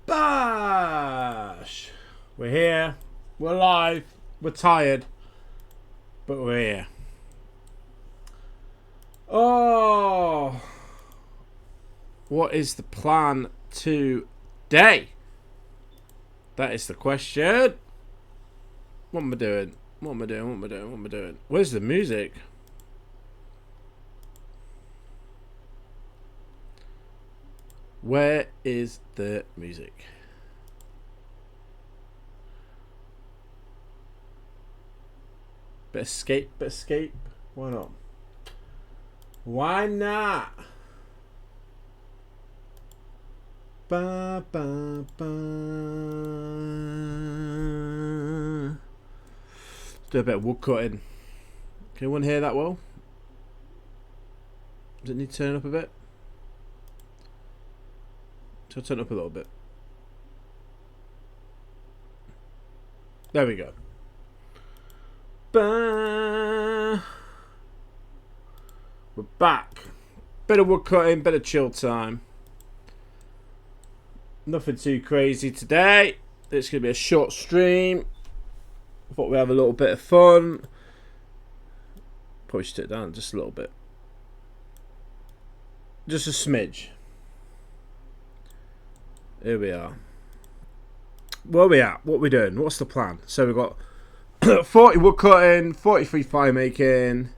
Bash! We're here. We're live. We're tired. But we're here. Oh. What is the plan today? That is the question. What am I doing? What am I doing? What am I doing? What am I doing? Where's the music? Where is the music? Bit of escape. Why not? Why not? Ba, ba, ba. Let's do a bit of wood cutting. Can anyone hear that well? Does it need to turn up a bit? So I'll turn it up a little bit. There we go. We're back. Bit of wood cutting, bit of chill time. Nothing too crazy today. It's going to be a short stream. I thought we'd have a little bit of fun. Probably should take it down just a little bit. Just a smidge. Here we are. Where are we at? What are we doing? What's the plan? So we've got 40 wood cutting, 43 fire making.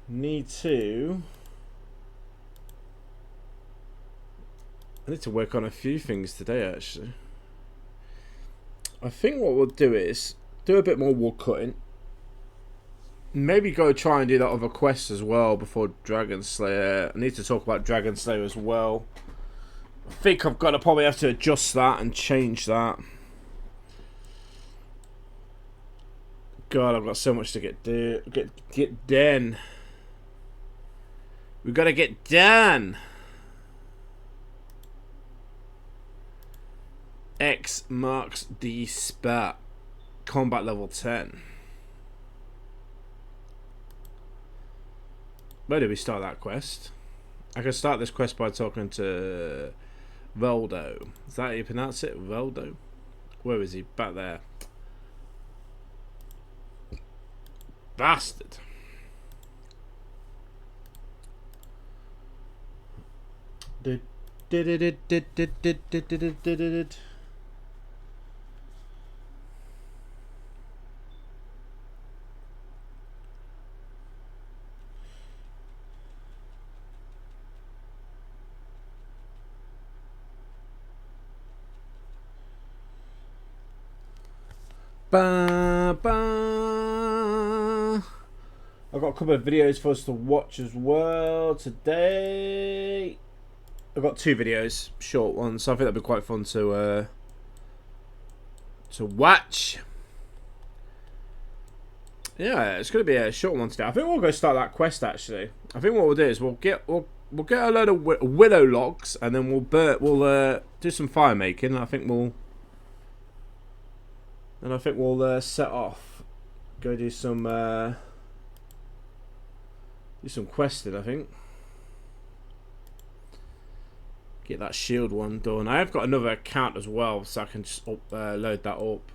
I need to work on a few things today, actually. I think what we'll do is do a bit more wood cutting. Maybe go try and do that other quest as well before Dragon Slayer. I need to talk about Dragon Slayer as well. I think I've got to probably have to adjust that and change that. God, I've got so much to get done. We've got to get done. X marks the spot. Combat level 10. Where do we start that quest? I can start this quest by talking to Voldo. Is that how you pronounce it? Voldo? Where is he? Back there. Bastard. Ba, ba. I've got a couple of videos for us to watch as well today. I've got 2 videos, short ones, so I think that'd be quite fun to watch. Yeah, it's going to be a short one today. I think we'll go start that quest actually. I think what we'll do is we'll get a load of willow logs and then we'll do some fire making. And I think we'll set off, go do some questing. I think get that shield one done. I have got another account as well, so I can just load that up.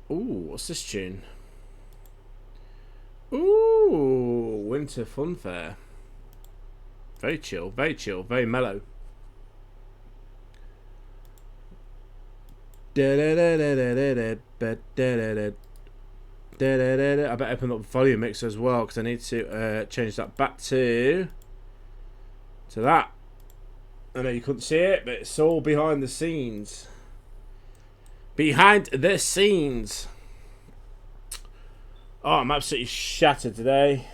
Ooh, what's this tune? Ooh, Winter Funfair. Very chill, very mellow. I better open up the volume mixer as well because I need to change that back to that. I know you couldn't see it, but it's all behind the scenes. Behind the scenes. Oh, I'm absolutely shattered today.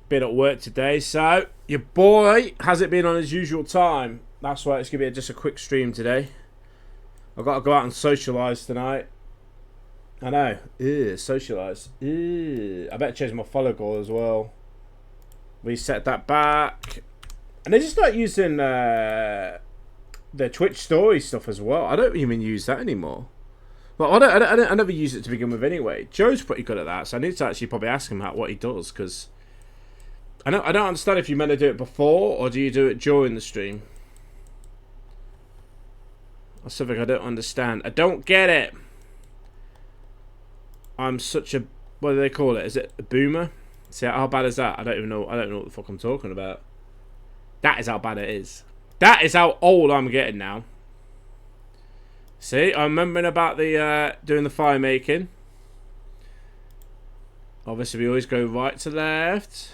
Been at work today, so your boy hasn't been on his usual time. That's why it's going to be just a quick stream today. I've got to go out and socialise tonight. I know. Socialise. I better change my follow goal as well. Reset that back. And they're just not using the Twitch story stuff as well. I don't even use that anymore. Well, I never use it to begin with anyway. Joe's pretty good at that, so I need to actually probably ask him what he does, because I don't understand if you meant to do it before or do you do it during the stream. That's something I don't understand. I don't get it. I'm such a, what do they call it? Is it a boomer? See, how bad is that? I don't know what the fuck I'm talking about. That is how bad it is. That is how old I'm getting now. See, I'm remembering about the doing the fire making. Obviously, we always go right to left.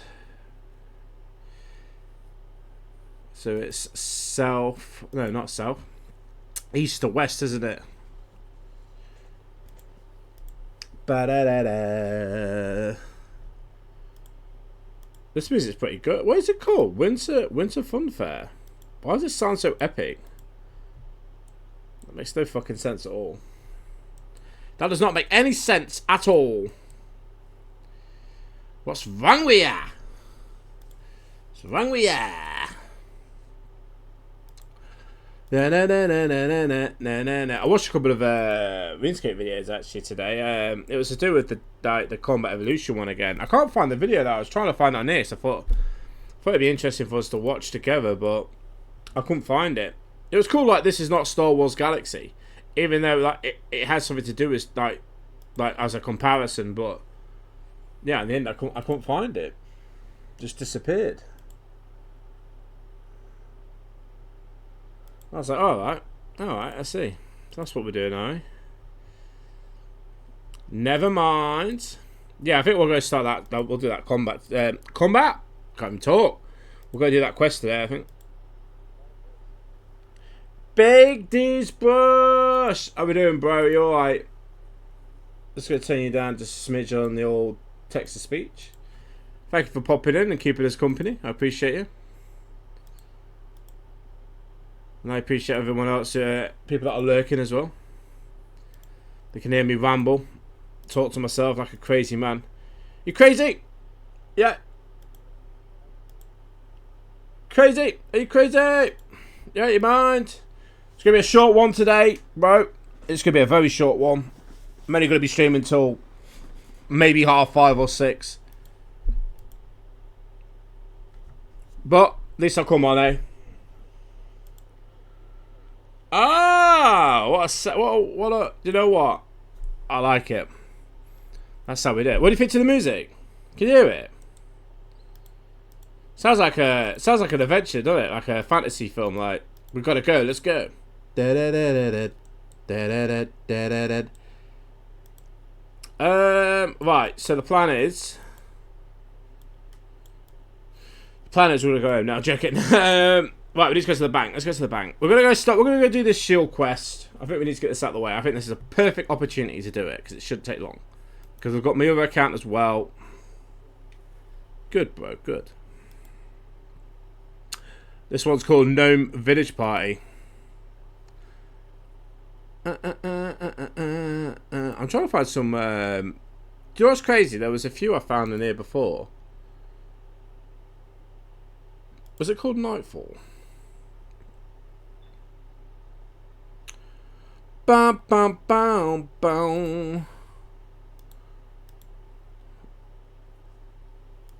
So it's south. No, not south. East to west, isn't it? Ba-da-da-da. This music's pretty good. What is it called? Winter Fun Fair. Why does it sound so epic? That makes no fucking sense at all. That does not make any sense at all. What's wrong with ya? What's wrong with ya? I watched a couple of RuneScape videos actually today. It was to do with the Combat Evolution one again. I can't find the video that I was trying to find on this. I thought it'd be interesting for us to watch together, but I couldn't find it. It was cool. Like, this is not Star Wars Galaxy, even though like it has something to do with like as a comparison. But yeah, in the end, I couldn't find it. Just disappeared. I was like, alright, I see. So that's what we're doing now. Never mind. Yeah, I think we're going to start that. We'll do that combat. Combat? Can't even talk. We're going to do that quest today, I think. Big D's Brush! How we doing, bro? You alright? Just going to turn you down just a smidge on the old text-to-speech. Thank you for popping in and keeping us company. I appreciate you. And I appreciate everyone else, people that are lurking as well. They can hear me ramble, talk to myself like a crazy man. You crazy? Yeah. Crazy? Are you crazy? Yeah, you mind? It's going to be a short one today, bro. It's going to be a very short one. I'm only going to be streaming till maybe 5:30 or 6. But at least I'll come on, eh? Ah, you know what? I like it. That's how we do it. What do you think to the music? Can you hear it? Sounds like an adventure, doesn't it? Like a fantasy film. Like, we've got to go. Let's go. Right. So the plan is we're gonna go home now. Joking. Right, we need to go to the bank. Let's go to the bank. We're gonna go do this shield quest. I think we need to get this out of the way. I think this is a perfect opportunity to do it because it shouldn't take long. Because we've got my other account as well. Good, bro. Good. This one's called Gnome Village Party. I'm trying to find some. Do you know what's crazy? There was a few I found in here before. Was it called Nightfall? Bum, bum, bum, bum.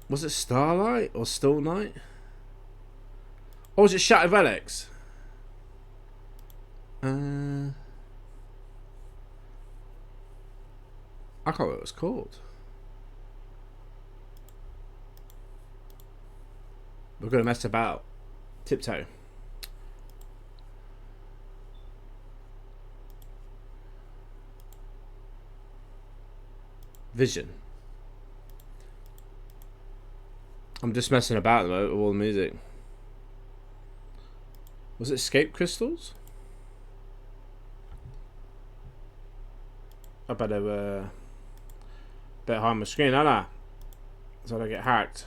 Was it Starlight or Still Night? Or was it Shattered Relics? I can't remember what it was called. We're going to mess about. Tiptoe. Vision. I'm just messing about with all the music. Was it Escape Crystals? I better hide my screen, don't I? So I don't get hacked.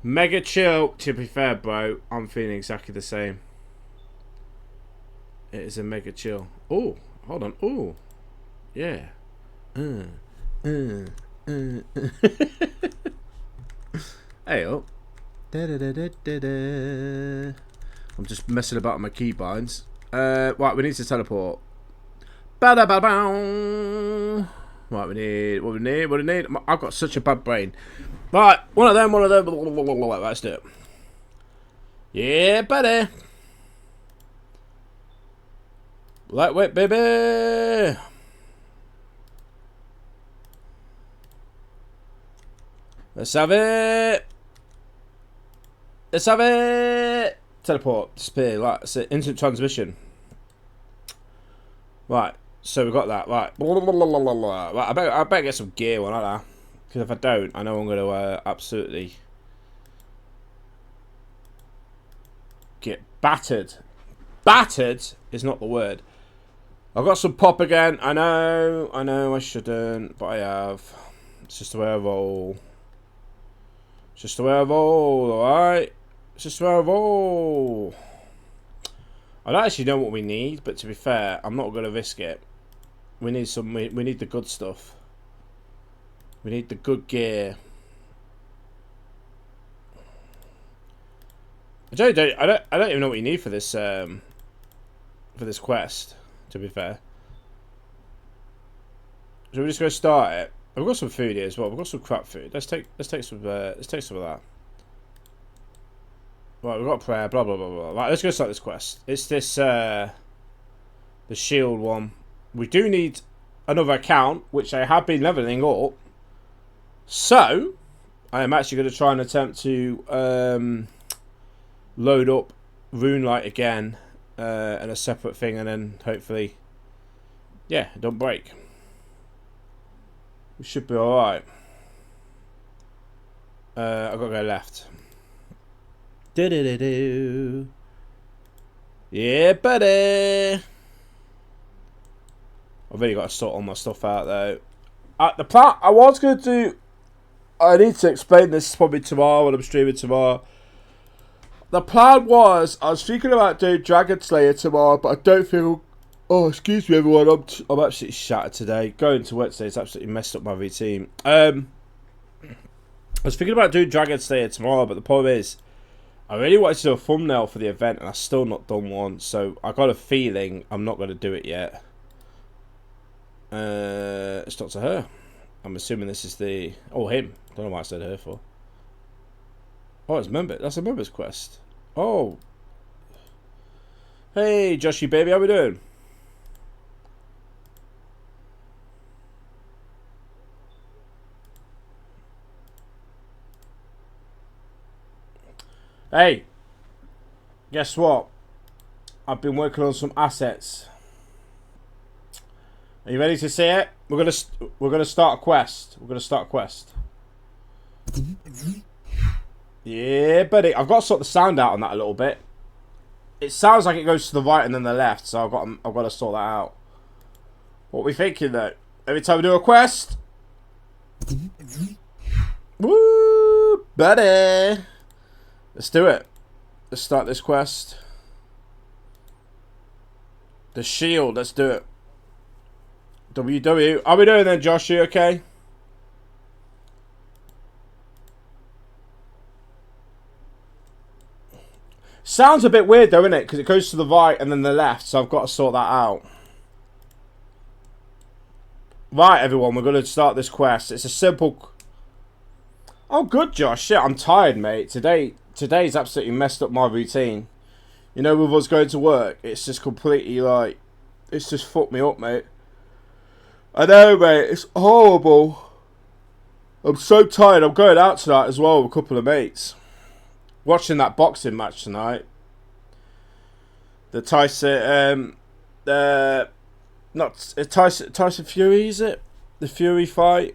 Mega chill. To be fair, bro, I'm feeling exactly the same. It is a mega chill. Oh, hold on. Oh, yeah. Hey, oh. I'm just messing about with my keybinds. Right, we need to teleport. Ba-da-ba-bow. Right, we need, what we need. I've got such a bad brain. Right, one of them. Let's do it. Yeah, buddy. Lightweight, baby. Let's have it. Let's have it. Teleport, disappear, like that's it. Instant transmission. Right, so we've got that. Right, right I better get some gear one, aren't I? Because if I don't, I know I'm going to absolutely get battered. Battered is not the word. I've got some pop again. I know I shouldn't, but I have. It's just the way I roll. It's just the way I roll, alright? It's just the way I roll. I don't actually know what we need, but to be fair, I'm not going to risk it. We need some. We need the good stuff. We need the good gear. I don't even know what you need for this quest. To be fair, so we're just gonna start it. We've got some food here as well. We've got some crap food. Let's take some of that. Right, we've got prayer. Blah blah blah blah. Right, let's go start this quest. It's this the shield one. We do need another account, which I have been leveling up. So I am actually going to try and attempt to load up RuneLight again. And a separate thing, and then hopefully, yeah, don't break. We should be alright. I've got to go left. Do. Yeah, buddy. I've really got to sort all my stuff out though. The plan I was going to do. I need to explain this probably tomorrow when I'm streaming tomorrow. The plan was, I was thinking about doing Dragon Slayer tomorrow, but I don't feel... Oh, excuse me, everyone. I'm absolutely shattered today. Going to work today has absolutely messed up my routine. I was thinking about doing Dragon Slayer tomorrow, but the problem is, I really wanted to do a thumbnail for the event, and I've still not done one, so I got a feeling I'm not going to do it yet. It's Dr. Her. I'm assuming this is the... Oh, him. Don't know why I said her for. Oh, it's member. That's a members quest. Oh. Hey, Joshy baby, how we doing? Hey. Guess what? I've been working on some assets. Are you ready to see it? We're gonna start a quest. Yeah, buddy. I've got to sort the sound out on that a little bit. It sounds like it goes to the right and then the left, so I've got to sort that out. What are we thinking though? Every time we do a quest, woo, buddy. Let's do it. Let's start this quest. The shield. Let's do it. WW. How are we doing then, Josh? You okay? Sounds a bit weird though, isn't it? Because it goes to the right and then the left, so I've got to sort that out. Right, everyone, we're going to start this quest. It's a simple... Oh, good, Josh. Shit, I'm tired, mate. Today's absolutely messed up my routine. You know, with us going to work, it's just completely like... It's just fucked me up, mate. I know, mate. It's horrible. I'm so tired. I'm going out tonight as well with a couple of mates. Watching that boxing match tonight. The Tyson, not Tyson Fury, is it? The Fury fight.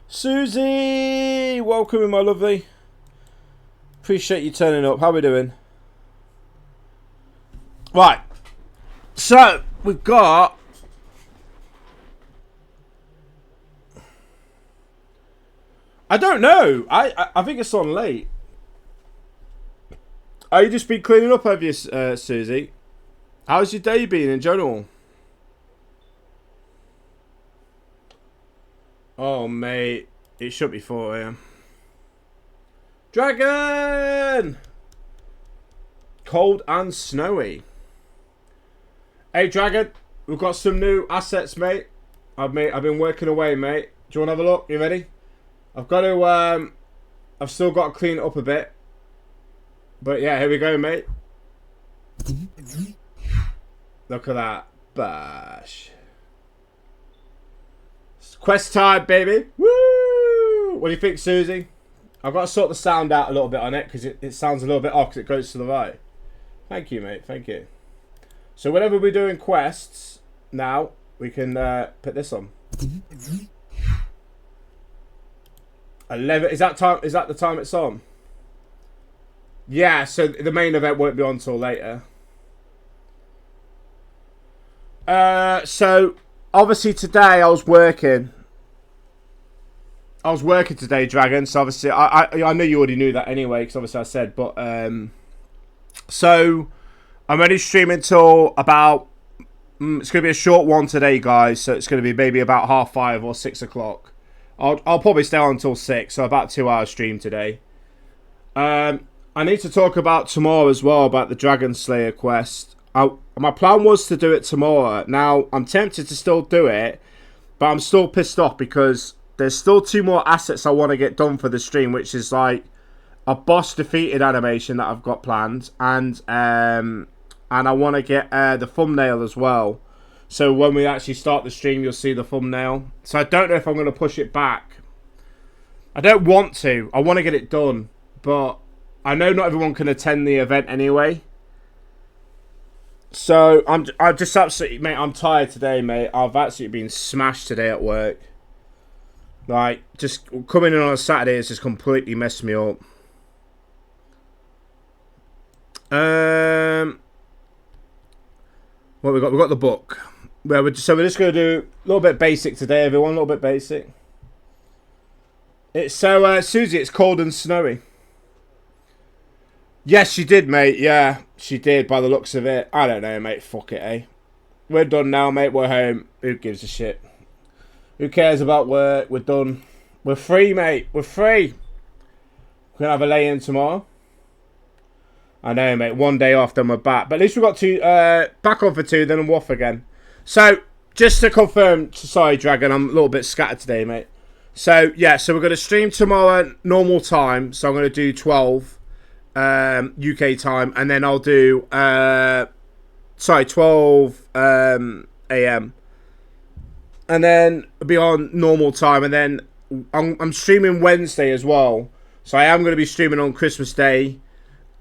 Susie, welcome, my lovely. Appreciate you turning up. How we doing? Right. So we've got. I don't know. I think it's on late. Are you just been cleaning up, have you, Susie? How's your day been in general? Oh, mate. It should be 4 AM. Dragon! cold and snowy. Hey, Dragon, we've got some new assets, mate. I've been working away, mate. Do you want to have a look? You ready? I've got to, I've still got to clean it up a bit. But yeah, here we go, mate. Look at that. Bash. It's quest time, baby. Woo! What do you think, Susie? I've got to sort the sound out a little bit on it because it sounds a little bit off because it goes to the right. Thank you, mate. Thank you. So whenever we're doing quests now, we can put this on. 11. Is that time? Is that the time it's on? Yeah. So the main event won't be on till later. So obviously today I was working. Today, Dragon. So obviously I know you already knew that anyway, because obviously I said. But so I'm only streaming till about. It's gonna be a short one today, guys. So it's gonna be maybe about 5:30 or 6 o'clock. I'll probably stay on until 6. So about 2 hours stream today. I need to talk about tomorrow as well, about the Dragon Slayer quest. My plan was to do it tomorrow. Now I'm tempted to still do it, but I'm still pissed off because there's still 2 more assets I want to get done for the stream, which is like a boss defeated animation that I've got planned, and I want to get the thumbnail as well. So when we actually start the stream, you'll see the thumbnail. So I don't know if I'm going to push it back. I don't want to. I want to get it done, but I know not everyone can attend the event anyway. So I'm just absolutely, mate. I'm tired today, mate. I've absolutely been smashed today at work. Like, just coming in on a Saturday has just completely messed me up. What we got? We got the book. We're just going to do a little bit basic today, everyone. A little bit basic. It's so Susie. It's cold and snowy. Yes, she did, mate. Yeah, she did. By the looks of it, I don't know, mate. Fuck it, eh? We're done now, mate. We're home. Who gives a shit? Who cares about work? We're done. We're free, mate. We're free. We're gonna have a lay-in tomorrow. I know, mate. 1 day off, then we're back. But at least we've got 2, back on for 2, then I'm off again. So, just to confirm, sorry, Dragon, I'm a little bit scattered today, mate. So, yeah, so we're going to stream tomorrow, normal time. So, I'm going to do 12 UK time, and then I'll do, 12 AM. And then be on normal time, and then I'm streaming Wednesday as well. So, I am going to be streaming on Christmas Day.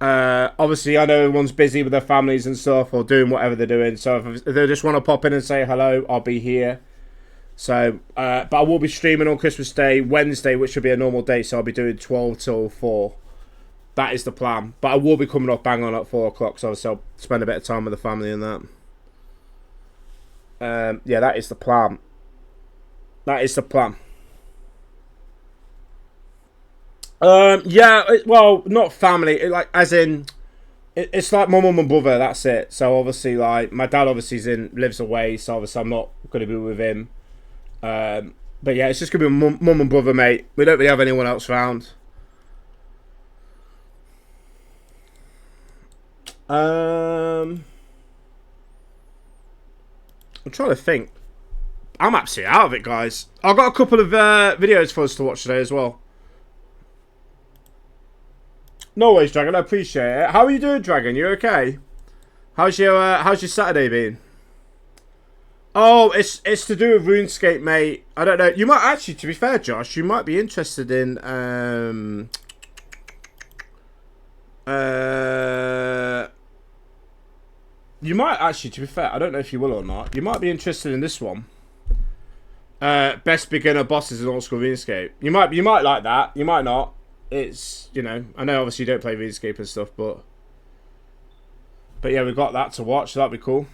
Obviously, I know everyone's busy with their families and stuff, or doing whatever they're doing. So if they just want to pop in and say hello, I'll be here. So, but I will be streaming on Christmas Day, Wednesday, which will be a normal day. So I'll be doing 12 till 4. That is the plan. But I will be coming off bang on at 4 o'clock. So obviously I'll spend a bit of time with the family and that. Yeah, that is the plan. That is the plan. Yeah, well, not family, as in, it's like my mum and brother, that's it. So obviously, like, my dad obviously lives away, so obviously I'm not going to be with him. But yeah, it's just going to be mum and brother, mate. We don't really have anyone else around. I'm trying to think. I'm absolutely out of it, guys. I've got a couple of videos for us to watch today as well. No worries, Dragon. I appreciate it. How are you doing, Dragon? You okay? How's your Saturday been? Oh, it's to do with RuneScape, mate. I don't know. You might actually, to be fair, Josh, you might be interested in you might actually, to be fair, I don't know if you will or not. You might be interested in this one. Best beginner bosses in old school RuneScape. You might like that. You might not. It's, you know, I know obviously you don't play RuneScape and stuff, but yeah, we've got that to watch, so that'd be cool.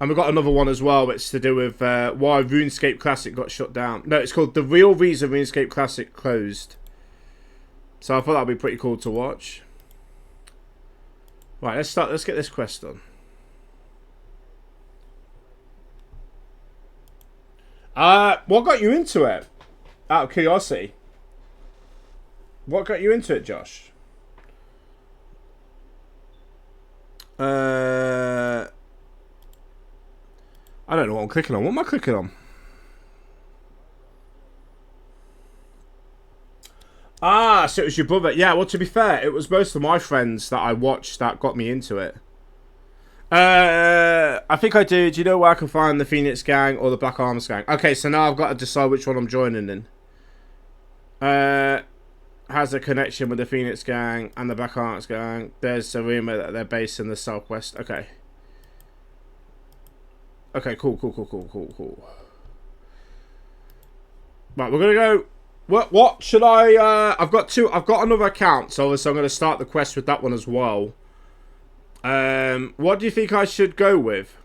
And we've got another one as well, which is to do with why RuneScape Classic got shut down. No, it's called The Real Reason RuneScape Classic Closed. So I thought that'd be pretty cool to watch. Right, let's get this quest done. What got you into it? Out of curiosity. What got you into it, Josh? I don't know what I'm clicking on. What am I clicking on? Ah, so it was your brother. Yeah, well, to be fair, it was most of my friends that I watched that got me into it. I think I do. Do you know where I can find the Phoenix Gang or the Black Arms Gang? Okay, so now I've got to decide which one I'm joining in. Has a connection with the Phoenix Gang and the Black Arms Gang. There's a rumor that they're based in the Southwest. Okay. Okay, cool. Right, we're gonna go. What should I? I've got another account, so I'm gonna start the quest with that one as well. What do you think I should go with?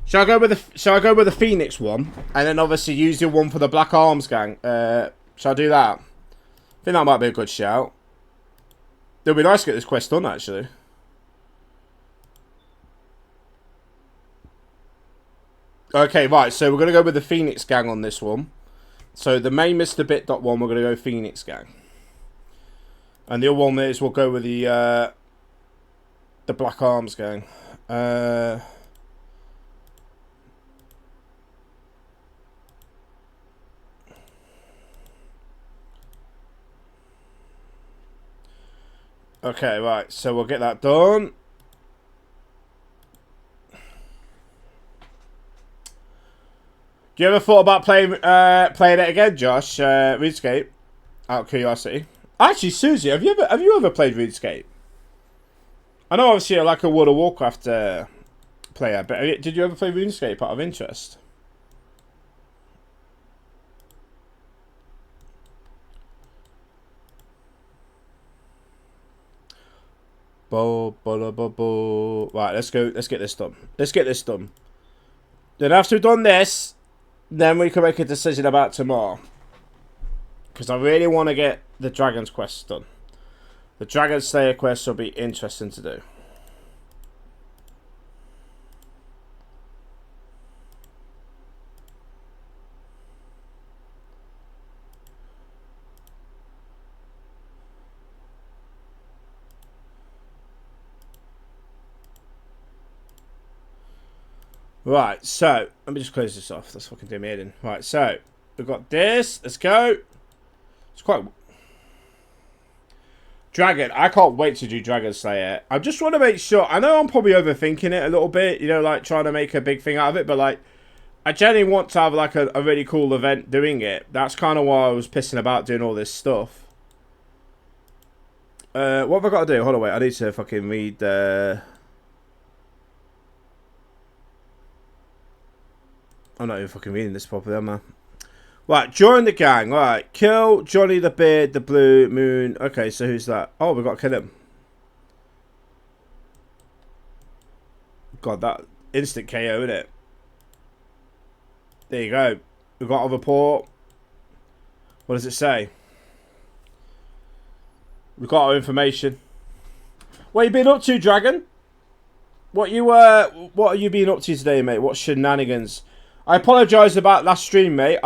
Shall I go with the Phoenix one, and then obviously use your one for the Black Arms Gang? Shall I do that? I think that might be a good shout. It'll be nice to get this quest done, actually. Okay, right. So we're gonna go with the Phoenix Gang on this one. So the main Mr. Bit one, we're gonna go Phoenix Gang, and the other one is we'll go with the Black Arms Gang. Okay, right. So we'll get that done. Do you ever thought about playing it again, Josh? RuneScape, out of curiosity. Actually, Susie, have you ever played RuneScape? I know, obviously, you're like a World of Warcraft player, but did you ever play RuneScape out of interest? Right, let's go. Let's get this done. Then after we've done this, then we can make a decision about tomorrow. Because I really want to get the Dragon's Quest done. The Dragon Slayer quest will be interesting to do. Right, so let me just close this off. That's fucking do me in. Right, so we've got this. Let's go. It's quite Dragon. I can't wait to do Dragon Slayer. I just want to make sure. I know I'm probably overthinking it a little bit. You know, like trying to make a big thing out of it. But like, I genuinely want to have like a really cool event doing it. That's kind of why I was pissing about doing all this stuff. What have I got to do? Hold on, wait. I need to fucking read. I'm not even fucking reading this properly, am I? Right, join the gang. Right, kill Johnny the Beard, the Blue Moon. Okay, so who's that? Oh, we've got to kill him. God, that instant KO, isn't it? There you go. We've got a report. What does it say? We've got our information. What you been up to, Dragon? What are you been up to today, mate? What shenanigans? I apologise about last stream, mate.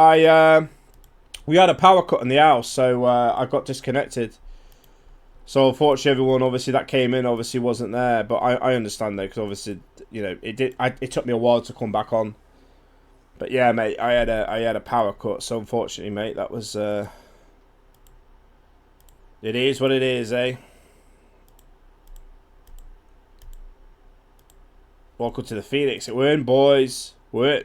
We had a power cut in the house, so I got disconnected. So unfortunately, everyone obviously that came in obviously wasn't there. But I understand though, because obviously you know it took me a while to come back on. But yeah, mate, I had a power cut, so unfortunately, mate, that was. It is what it is, eh? Welcome to the Phoenix. We're in, boys. We're in.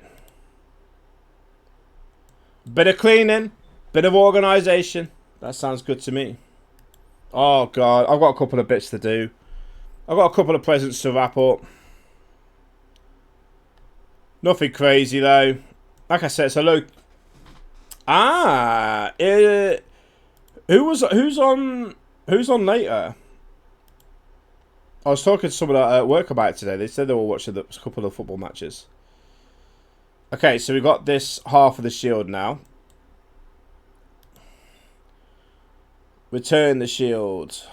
Bit of cleaning, bit of organisation. That sounds good to me. Oh, God. I've got a couple of bits to do. I've got a couple of presents to wrap up. Nothing crazy, though. Like I said, it's a low... Ah! Who's on later? I was talking to someone at work about it today. They said they were watching a couple of football matches. Okay, so we got this half of the shield now. Return the shield.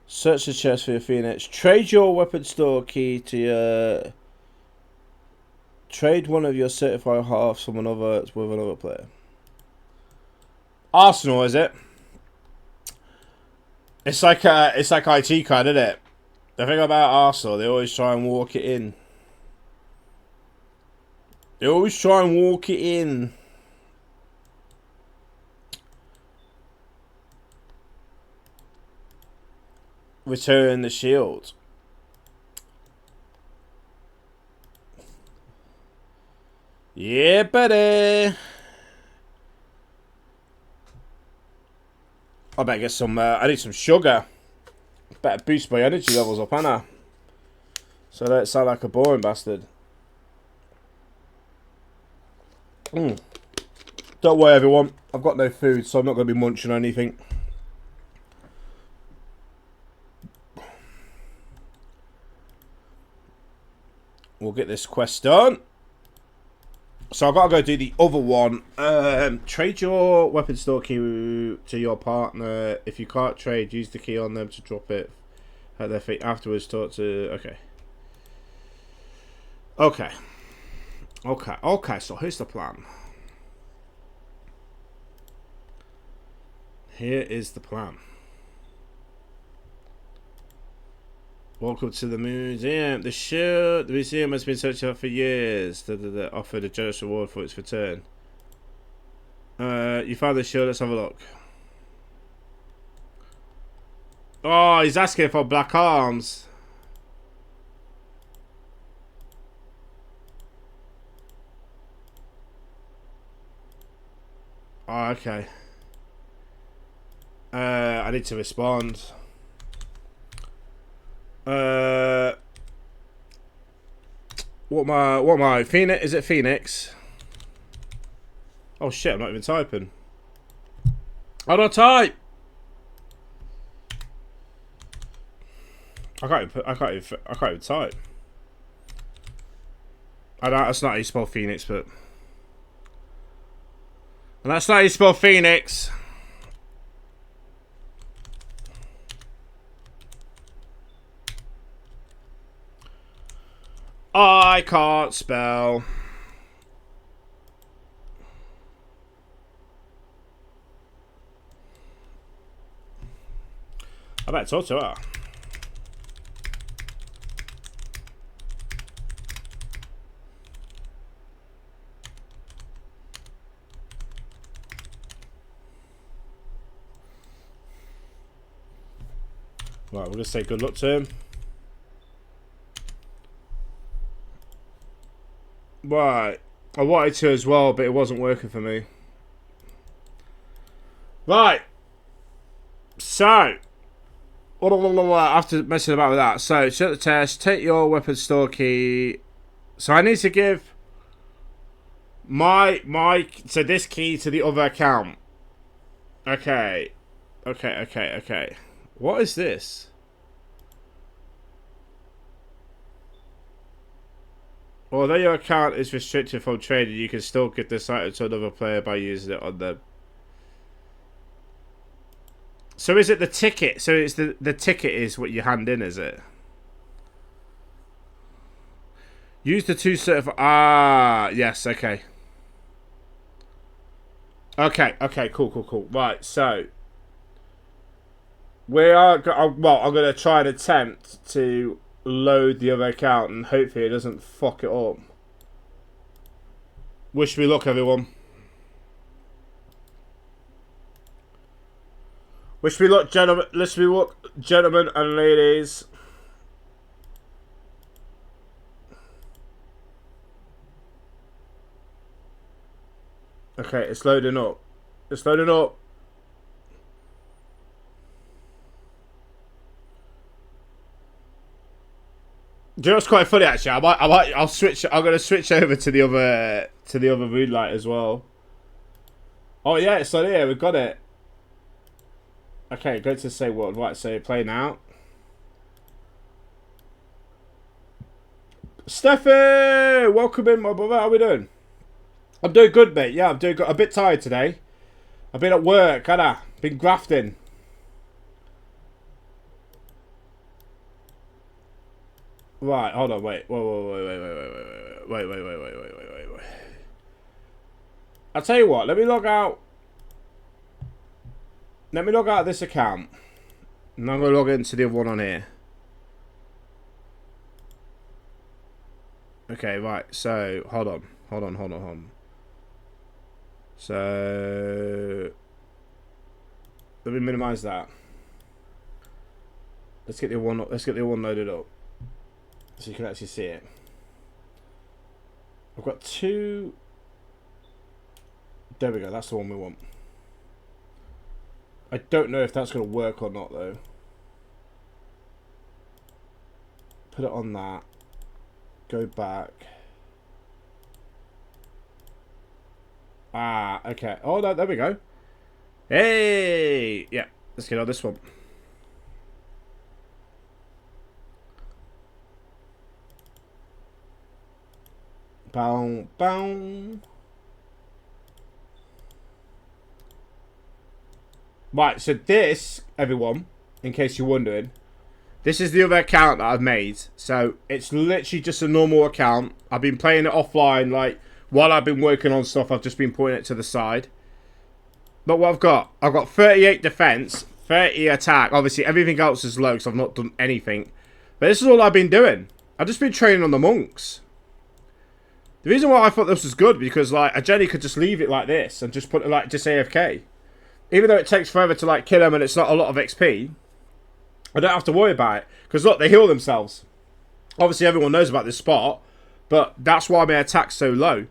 Search the chest for your Phoenix. Trade your weapon store key to your... Trade one of your certified halves from another with another player. Arsenal, is it? It's like IT card, isn't it? The thing about Arsenal, they always try and walk it in. They always try and walk it in. Return the shield. Yeah, buddy. I better get some. I need some sugar. Better boost my energy levels up, Anna. So I don't sound like a boring bastard. Don't worry, everyone. I've got no food, so I'm not going to be munching on anything. We'll get this quest done. So I've got to go do the other one. Trade your weapon store key to your partner. If you can't trade, use the key on them to drop it at their feet. Afterwards, talk to... Okay, so here's the plan. Here is the plan. Welcome to the museum. The museum has been searched out for years. Offered a generous reward for its return. You found the shield. Let's have a look. Oh, he's asking for black arms. Oh, okay. I need to respond. What am I? Phoenix? Is it Phoenix? Oh shit! I'm not even typing. I don't type. I can't even type. I don't. That's not how you spell Phoenix, but. And that's not how you spell Phoenix. I can't spell. I better talk to her. Right, we're going to say good luck to him. Right. I wanted to as well, but it wasn't working for me. Right. So. After messing about with that. So, shut the test. Take your weapon store key. So, I need to give so this key to the other account. Okay. What is this? Although your account is restricted from trading, you can still give this item to another player by using it on them. So is it the ticket? So it's the ticket is what you hand in, is it? Use the two certified... Ah, yes, okay. Okay, cool. Right, so... We are... Well, I'm going to try and attempt to load the other account and hopefully it doesn't fuck it up. Wish me luck, everyone. Wish me luck, gentlemen. Wish me luck, gentlemen and ladies. Okay, it's loading up. It's loading up. Do you know what's quite funny actually? I'll switch. I'm gonna switch over to the other Moonlight as well. Oh yeah, it's on here. We've got it. Okay, go to say what? Right, so play now. Steffi, welcome in, my brother. How we doing? I'm doing good, mate. Yeah, I'm doing good. I'm a bit tired today. I've been at work, haven't I? Been grafting. Right, hold on, wait. Wait. I'll tell you what, let me log out. Let me log out of this account. And I'm going to log into the other one on here. Okay, right. So, hold on. So, let me minimize that. Let's get the one loaded up, so you can actually see it. I've got two. There we go. That's the one we want. I don't know if that's going to work or not, though. Put it on that. Go back. Ah, okay. Oh, no, there we go. Hey! Yeah, let's get on this one. Bow, bow. Right, so this, everyone, in case you're wondering, this is the other account that I've made. So it's literally just a normal account. I've been playing it offline, like, while I've been working on stuff, I've just been putting it to the side. But what I've got 38 defense, 30 attack. Obviously, everything else is low because I've not done anything. But this is all I've been doing. I've just been training on the monks. The reason why I thought this was good, because, like, I generally could just leave it like this and just put it, like, just AFK. Even though it takes forever to, like, kill them and it's not a lot of XP, I don't have to worry about it. Because, look, they heal themselves. Obviously, everyone knows about this spot, but that's why my attack's so low.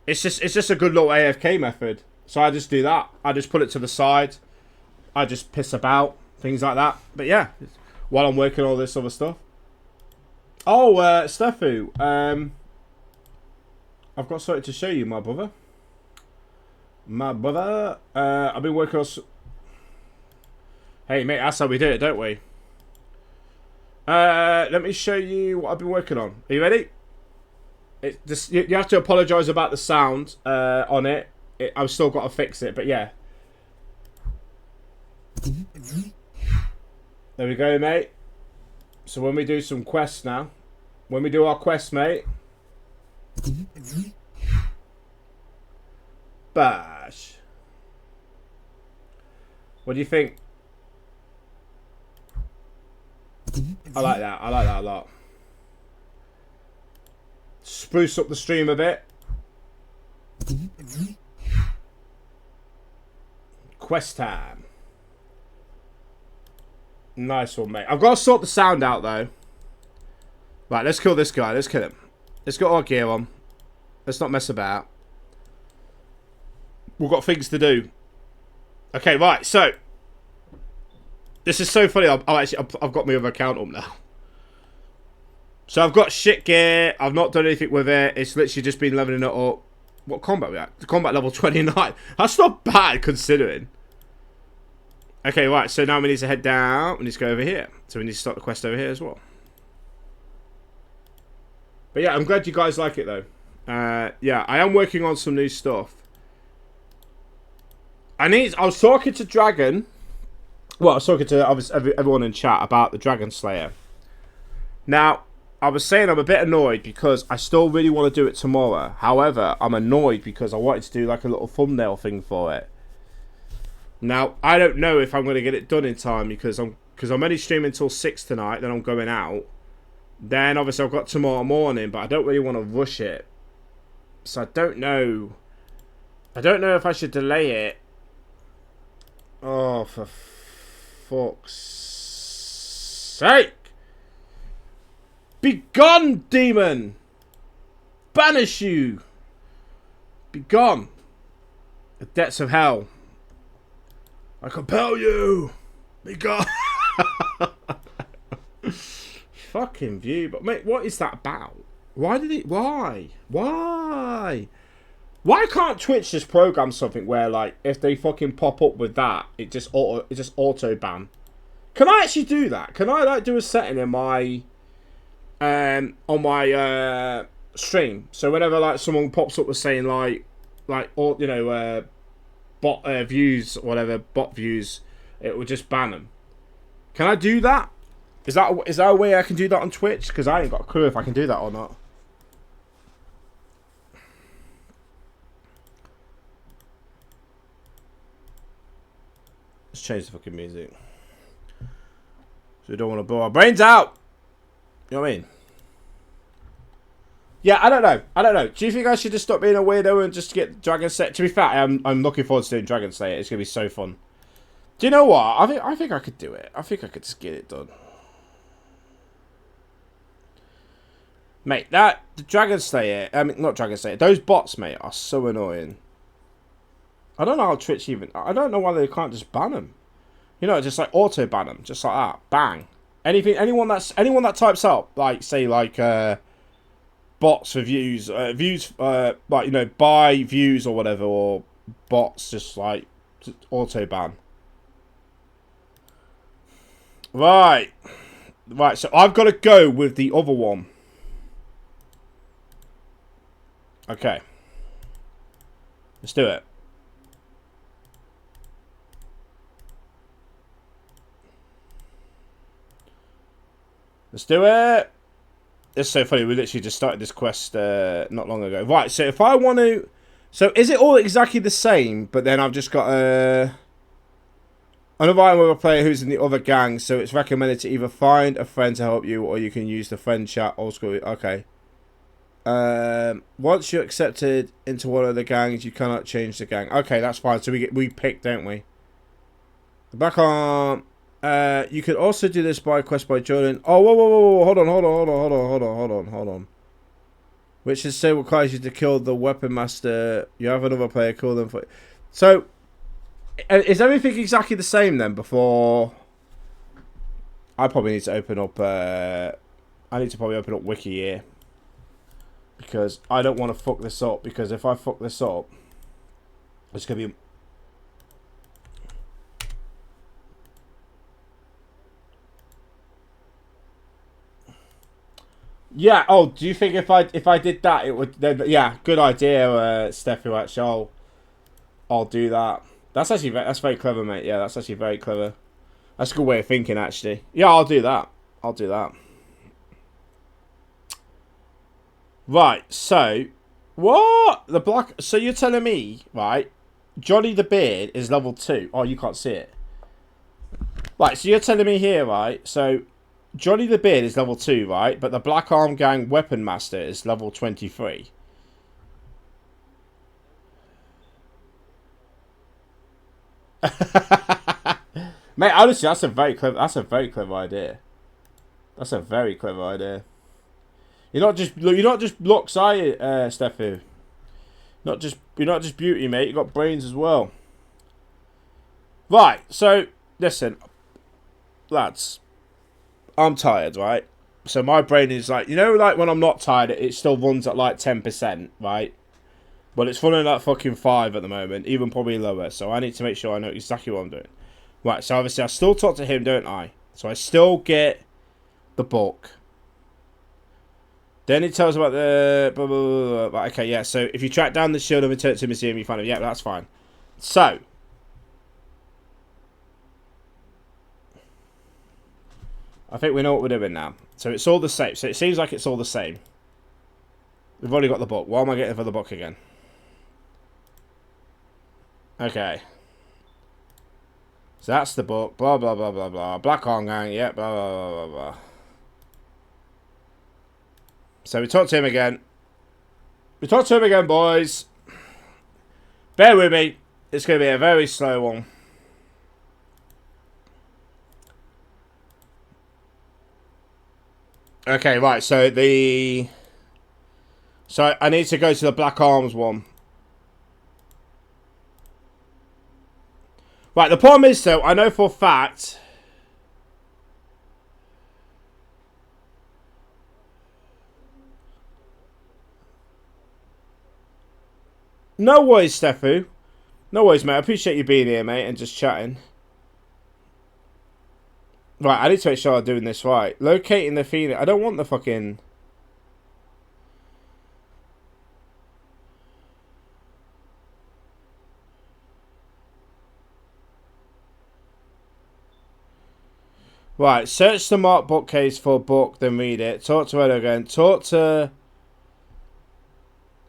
It's just a good little AFK method. So I just do that. I just put it to the side. I just piss about. Things like that. But yeah, while I'm working all this other stuff. Oh, Stefu. I've got something to show you, my brother. I've been working on... Hey, mate, that's how we do it, don't we? Let me show you what I've been working on. Are you ready? You have to apologise about the sound on it. I've still got to fix it, but yeah. There we go, mate. So when we do some quests now, when we do our quest, mate. Bash. What do you think? I like that. I like that a lot. Spruce up the stream a bit. Quest time. Nice one, mate. I've got to sort the sound out, though. Right, let's kill this guy. Let's kill him. Let's get our gear on. Let's not mess about. We've got things to do. Okay, right, so. This is so funny. I've got my other account up now. So I've got shit gear. I've not done anything with it. It's literally just been leveling it up. What combat we at? The combat level 29. That's not bad considering. Okay, right. So now we need to head down. We need to go over here. So we need to start the quest over here as well. But yeah, I'm glad you guys like it though. Yeah, I am working on some new stuff. I was talking to Dragon. Well, I was talking to everyone in chat about the Dragon Slayer. Now, I was saying I'm a bit annoyed because I still really want to do it tomorrow. However, I'm annoyed because I wanted to do like a little thumbnail thing for it. Now, I don't know if I'm going to get it done in time because I'm only streaming until 6 tonight. Then I'm going out. Then obviously I've got tomorrow morning, but I don't really want to rush it. So I don't know. I don't know if I should delay it. Oh, for fuck's sake! Be gone, demon! Banish you! Be gone! The depths of hell. I compel you! Be gone! Fucking view. But mate, what is that about? Why did it... Why? Why? Why can't Twitch just program something where, like, if they fucking pop up with that, it just auto ban? Can I actually do that? Can I, like, do a setting in my... on my stream, so whenever like someone pops up with saying like all you know bot views or whatever, bot views, it will just ban them. Can I do that? Is that a way I can do that on Twitch? Because I ain't got a clue if I can do that or not. Let's change the fucking music. So we don't want to blow our brains out. You know what I mean? Yeah, I don't know. I don't know. Do you think I should just stop being a weirdo and just get Dragon Slayer? To be fair, I'm looking forward to doing Dragon Slayer. It's gonna be so fun. Do you know what? I think I could do it. I think I could just get it done. Mate, the Dragon Slayer, I mean, not Dragon Slayer, those bots, mate, are so annoying. I don't know how Twitch even, I don't know why they can't just ban them. You know, just like auto ban them, just like that, bang. Anyone that types up, like, say, like, bots for views, like, you know, buy views or whatever, or bots, just like, auto ban. Right, so I've got to go with the other one. Okay. Let's do it. Let's do it. It's so funny. We literally just started this quest not long ago. Right, so if I want to... So is it all exactly the same, but then I've just got another item with a player who's in the other gang, so it's recommended to either find a friend to help you or you can use the friend chat. Old school. Okay. Once you're accepted into one of the gangs, you cannot change the gang. Okay, that's fine. So we pick, don't we? Back on. You could also do this by quest by joining. Oh, whoa! Hold on. Which is say requires you to kill the weapon master. You have another player kill them for. So, is everything exactly the same then? Before, I probably need to open up. I need to probably open up Wiki here. Because I don't want to fuck this up. Because if I fuck this up, it's going to be... Yeah, oh, do you think if I did that, it would... Then, yeah, good idea, Steffi, actually. I'll do that. That's actually... That's very clever, mate. Yeah, that's actually very clever. That's a good way of thinking, actually. Yeah, I'll do that. I'll do that. Right, so, what? The black, so you're telling me, right, Johnny the Beard is level 2. Oh, you can't see it. Right, so you're telling me here, right, so Johnny the Beard is level 2, right, but the Black Arm Gang Weapon Master is level 23. Mate, honestly, that's a very clever idea. That's a very clever idea. You're not just looks, are you, Steffi? You're not just beauty, mate. You got brains as well. Right. So listen, lads. I'm tired, right? So my brain is like, you know, like when I'm not tired, it still runs at like 10%, right? But it's running at fucking 5 at the moment, even probably lower. So I need to make sure I know exactly what I'm doing. Right. So obviously I still talk to him, don't I? So I still get the book. Then it tells about the... Blah, blah, blah. Okay, yeah, so if you track down the shield and return it to the museum, you find it. Yeah, that's fine. So. I think we know what we're doing now. So it's all the same. So it seems like it's all the same. We've already got the book. Why am I getting for the book again? Okay. So that's the book. Blah, blah, blah, blah, blah. Black Arm Gang. Yeah, blah, blah, blah, blah, blah. So we talk to him again. Boys. Bear with me. It's going to be a very slow one. Okay, right. So I need to go to the Black Arms one. Right. The problem is, though, I know for a fact... No worries, Steffu. No worries, mate. I appreciate you being here, mate, and just chatting. Right, I need to make sure I'm doing this right. Locating the Phoenix. I don't want the fucking... Right, search the marked bookcase for a book, then read it. Talk to Edo again. Talk to...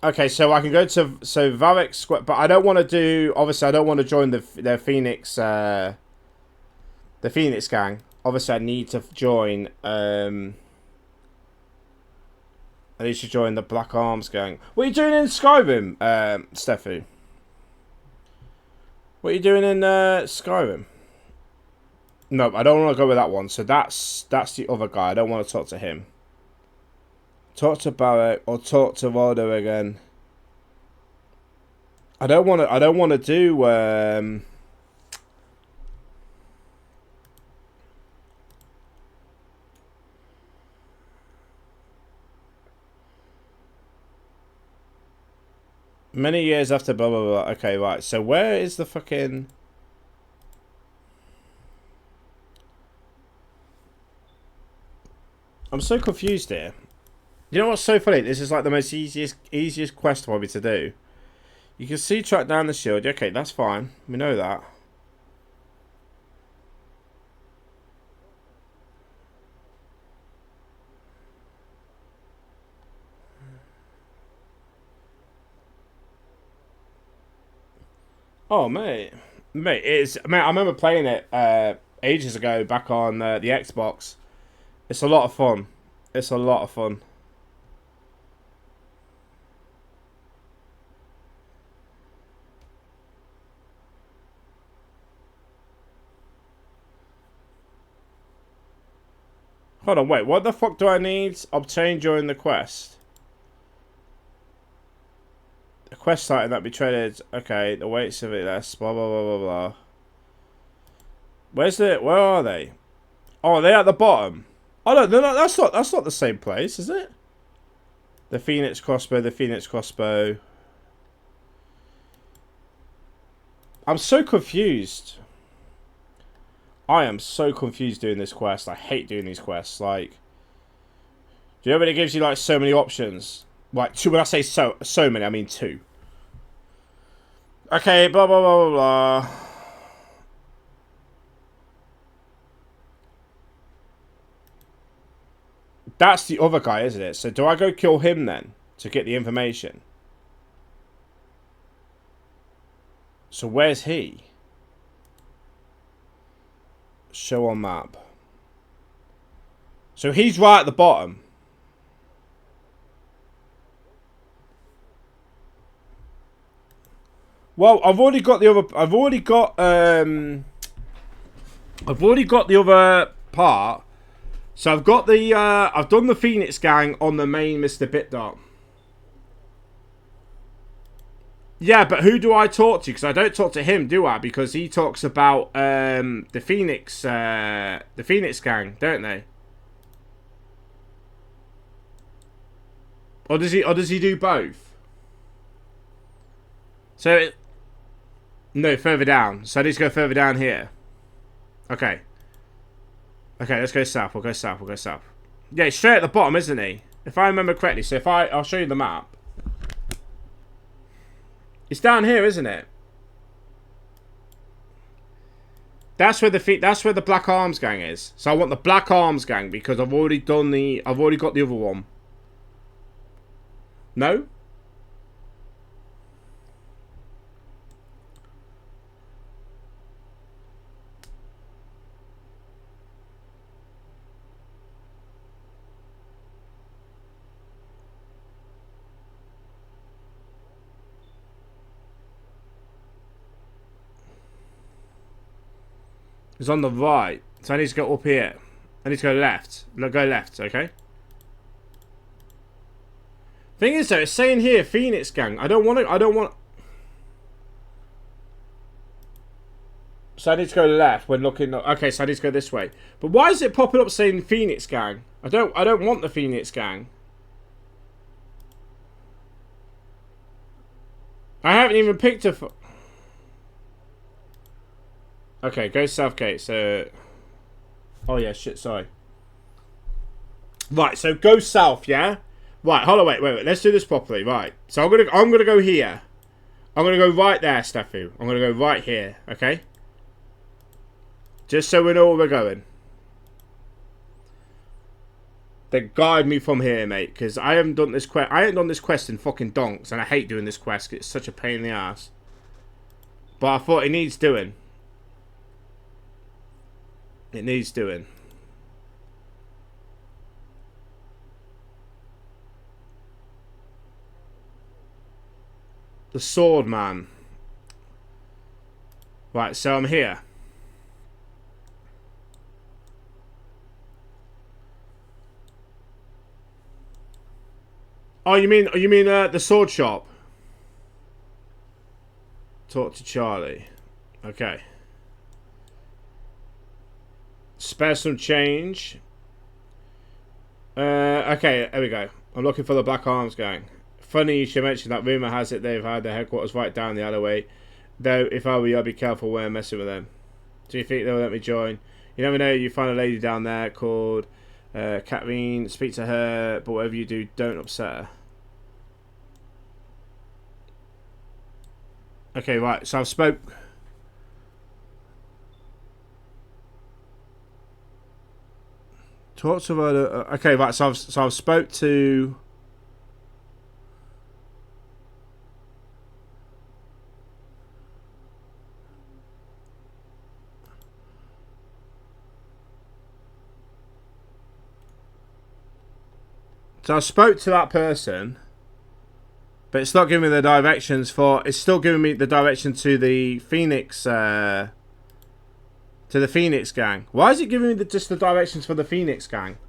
Okay, so I can go to Varric Square, but I don't want to do. Obviously, I don't want to join the Phoenix, the Phoenix gang. Obviously, I need to join. And he should join the Black Arms gang. What are you doing in Skyrim, Steffi? What are you doing in Skyrim? No, I don't want to go with that one. So that's the other guy. I don't want to talk to him. Talk to Barrett or talk to Rodo again. I don't want to do. Many years after blah blah blah. Okay, right. So where is the fucking? I'm so confused here. You know what's so funny? This is like the most easiest quest for me to do. You can see track down the shield. Okay, that's fine. We know that. Oh mate, I remember playing it ages ago back on the Xbox. It's a lot of fun. It's a lot of fun. Hold on, wait. What the fuck do I need? Obtain during the quest. The quest item that be traded. Okay, the weights of it less. Blah blah blah blah blah. Where are they? Oh, are they at the bottom? Oh no, that's not the same place, is it? The Phoenix crossbow, the Phoenix crossbow. I'm so confused. I am so confused doing this quest. I hate doing these quests. Like, do you know when it gives you like so many options? Like two. When I say so many, I mean two. Okay, blah blah blah blah blah. That's the other guy, isn't it? So do I go kill him then to get the information? So where's he? Show on map. So he's right at the bottom. Well, I've already got the other. I've already got the other part. So I've got the. I've done the Phoenix gang on the main Mr. Bitdot. Yeah, but who do I talk to? Because I don't talk to him, do I? Because he talks about the Phoenix gang, don't they? Or does he do both? So no, further down. So I need to go further down here. Okay. Okay, let's go south. We'll go south. We'll go south. Yeah, he's straight at the bottom, isn't he? If I remember correctly. So I'll show you the map. It's down here, isn't it? That's where the Black Arms gang is. So I want the Black Arms gang because I've already got the other one. No? It's on the right. So I need to go up here. I need to go left. No, go left, okay? Thing is though, it's saying here Phoenix gang. I don't want. So I need to go left when looking. Okay, so I need to go this way. But why is it popping up saying Phoenix gang? I don't want the Phoenix gang. I haven't even picked a. Okay, go Southgate. So, oh yeah, shit. Sorry. Right, so go south. Yeah. Right. Hold on. Wait. Let's do this properly. Right. So I'm gonna go here. I'm gonna go right there, Steffu. I'm gonna go right here. Okay. Just so we know where we're going. Then guide me from here, mate, because I haven't done this quest. I haven't done this quest in fucking donks, and I hate doing this quest. 'Cause it's such a pain in the ass. But I thought it needs doing. It needs doing. The sword man. Right, so I'm here. Oh, you mean the sword shop? Talk to Charlie. Okay. Spare some change. Okay, there we go. I'm looking for the Black Arms gang. Funny you should mention that. Rumor has it they've had their headquarters right down the alleyway. Though, if I were you, I'd be careful when messing with them. Do you think they'll let me join? You never know. You find a lady down there called Catherine. Speak to her, but whatever you do, don't upset her. Okay, right. So I've spoke. Talk to her. Okay, right. So I've spoke to. So I spoke to that person, but it's not giving me the directions for. It's still giving me the direction to the Phoenix. To the Phoenix gang. Why is it giving me just the directions for the Phoenix gang?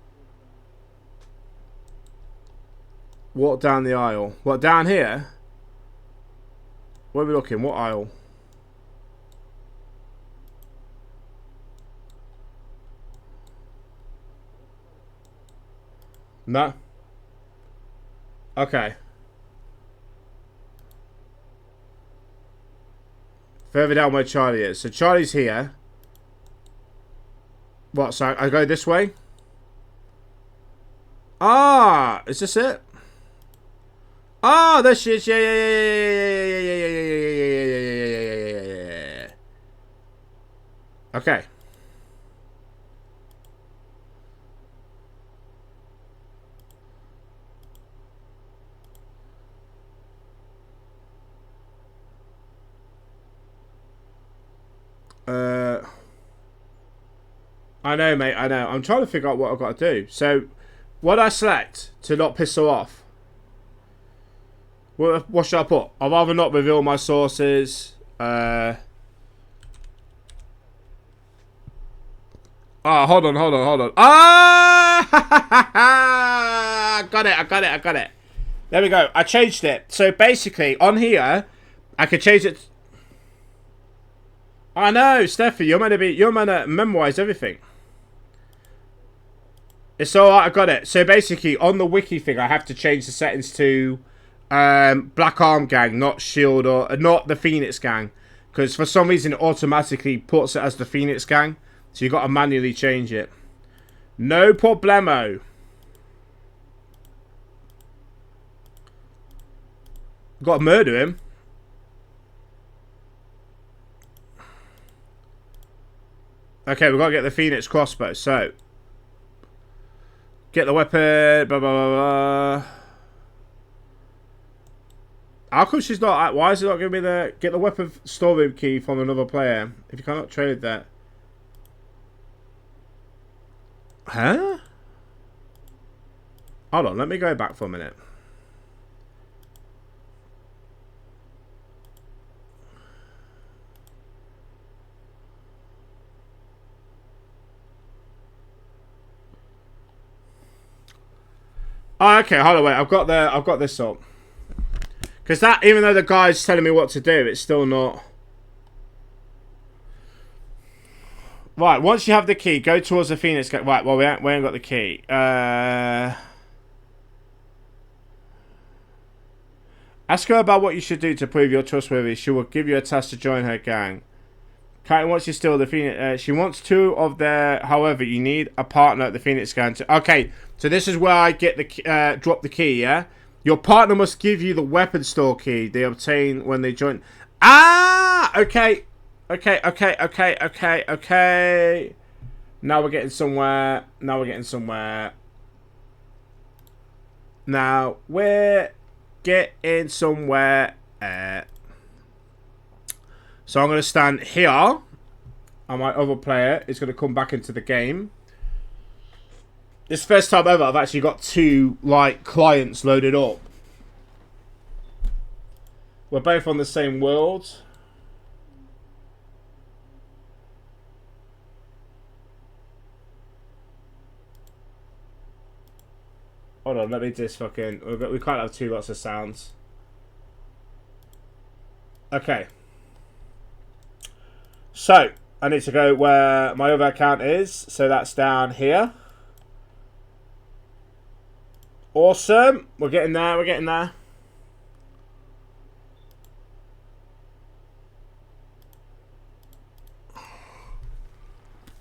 Walk down the aisle. What, down here? Where are we looking? What aisle? No. Okay. Further down where Charlie is. So Charlie's here. What, so I go this way? Ah, is this it? Ah, this is, yeah. Okay. I know, mate, I know. I'm trying to figure out what I've got to do. So, what do I select to not piss her off? What should I put? I'd rather not reveal my sources. Oh, hold on. Ah! I got it. There we go. I changed it. So, basically, on here, I could change it. I know, Steffi, you're meant to memorize everything. It's alright, I got it. So basically, on the wiki thing, I have to change the settings to Black Arm Gang, not Shield or not the Phoenix Gang, because for some reason it automatically puts it as the Phoenix Gang. So you got to manually change it. No problemo. Got to murder him. Okay, we've got to get the Phoenix crossbow. So, get the weapon. Blah, blah, blah, blah. How come she's not... Why is it not giving me the... Get the weapon storeroom key from another player. If you cannot trade that. Huh? Hold on, let me go back for a minute. Oh, okay, hold on, wait. I've got this up. Because that, even though the guy's telling me what to do, it's still not. Right, once you have the key, go towards the Phoenix. Right, well, we ain't got the key. Ask her about what you should do to prove you're trustworthy. She will give you a task to join her gang. Katie wants you still the Phoenix. She wants two of their. However, you need a partner at the Phoenix gang. Okay, so this is where I get the drop the key. Yeah, your partner must give you the weapon store key they obtain when they join. Ah, okay. Now we're getting somewhere. Now we're getting somewhere. So I'm going to stand here, and my other player is going to come back into the game. This is the first time ever I've actually got two, like, clients loaded up. We're both on the same world. Hold on, let me just fucking... We can't have two lots of sounds. Okay. So, I need to go where my other account is. So that's down here. Awesome. We're getting there, we're getting there.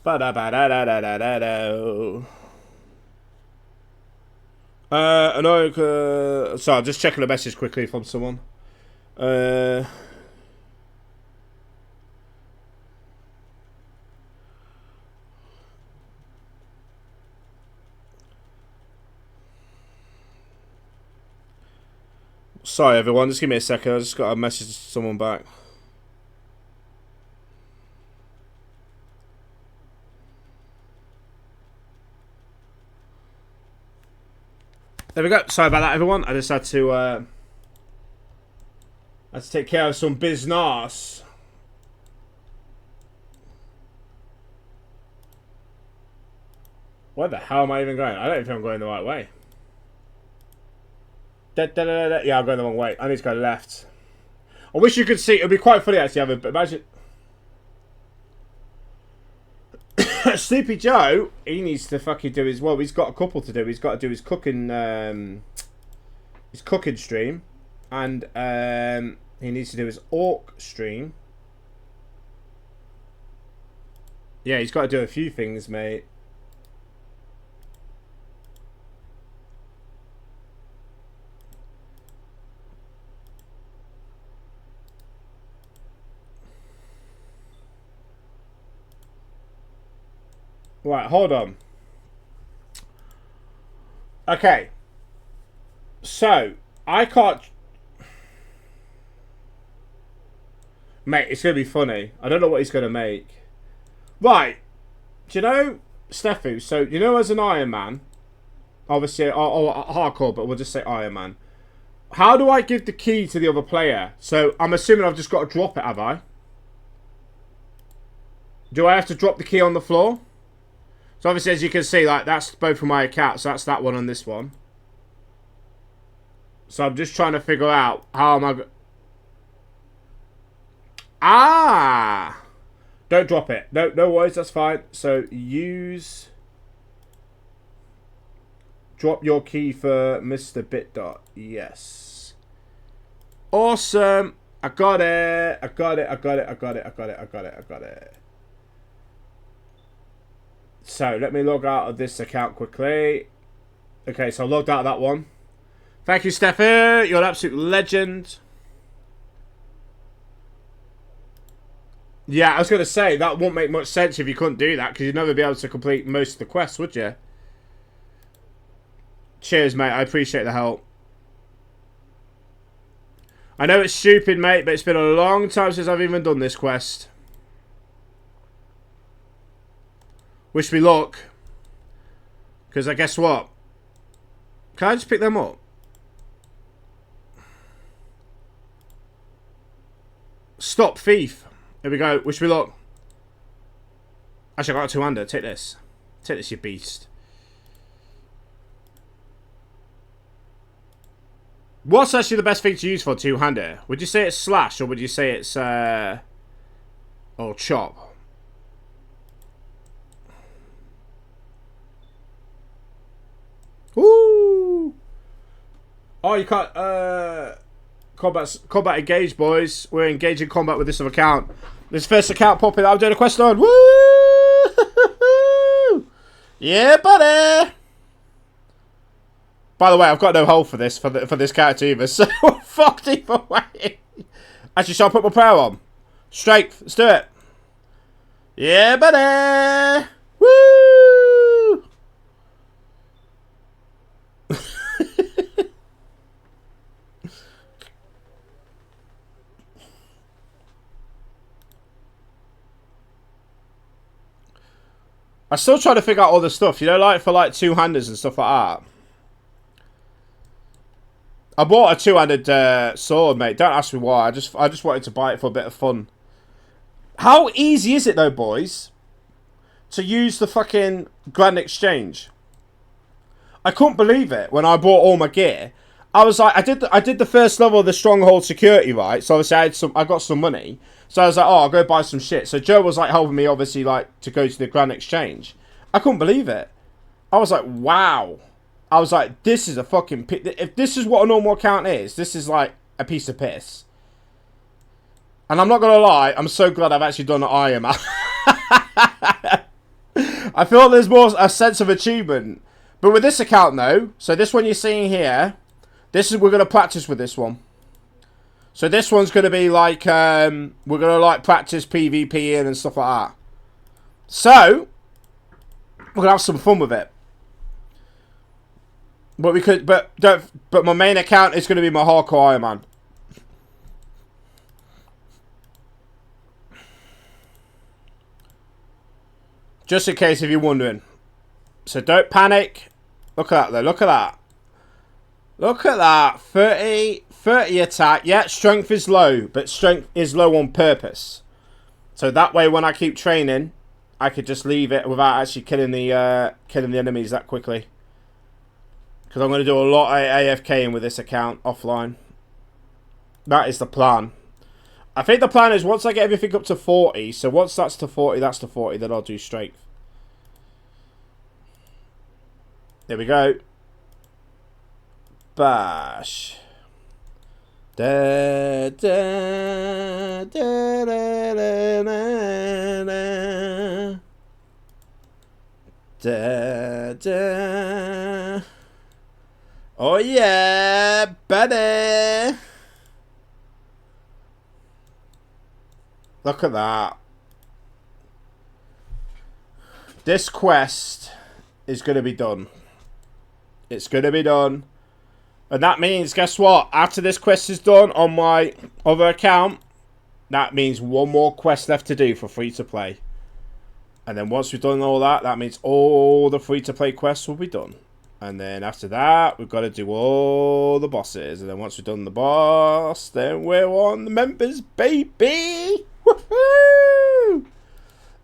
Ba-da-ba-da-da-da-da-da. Sorry, I'm just checking a message quickly from someone. Sorry, everyone. Just give me a second. I just got a message to someone back. There we go. Sorry about that, everyone. I just had to take care of some business. Where the hell am I even going? I don't think I'm going the right way. Yeah, I'm going the wrong way. I need to go left. I wish you could see. It'd be quite funny actually. Imagine Sleepy Joe. He needs to fucking do his. Well, he's got a couple to do. He's got to do his cooking stream, and he needs to do his orc stream. Yeah, he's got to do a few things, mate. Right, hold on. Okay. So, I can't... Mate, it's going to be funny. I don't know what he's going to make. Right. Do you know, Steffu, so, you know as an Iron Man, obviously, or hardcore, but we'll just say Iron Man. How do I give the key to the other player? So, I'm assuming I've just got to drop it, have I? Do I have to drop the key on the floor? So obviously, as you can see, like that's both of my accounts. So that's that one and this one. So I'm just trying to figure out how am I... Ah! Don't drop it. No worries, that's fine. So use... Drop your key for Mr. Bitdot. Yes. Awesome. I got it. I got it. I got it. I got it. I got it. I got it. I got it. So, let me log out of this account quickly. Okay, so I logged out of that one. Thank you, Steffi. You're an absolute legend. Yeah, I was going to say, that wouldn't make much sense if you couldn't do that, because you'd never be able to complete most of the quests, would you? Cheers, mate. I appreciate the help. I know it's stupid, mate, but it's been a long time since I've even done this quest. Wish me luck. Because I guess what? Can I just pick them up? Stop thief. Here we go. Wish me luck. Actually, I got a two-hander. Take this. Take this, you beast. What's actually the best thing to use for a two-hander? Would you say it's slash or would you say it's or chop? Woo! Oh, you can't. Combat engaged, boys. We're engaging combat with this other account. This first account popping. I'm doing a quest on. Woo! Yeah, buddy. By the way, I've got no hole for this for this character either, so fucked either way. Actually, shall I put my prayer on? Strength. Let's do it. Yeah, buddy. Woo! I'm still trying to figure out all the stuff, you know, like for like two-handers and stuff like that. I bought a two-handed sword, mate. Don't ask me why. I just wanted to buy it for a bit of fun. How easy is it though, boys, to use the fucking Grand Exchange? I couldn't believe it when I bought all my gear. I was like, I did the first level of the Stronghold security, right? So obviously I got some money. So I was like, oh, I'll go buy some shit. So Joe was like helping me, obviously, like to go to the Grand Exchange. I couldn't believe it. I was like, wow. I was like, this is a fucking... If this is what a normal account is, this is like a piece of piss. And I'm not going to lie, I'm so glad I've actually done an Iron Man. I feel there's more a sense of achievement. But with this account, though, so this one you're seeing here, we're going to practice with this one. So this one's going to be like, we're going to like practice PvP in and stuff like that. So, we're going to have some fun with it. But we could, but my main account is going to be my hardcore Iron Man. Just in case if you're wondering. So don't panic. Look at that though, look at that. Look at that. 30 attack. Yeah, strength is low, but strength is low on purpose. So that way when I keep training, I could just leave it without actually killing the enemies that quickly. Because I'm going to do a lot of AFKing with this account offline. That is the plan. I think the plan is once I get everything up to 40. So once that's to 40, that's to 40. Then I'll do strength. There we go. Bash. Da, da, da, da, da, da, da, da. Oh yeah, buddy! Look at that. This quest is going to be done. It's going to be done. And that means, guess what? After this quest is done on my other account, that means one more quest left to do for free to play. And then once we've done all that, that means all the free to play quests will be done. And then after that, we've got to do all the bosses. And then once we've done the boss, then we're on the members, baby! Woohoo!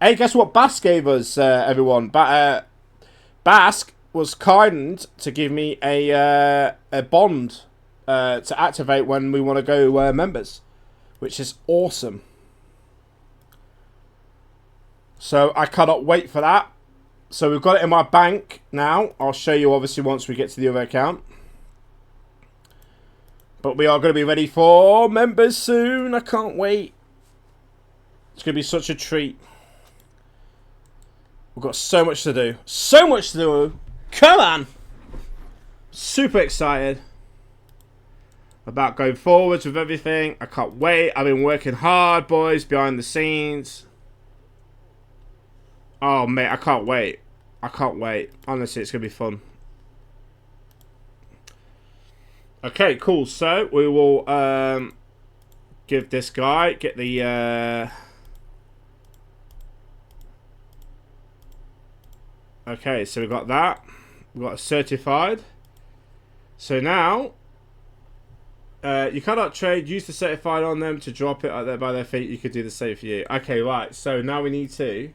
Hey, guess what Bask gave us, everyone? Bask was kind to give me a bond to activate when we want to go members. Which is awesome. So I cannot wait for that. So we've got it in my bank now. I'll show you obviously once we get to the other account. But we are going to be ready for members soon. I can't wait. It's going to be such a treat. We've got so much to do. So much to do. Come on. Super excited about going forwards with everything. I can't wait. I've been working hard, boys, behind the scenes. Oh, mate, I can't wait. I can't wait. Honestly, it's going to be fun. Okay, cool. So, we will give this guy, get the... Okay, so we got that. We got a certified. So now, you cannot trade. Use the certified on them to drop it out there by their feet. You could do the same for you. Okay, right. So now we need to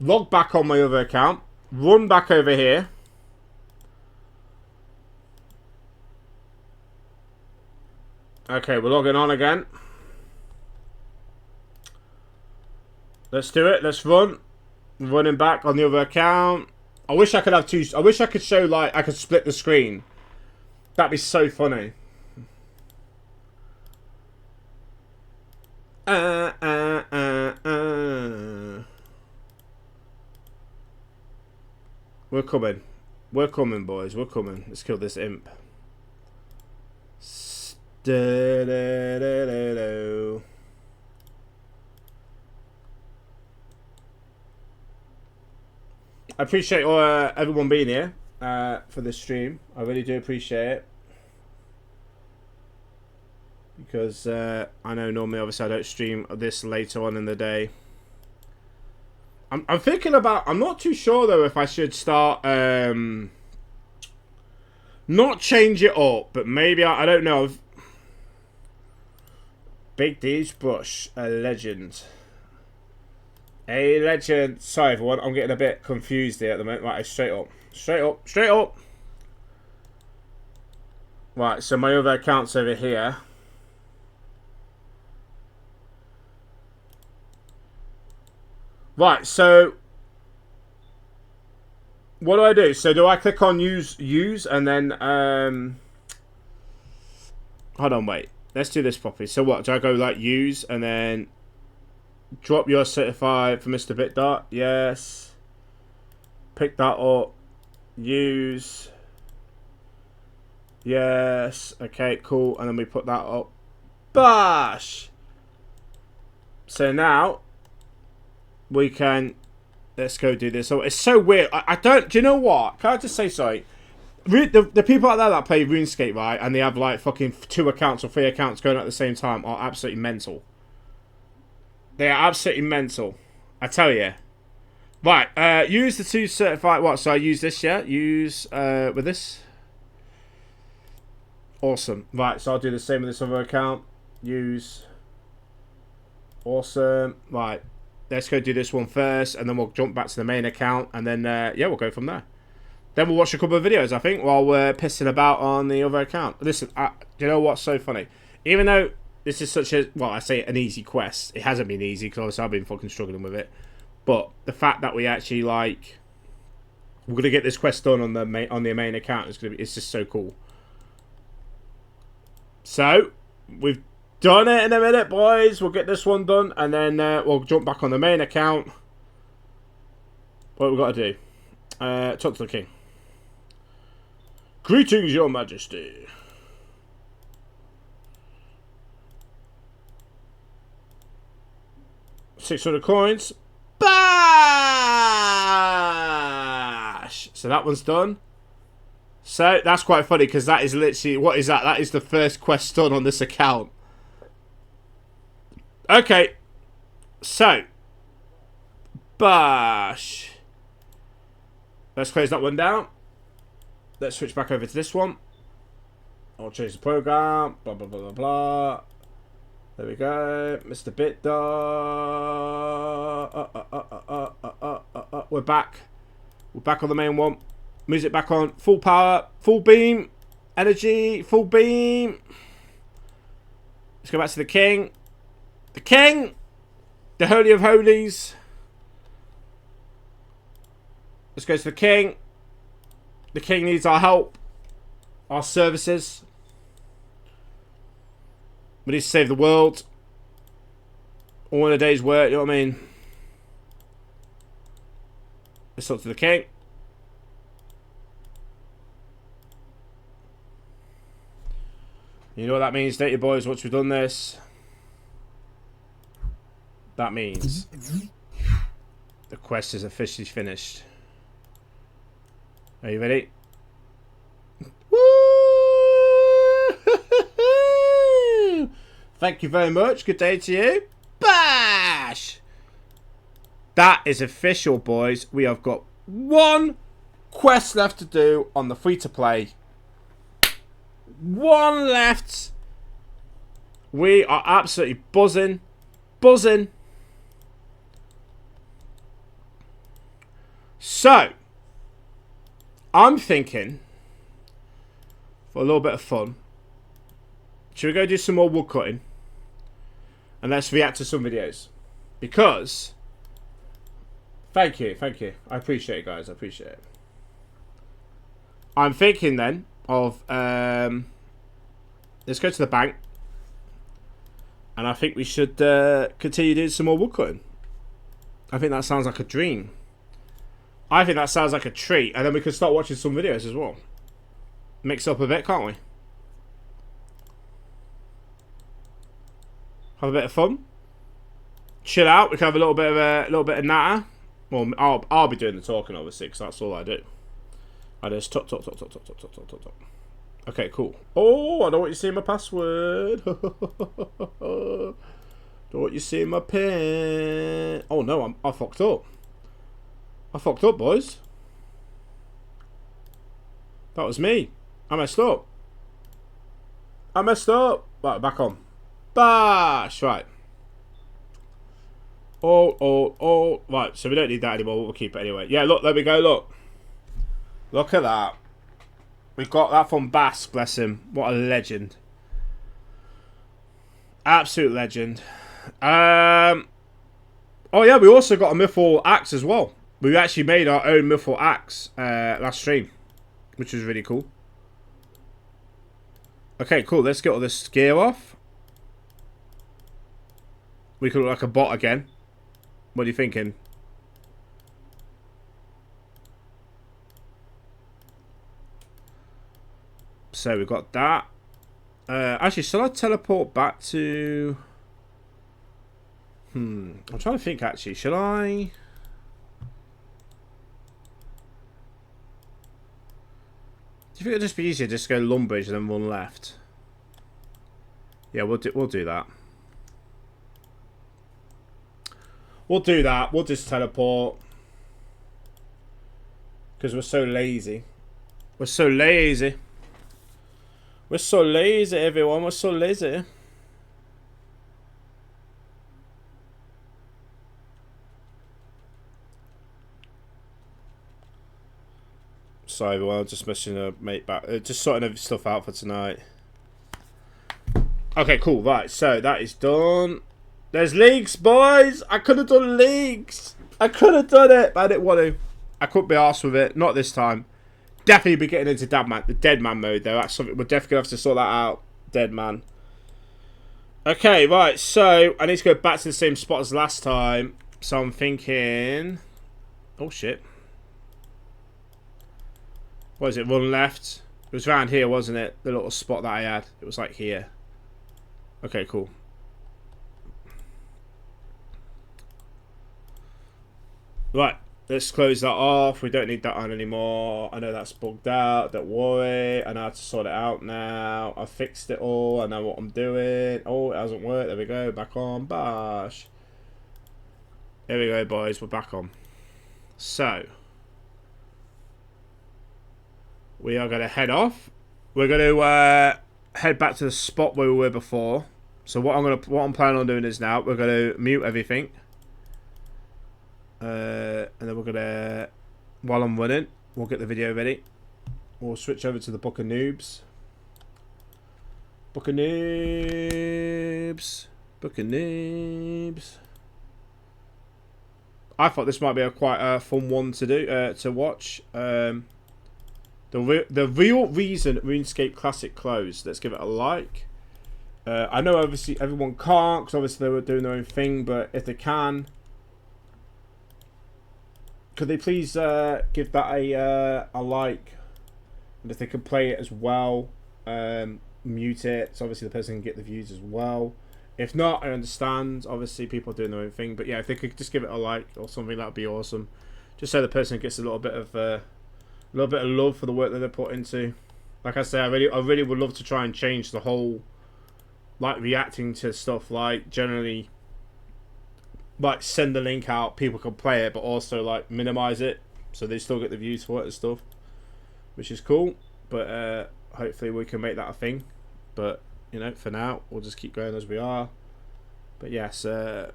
log back on my other account. Run back over here. Okay, we're logging on again. Let's do it. Let's run. Running back on the other account. I wish I could have two. I wish I could show, like, I could split the screen. That'd be so funny. We're coming. We're coming, boys. We're coming. Let's kill this imp. I appreciate everyone being here for this stream. I really do appreciate it. Because I know normally, obviously, I don't stream this later on in the day. I'm thinking about... I'm not too sure, though, if I should start Not change it up, but maybe, I don't know. Big D's brush, a legend. A legend. Sorry everyone, I'm getting a bit confused here at the moment. Right, straight up. Straight up. Straight up. Right, so my other account's over here. Right, so what do I do? So do I click on use and then hold on, wait. Let's do this properly. So what? Do I go like use and then drop your certified for Mr. BitDart? Yes. Pick that up. Use. Yes. Okay, cool. And then we put that up. Bash! So now we can, let's go do this. So it's so weird. I don't, do you know what? Can I just say sorry? The people out there that play RuneScape, right, and they have like fucking 2 accounts or 3 accounts going at the same time are absolutely mental. They are absolutely mental. I tell you. Right, use the 2 certified, what, so I use this, yeah? Use, with this. Awesome. Right, so I'll do the same with this other account. Use. Awesome. Right. Let's go do this one first, and then we'll jump back to the main account, and then, yeah, we'll go from there. Then we'll watch a couple of videos, I think, while we're pissing about on the other account. Listen, do you know what's so funny? Even though this is such a, well, I say an easy quest, it hasn't been easy, because obviously I've been fucking struggling with it. But the fact that we actually, like, we're going to get this quest done on the main account, it's just so cool. So, we've done it in a minute, boys. We'll get this one done, and then we'll jump back on the main account. What we've got to do? Talk to the king. Greetings, your majesty. $600 coins. Bash! So that one's done. So that's quite funny because that is literally, what is that? That is the first quest done on this account. Okay. So. Bash. Let's close that one down. Let's switch back over to this one. I'll change the program. Blah, blah, blah, blah, blah. There we go. Mr. BitDart. We're back. We're back on the main one. Music back on. Full power. Full beam. Energy. Full beam. Let's go back to the king. The king. The Holy of Holies. Let's go to the king. The king needs our help. Our services. We need to save the world. All in a day's work, you know what I mean? Let's talk to the king. You know what that means, don't you, boys? Once we've done this, that means the quest is officially finished. Are you ready? Woo! Thank you very much. Good day to you. Bash! That is official, boys. We have got 1 quest left to do on the free-to-play. 1 left. We are absolutely buzzing. Buzzing. So, I'm thinking, for a little bit of fun, should we go do some more wood cutting? And let's react to some videos. Because, thank you. I appreciate it, guys. I appreciate it. I'm thinking then of, let's go to the bank. And I think we should continue doing some more wood cutting. I think that sounds like a dream. I think that sounds like a treat. And then we can start watching some videos as well. Mix up a bit, can't we? Have a bit of fun. Chill out. We can have a little bit of natter. Well, I'll be doing the talking, obviously, because that's all I do. I just talk. Okay, cool. Oh, I don't want you seeing my password. Don't want you seeing my pin. Oh no, I fucked up. I fucked up, boys. That was me. I messed up. I messed up. Right, back on. Bash. Right. All. Right, so we don't need that anymore. We'll keep it anyway. Yeah, look, there we go. Look. Look at that. We got that from Bass, bless him. What a legend. Absolute legend. Oh, yeah, we also got a Mythal axe as well. We actually made our own Mythal axe last stream, which was really cool. Okay, cool. Let's get all this gear off. We could look like a bot again. What are you thinking? So we got that. Actually, shall I teleport back to... I'm trying to think, actually. Shall I... Do you think it'd just be easier just to go Lumbridge and then run left? Yeah, we'll do that. We'll do that. We'll just teleport. Because we're so lazy. We're so lazy. We're so lazy, everyone. We're so lazy. Sorry, everyone. I'm just missing a mate back. Just sorting stuff out for tonight. Okay, cool. Right, so that is done. There's leagues, boys. I could have done leagues. I could have done it, but I didn't want to. I couldn't be arsed with it. Not this time. Definitely be getting into the dead man mode, though. That's something we're definitely going to have to sort that out. Dead man. Okay, right. So, I need to go back to the same spot as last time. So, I'm thinking... Oh, shit. What is it? Run left. It was around here, wasn't it? The little spot that I had. It was like here. Okay, cool. Right. Let's close that off. We don't need that on anymore. I know that's bugged out. Don't worry. I know how to sort it out now. I fixed it all. I know what I'm doing. Oh, it hasn't worked. There we go. Back on. Bash. There we go, boys. We're back on. So. We are going to head off. We're going to head back to the spot where we were before. So what I'm planning on doing is now we're going to mute everything. And then we're gonna, while I'm running, we'll get the video ready. We'll switch over to the Book of Noobs. Book of Noobs. Book of Noobs. I thought this might be a quite fun one to do, to watch. The real reason RuneScape Classic closed. Let's give it a like. I know obviously everyone can't, because obviously they were doing their own thing, but if they can, could they please give that a like? And if they could play it as well, mute it, so obviously the person can get the views as well. If not, I understand. Obviously, people are doing their own thing, but yeah, if they could just give it a like or something, that would be awesome. Just so the person gets a little bit of love for the work that they put into. Like I say, I really would love to try and change the whole, like, reacting to stuff, like generally, like, send the link out, people can play it, but also like minimize it so they still get the views for it and stuff, which is cool. But hopefully we can make that a thing. But you know, for now we'll just keep going as we are. But yes, I'll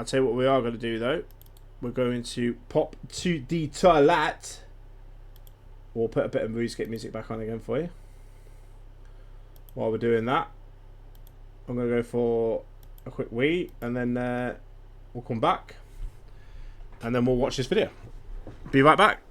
tell you what we are going to do though. We're going to pop to the toilet. We'll put a bit of RuneScape music back on again for you. While we're doing that, I'm going to go for a quick wee, and then we'll come back, and then we'll watch this video. Be right back.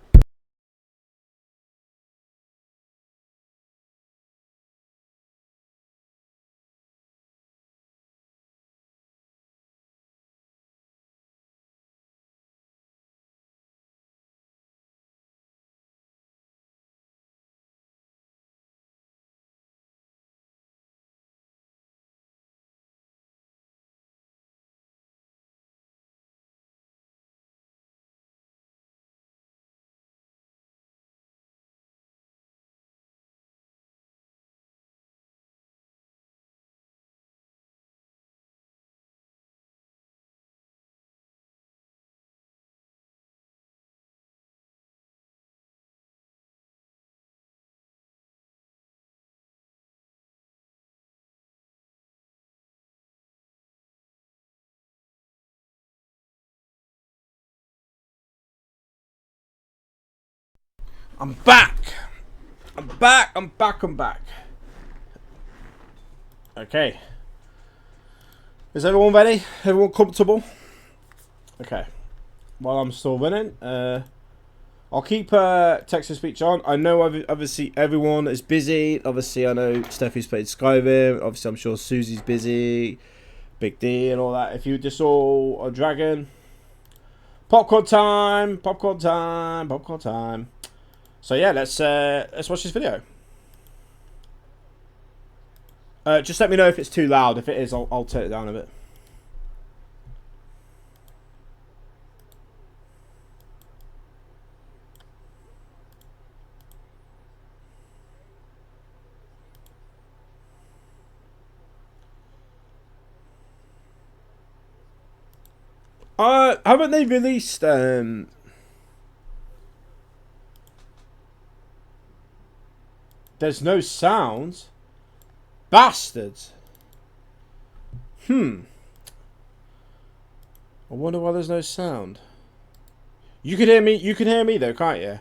I'm back. I'm back. I'm back. I'm back. Okay. Is everyone ready? Everyone comfortable? Okay. While I'm still winning, I'll keep text-to-speech on. I know obviously everyone is busy. Obviously, I know Steffi's played Skyrim. Obviously, I'm sure Susie's busy. Big D and all that. If you just saw a dragon, popcorn time, popcorn time, popcorn time. So yeah, let's watch this video. Just let me know if it's too loud. If it is, I'll turn it down a bit. Haven't they released there's no sounds? Bastards. I wonder why there's no sound. You can hear me. You can hear me though, can't you?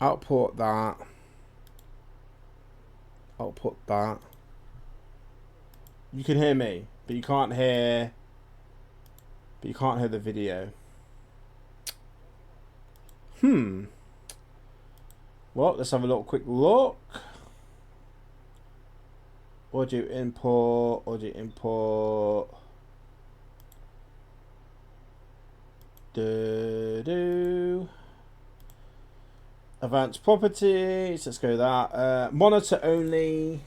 Output that. Output that. You can hear me, but you can't hear. But you can't hear the video. Well, let's have a little quick look. Audio import. Audio import. Advanced properties. Let's go that. Monitor only.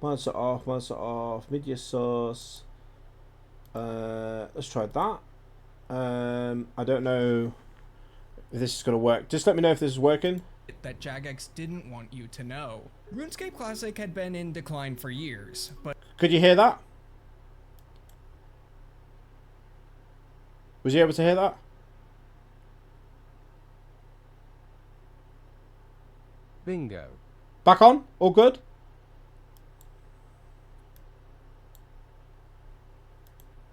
Monitor off. Monitor off. Media source. Let's try that. I don't know if this is gonna work. Just let me know if this is working. That Jagex didn't want you to know. RuneScape Classic had been in decline for years, but... Could you hear that? Was you able to hear that? Bingo. Back on? All good?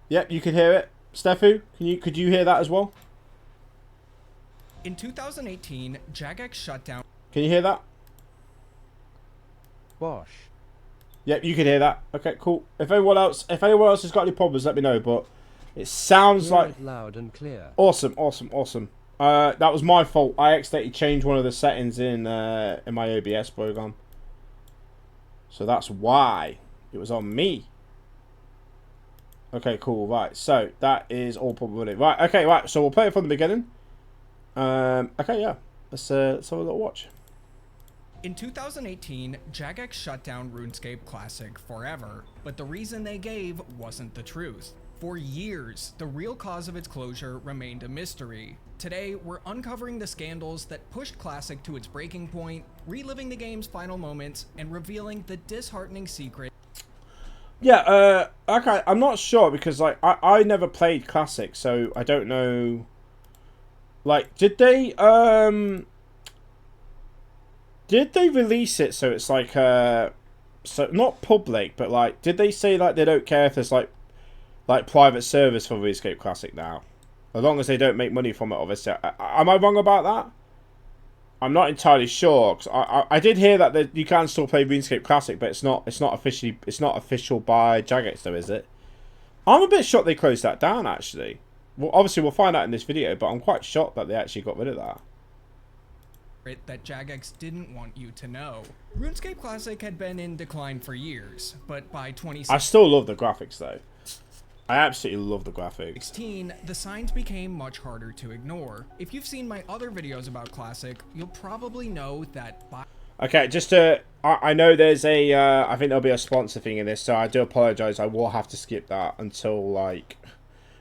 Yep, you can hear it. Steffu, could you hear that as well? In 2018, Jagex Shutdown... Can you hear that? Bosh. Yep, you can hear that. Okay, cool. If anyone else has got any problems, let me know. But it sounds Hear like it loud and clear. awesome, awesome, awesome. That was my fault. I accidentally changed one of the settings in my OBS program, so that's why it was on me. Okay, cool. Right, so that is all probability. Right, okay, right. So we'll play it from the beginning. Okay, yeah. Let's have a little watch. In 2018, Jagex shut down RuneScape Classic forever, but the reason they gave wasn't the truth. For years, the real cause of its closure remained a mystery. Today, we're uncovering the scandals that pushed Classic to its breaking point, reliving the game's final moments, and revealing the disheartening secret. Yeah, okay, I'm not sure because like I never played Classic, so I don't know. Like, did they release it so it's like so not public, but like did they say like they don't care if there's like private servers for RuneScape Classic now, as long as they don't make money from it? Obviously, am I wrong about that? I'm not entirely sure. Cause I did hear that you can still play RuneScape Classic, but it's not official by Jagex though, is it? I'm a bit shocked they closed that down actually. Well, obviously we'll find out in this video, but I'm quite shocked that they actually got rid of that. That Jagex didn't want you to know. RuneScape Classic had been in decline for years, but by 2016, I still love the graphics though. I absolutely love the graphics. the signs became much harder to ignore. If you've seen my other videos about Classic, you'll probably know that by... Okay, just to... I know there's a... I think there'll be a sponsor thing in this, so I do apologise. I will have to skip that until I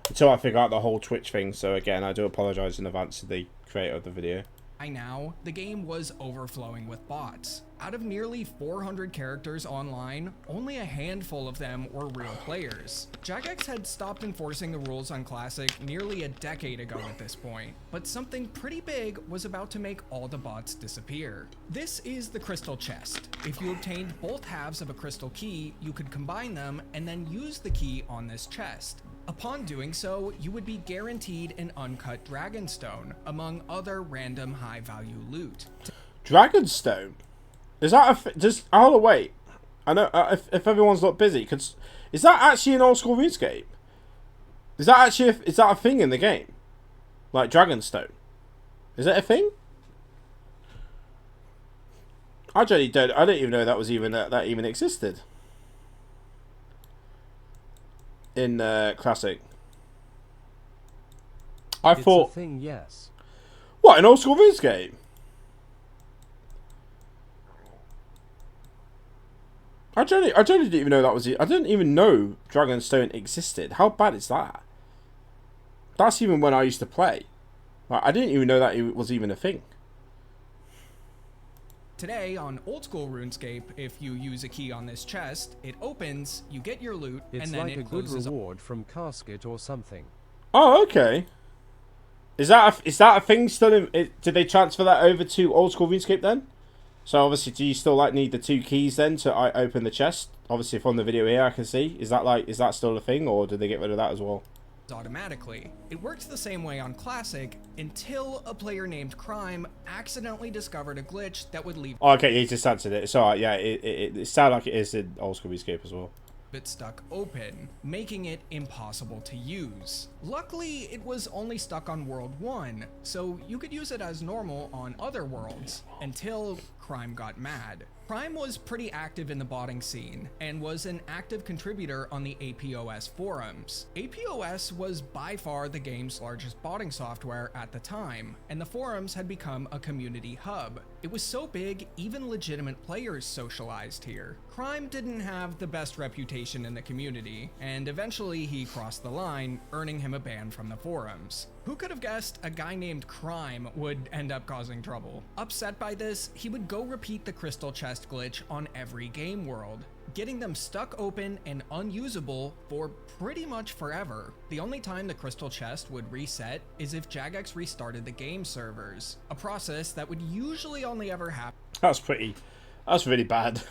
figure out the whole Twitch thing. So again, I do apologise in advance to the creator of the video. By now, the game was overflowing with bots. Out of nearly 400 characters online, only a handful of them were real players. Jagex had stopped enforcing the rules on Classic nearly a decade ago at this point, but something pretty big was about to make all the bots disappear. This is the Crystal Chest. If you obtained both halves of a crystal key, you could combine them and then use the key on this chest. Upon doing so, you would be guaranteed an uncut Dragonstone, among other random high-value loot. Dragonstone? Is that a... Just... Hold on, wait. I know, if everyone's not busy, is that actually an old school RuneScape? Is that actually... Is that a thing in the game? Like Dragonstone? Is it a thing? I don't even know that was even... that even existed. In Classic. I thought... It's a thing, yes. What, an old school RuneScape? I genuinely didn't even know that was it. I didn't even know Dragonstone existed. How bad is that? That's even when I used to play. Like, I didn't even know that it was even a thing. Today, on old school RuneScape, if you use a key on this chest, it opens, you get your loot, It's and then like it a good closes. reward from Casket or something. Oh, okay. Is that a thing still in... Did they transfer that over to old school RuneScape then? So obviously, do you still like need the 2 keys then to open the chest? Obviously, from the video here, I can see. Is that still a thing, or did they get rid of that as well? Automatically. It works the same way on Classic until a player named Crime accidentally discovered a glitch that would leave Oh, okay, he just answered it. It's alright, yeah. It sounds like it is in old school RuneScape as well. it stuck open, making it impossible to use. Luckily, it was only stuck on World 1, so you could use it as normal on other worlds, until Crime got mad. Crime was pretty active in the botting scene, and was an active contributor on the APOS forums. APOS was by far the game's largest botting software at the time, and the forums had become a community hub. It was so big, even legitimate players socialized here. Crime didn't have the best reputation in the community, and eventually he crossed the line, earning him a ban from the forums. Who could have guessed a guy named Crime would end up causing trouble? Upset by this, he would go repeat the crystal chest glitch on every game world, getting them stuck open and unusable for pretty much forever. The only time the crystal chest would reset is if Jagex restarted the game servers, a process that would usually only ever happen. That's really bad.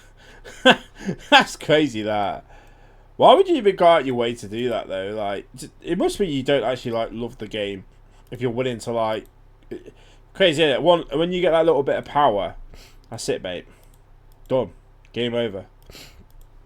That's crazy, that. Why would you even go out your way to do that, though? Like, it must be you don't actually, like, love the game if you're willing to, like... Crazy, isn't it? When you get that little bit of power, that's it, mate. Done. Game over.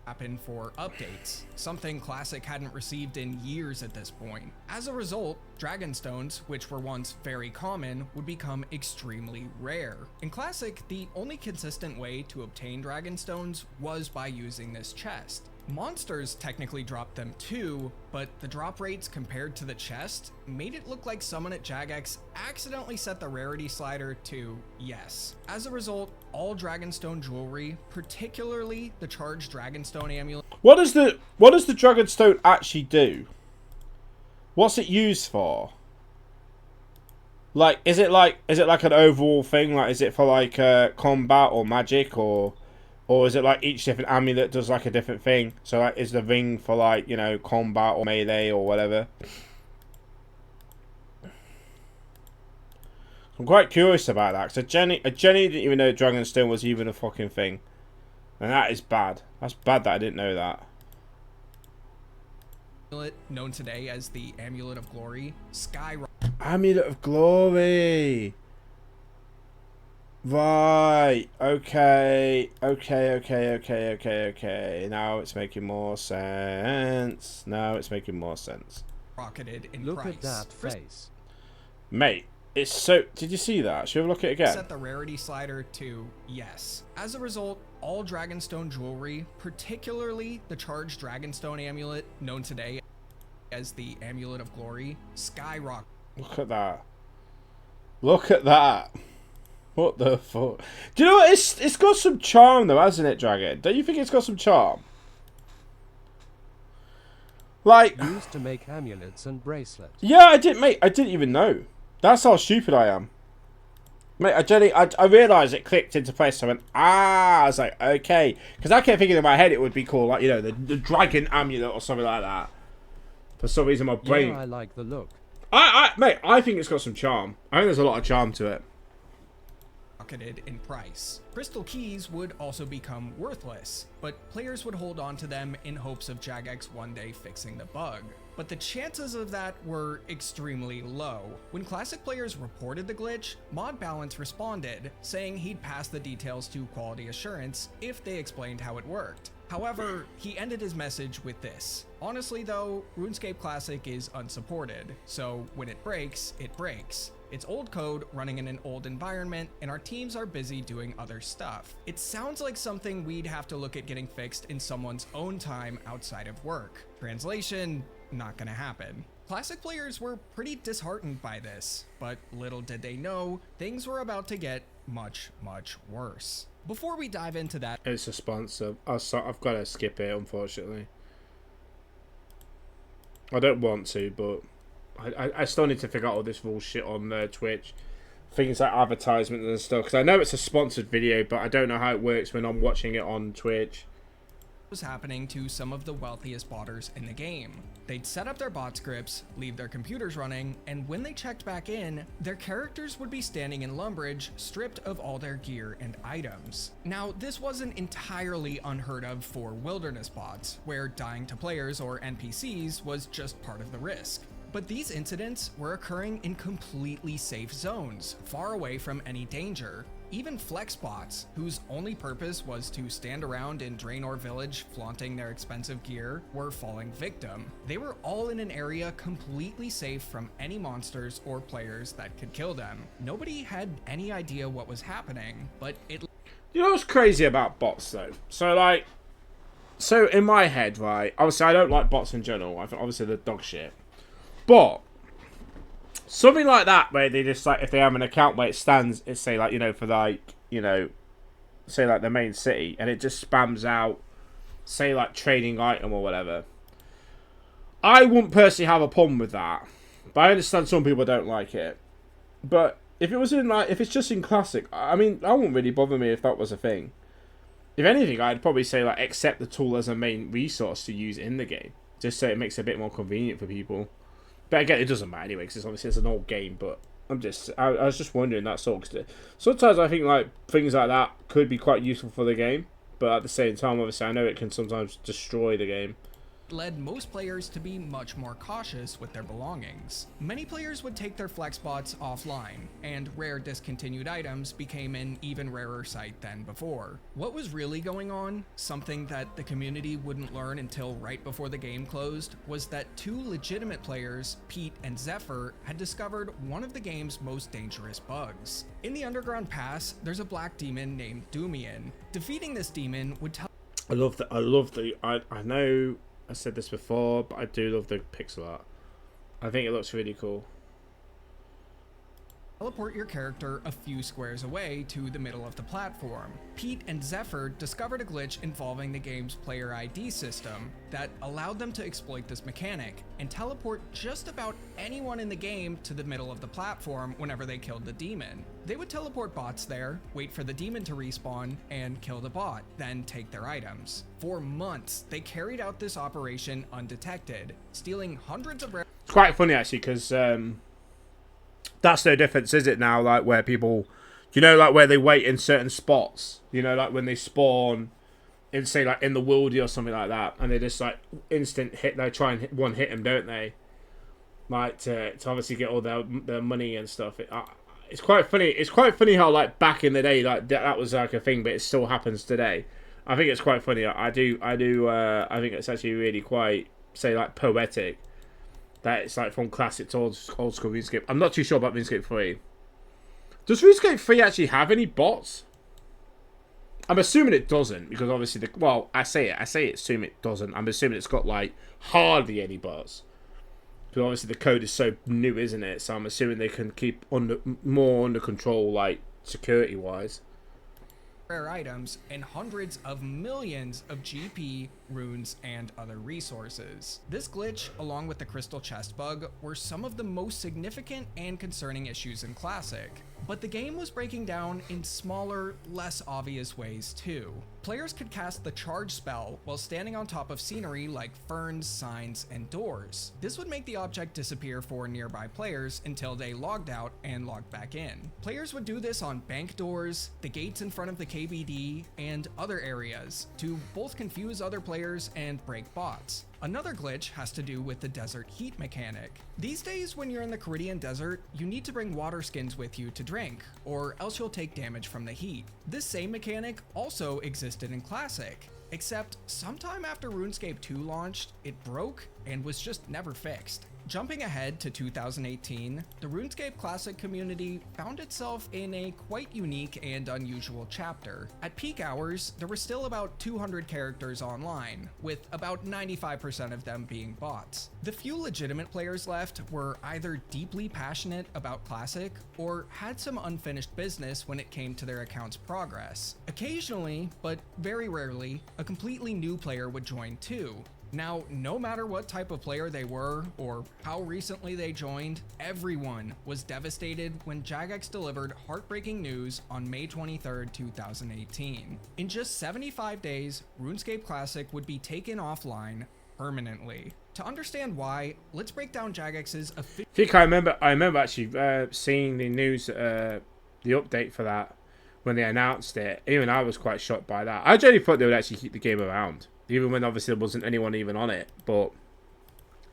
Happen for updates, something Classic hadn't received in years at this point. As a result, Dragonstones, which were once very common, would become extremely rare. In Classic, the only consistent way to obtain Dragonstones was by using this chest. Monsters technically dropped them too, but the drop rates compared to the chest made it look like someone at Jagex accidentally set the rarity slider to yes. As a result, all Dragonstone jewelry, particularly the charged Dragonstone amulet. What does the Dragonstone actually do? What's it used for? Like, is it like an overall thing? Like, is it for like combat or magic, or is it like each different amulet does like a different thing? So like, is the ring for like, you know, combat or melee or whatever? I'm quite curious about that, because I genuinely didn't even know Dragonstone was even a fucking thing. And that is bad. That's bad that I didn't know that. Known today as the Amulet of Glory, skyrocket. Amulet of Glory! Right, okay. Now it's making more sense. Rocketed in Look price. at that face. Mate, it's so... Did you see that? Should we look at it again? Set the rarity slider to yes. As a result, all Dragonstone jewelry, particularly the charged Dragonstone amulet, known today as the Amulet of Glory, skyrocketed. Look at that. Look at that. What the fuck? Do you know what? It's got some charm though, hasn't it, Dragon? Don't you think it's got some charm? Like... Used to make amulets and bracelets. Yeah, I didn't even know. That's how stupid I am. Mate, I realised it clicked into place. So I went, ah, I was like, okay. Because I kept thinking in my head it would be called, like, you know, the dragon amulet or something like that. For some reason, my brain... Yeah, I like the look. Mate, I think it's got some charm. I think there's a lot of charm to it. Rocketed in price. Crystal keys would also become worthless, but players would hold on to them in hopes of Jagex one day fixing the bug. but the chances of that were extremely low. When Classic players reported the glitch, Mod Balance responded, saying he'd pass the details to quality assurance if they explained how it worked. However, he ended his message with this: honestly though, RuneScape Classic is unsupported, so when it breaks, it breaks. It's old code running in an old environment, and our teams are busy doing other stuff. It sounds like something we'd have to look at getting fixed in someone's own time outside of work. Translation, not gonna happen. Classic players were pretty disheartened by this, but little did they know, things were about to get much, much worse. Before we dive into that, It's a sponsor. I've got to skip it, unfortunately. I don't want to, but I still need to figure out all this rule shit on Twitch. Things like advertisements and stuff. Because I know it's a sponsored video, but I don't know how it works when I'm watching it on Twitch. was happening to some of the wealthiest botters in the game. They'd set up their bot scripts, leave their computers running, and when they checked back in, their characters would be standing in Lumbridge, stripped of all their gear and items. Now, this wasn't entirely unheard of for wilderness bots, where dying to players or NPCs was just part of the risk. But these incidents were occurring in completely safe zones, far away from any danger. Even flex bots, whose only purpose was to stand around in Draenor Village flaunting their expensive gear, were falling victim. They were all in an area completely safe from any monsters or players that could kill them. Nobody had any idea what was happening, but it... You know what's crazy about bots, though? So in my head, right, obviously I don't like bots in general. I think obviously they're dog shit. But something like that, where they just, like, if they have an account where it stands, it's say, like, you know, for, like, you know, say, like, the main city, and it just spams out, say, like, trading item or whatever. I wouldn't personally have a problem with that, but I understand some people don't like it. But if it was in, like, if it's just in Classic, I mean, I wouldn't really bother me if that was a thing. If anything, I'd probably say, like, accept the tool as a main resource to use in the game, just so it makes it a bit more convenient for people. But again, it doesn't matter anyway, because obviously it's an old game. But I was just wondering that sort of. Sometimes I think like things like that could be quite useful for the game, but at the same time, obviously I know it can sometimes destroy the game. led most players to be much more cautious with their belongings. Many players would take their flex bots offline, and rare discontinued items became an even rarer sight than before. What was really going on, something that the community wouldn't learn until right before the game closed, was that two legitimate players, Pete and Zephyr, had discovered one of the game's most dangerous bugs. In the Underground Pass, there's a black demon named Doomian. Defeating this demon would tell I know I said this before, but I do love the pixel art. I think it looks really cool. teleport your character a few squares away to the middle of the platform. Pete and Zephyr discovered a glitch involving the game's player ID system that allowed them to exploit this mechanic and teleport just about anyone in the game to the middle of the platform whenever they killed the demon. They would teleport bots there, wait for the demon to respawn, and kill the bot, then take their items. For months, they carried out this operation undetected, stealing hundreds of rare... It's quite funny actually, because that's no difference, is it now? Like where people, you know, like where they wait in certain spots, you know, like when they spawn in, say, like in the wildy or something like that, and they just like instant hit. They try and one hit them, don't they? Like to obviously get all their money and stuff. It's quite funny. It's quite funny how like back in the day, like that was like a thing, but it still happens today. I think it's quite funny. I think it's actually really quite, say, like poetic. That it's like from classic to old school RuneScape. I'm not too sure about RuneScape 3. Does RuneScape 3 actually have any bots? I'm assuming it doesn't, because obviously I assume it doesn't. I'm assuming it's got like hardly any bots. Because obviously the code is so new, isn't it? So I'm assuming they can keep more under control, like security wise. rare items and hundreds of millions of GP, runes, and other resources. This glitch, along with the crystal chest bug, were some of the most significant and concerning issues in Classic. But the game was breaking down in smaller, less obvious ways too. Players could cast the charge spell while standing on top of scenery like ferns, signs, and doors. This would make the object disappear for nearby players until they logged out and logged back in. Players would do this on bank doors, the gates in front of the KBD, and other areas to both confuse other players players and break bots. Another glitch has to do with the desert heat mechanic. These days, when you're in the Caribbean desert, you need to bring water skins with you to drink, or else you'll take damage from the heat. This same mechanic also existed in Classic, except sometime after RuneScape 2 launched, it broke and was just never fixed. Jumping ahead to 2018, the RuneScape Classic community found itself in a quite unique and unusual chapter. At peak hours, there were still about 200 characters online, with about 95% of them being bots. The few legitimate players left were either deeply passionate about Classic or had some unfinished business when it came to their account's progress. Occasionally, but very rarely, a completely new player would join too. Now, no matter what type of player they were or how recently they joined, everyone was devastated when Jagex delivered heartbreaking news on May 23, 2018. In just 75 days, RuneScape Classic would be taken offline permanently. To understand why, let's break down Jagex's official... I think I remember actually seeing the news, the update for that when they announced it. Even I was quite shocked by that. I genuinely thought they would actually keep the game around. Even when obviously there wasn't anyone even on it, but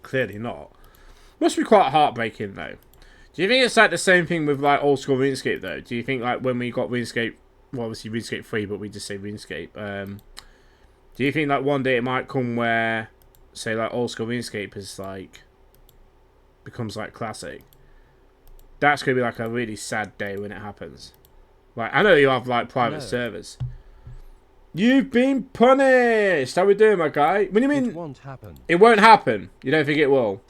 clearly not. Must be quite heartbreaking though. Do you think it's like the same thing with like old school RuneScape though? Do you think like when we got RuneScape, well obviously RuneScape 3, but we just say RuneScape. Do you think like one day it might come where, say like old school RuneScape is like, becomes like classic? That's gonna be like a really sad day when it happens. Like I know you have like private servers. You've been punished! How we doing, my guy? What do you mean? It won't happen. It won't happen. You don't think it will?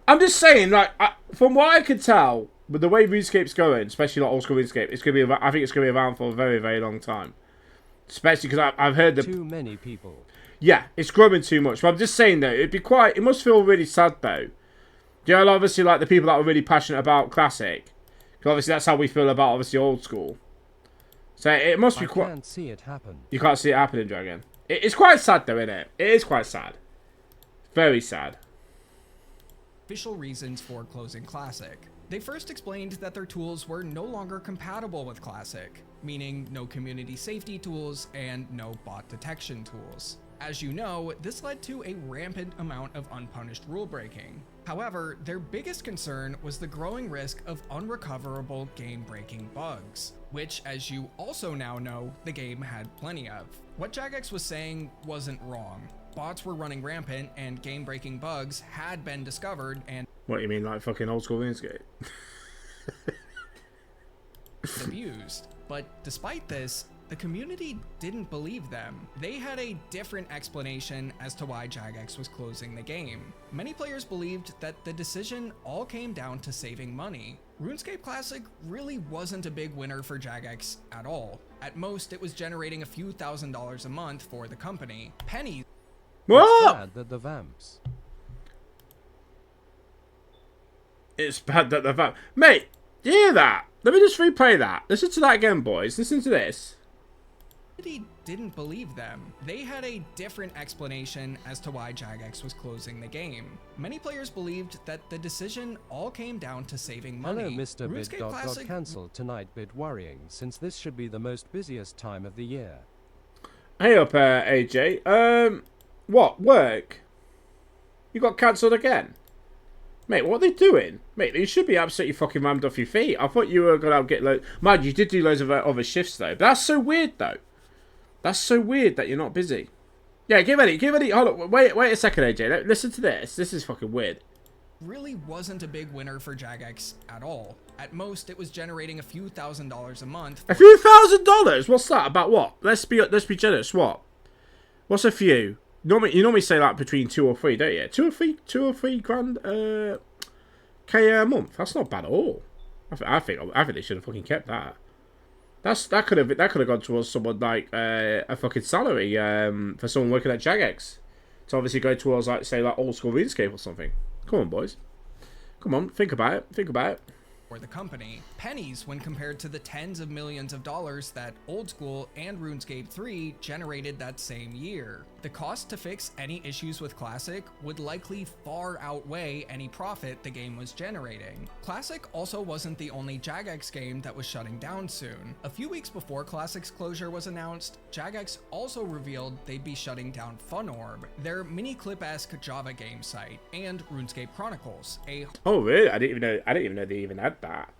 I'm just saying, like, from what I can tell, with the way RuneScape's going, especially like old school RuneScape, it's gonna be. I think it's gonna be around for a very, very long time. Especially because I've heard the too many people. Yeah, it's growing too much. But I'm just saying though, it'd be quite. It must feel really sad though. You know, obviously, like the people that are really passionate about classic, because obviously that's how we feel about obviously old school. So it must be quite... I can't see it happen. You can't see it happening, Dragon. It's quite sad though, isn't it? It is quite sad. Very sad. Official reasons for closing Classic. They first explained that their tools were no longer compatible with Classic, meaning no community safety tools and no bot detection tools. As you know, this led to a rampant amount of unpunished rule breaking. However, their biggest concern was the growing risk of unrecoverable game-breaking bugs, which, as you also now know, the game had plenty of. What Jagex was saying wasn't wrong. Bots were running rampant and game-breaking bugs had been discovered and... What do you mean, like fucking old school RuneScape? abused. But despite this, the community didn't believe them. They had a different explanation as to why Jagex was closing the game. Many players believed that the decision all came down to saving money. RuneScape Classic really wasn't a big winner for Jagex at all. At most, it was generating a few $1,000s a month for the company. Pennies. What? It's bad that the vamps. It's bad that the vamp... Mate, do you hear that? Let me just replay that. Listen to that again, boys. Listen to this. Didn't believe them. They had a different explanation as to why Jagex was closing the game. Many players believed that the decision all came down to saving money. Hello, Mr. Bid. RuneScape Classic... cancelled tonight. Bit worrying, since this should be the most busiest time of the year. Hey up, AJ. What? Work? You got cancelled again? Mate, what are they doing? Mate, you should be absolutely fucking rammed off your feet. I thought you were going to get loads... Mind you did do loads of other shifts, though. But that's so weird, though. That's so weird that you're not busy. Yeah, get ready. Hold on. Wait a second, AJ. Listen to this. This is fucking weird. Really wasn't a big winner for Jagex at all. At most, it was generating a few $1,000s a month. A few $1,000s? What's that? About what? Let's be generous. What? What's a few? You normally say like between 2 or 3, don't you? 2 or 3 grand K a month. That's not bad at all. I think they should have fucking kept that. That could have gone towards someone like a fucking salary for someone working at Jagex to obviously go towards like say like old school RuneScape or something. Come on, boys. Come on, think about it. Think about it. For the company, pennies when compared to the tens of millions of dollars that Old School and RuneScape 3 generated that same year. The cost to fix any issues with Classic would likely far outweigh any profit the game was generating. Classic also wasn't the only Jagex game that was shutting down soon. A few weeks before Classic's closure was announced, Jagex also revealed they'd be shutting down FunOrb, their mini-clip-esque Java game site, and RuneScape Chronicles, a— Oh really? I didn't even know they even had that.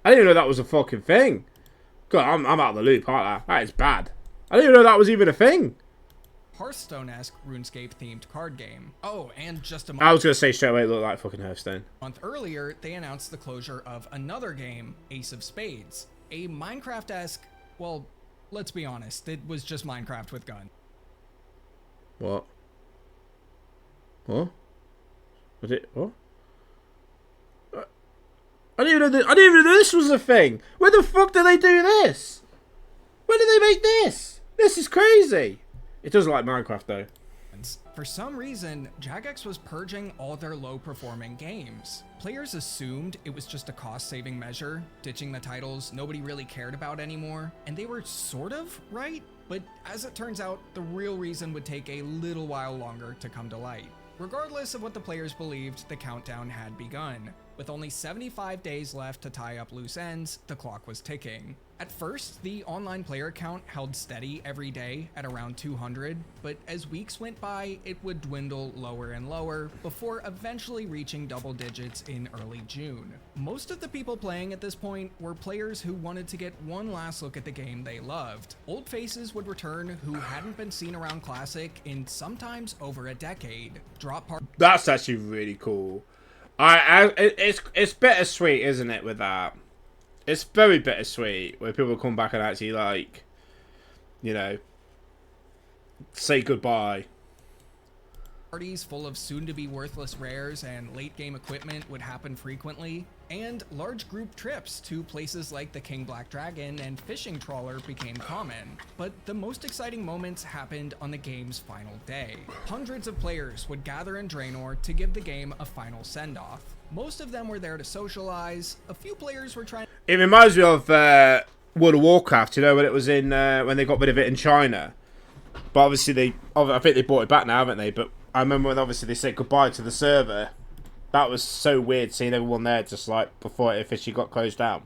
I didn't even know that was a fucking thing. God, I'm out of the loop, aren't I? That is bad. I didn't even know that was even a thing. Hearthstone-esque RuneScape-themed card game. Oh, and just a I was going to say straight away it looked like fucking Hearthstone. month earlier, they announced the closure of another game, Ace of Spades, a Minecraft-esque, well, let's be honest, it was just Minecraft with guns. What? What? Was it? What? I didn't even know this was a thing. Where the fuck did they do this? When did they make this? This is crazy. It does like Minecraft though. For some reason, Jagex was purging all their low-performing games. Players assumed it was just a cost-saving measure, ditching the titles nobody really cared about anymore, and they were sort of right, but as it turns out, the real reason would take a little while longer to come to light. Regardless of what the players believed, the countdown had begun. With only 75 days left to tie up loose ends, the clock was ticking. At first, the online player count held steady every day at around 200, but as weeks went by, it would dwindle lower and lower before eventually reaching double digits in early June. Most of the people playing at this point were players who wanted to get one last look at the game they loved. Old faces would return who hadn't been seen around Classic in sometimes over a decade. That's actually really cool. It's bittersweet, isn't it, with that? It's very bittersweet when people come back and actually, like, you know, say goodbye. Parties full of soon-to-be worthless rares and late-game equipment would happen frequently, and large group trips to places like the King Black Dragon and Fishing Trawler became common. But the most exciting moments happened on the game's final day. Hundreds of players would gather in Draenor to give the game a final send-off. Most of them were there to socialize. A few players were trying. It reminds me of World of Warcraft, you know, when it was in when they got rid of it in China. But obviously I think they brought it back now, haven't they? But I remember when obviously they said goodbye to the server. That was so weird seeing everyone there just like before it officially got closed down.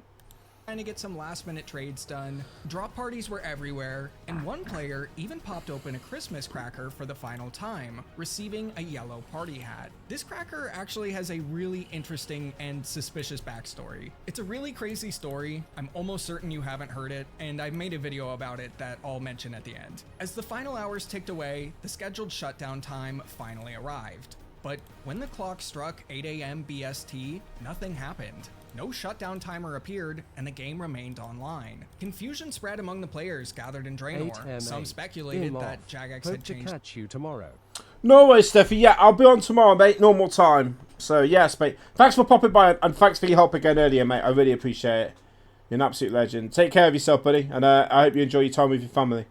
Trying to get some last-minute trades done. Drop parties were everywhere, and one player even popped open a Christmas cracker for the final time, receiving a yellow party hat. This cracker actually has a really interesting and suspicious backstory. It's a really crazy story. I'm almost certain you haven't heard it, and I've made a video about it that I'll mention at the end. As the final hours ticked away, the scheduled shutdown time finally arrived. But when the clock struck 8 a.m. BST, nothing happened. No shutdown timer appeared, and the game remained online. Confusion spread among the players gathered in Draenor. Some speculated that Jagex had changed. To catch you tomorrow. No way, Steffi. Yeah, I'll be on tomorrow, mate. Normal time. So, yes, mate. Thanks for popping by, and thanks for your help again earlier, mate. I really appreciate it. You're an absolute legend. Take care of yourself, buddy, and I hope you enjoy your time with your family.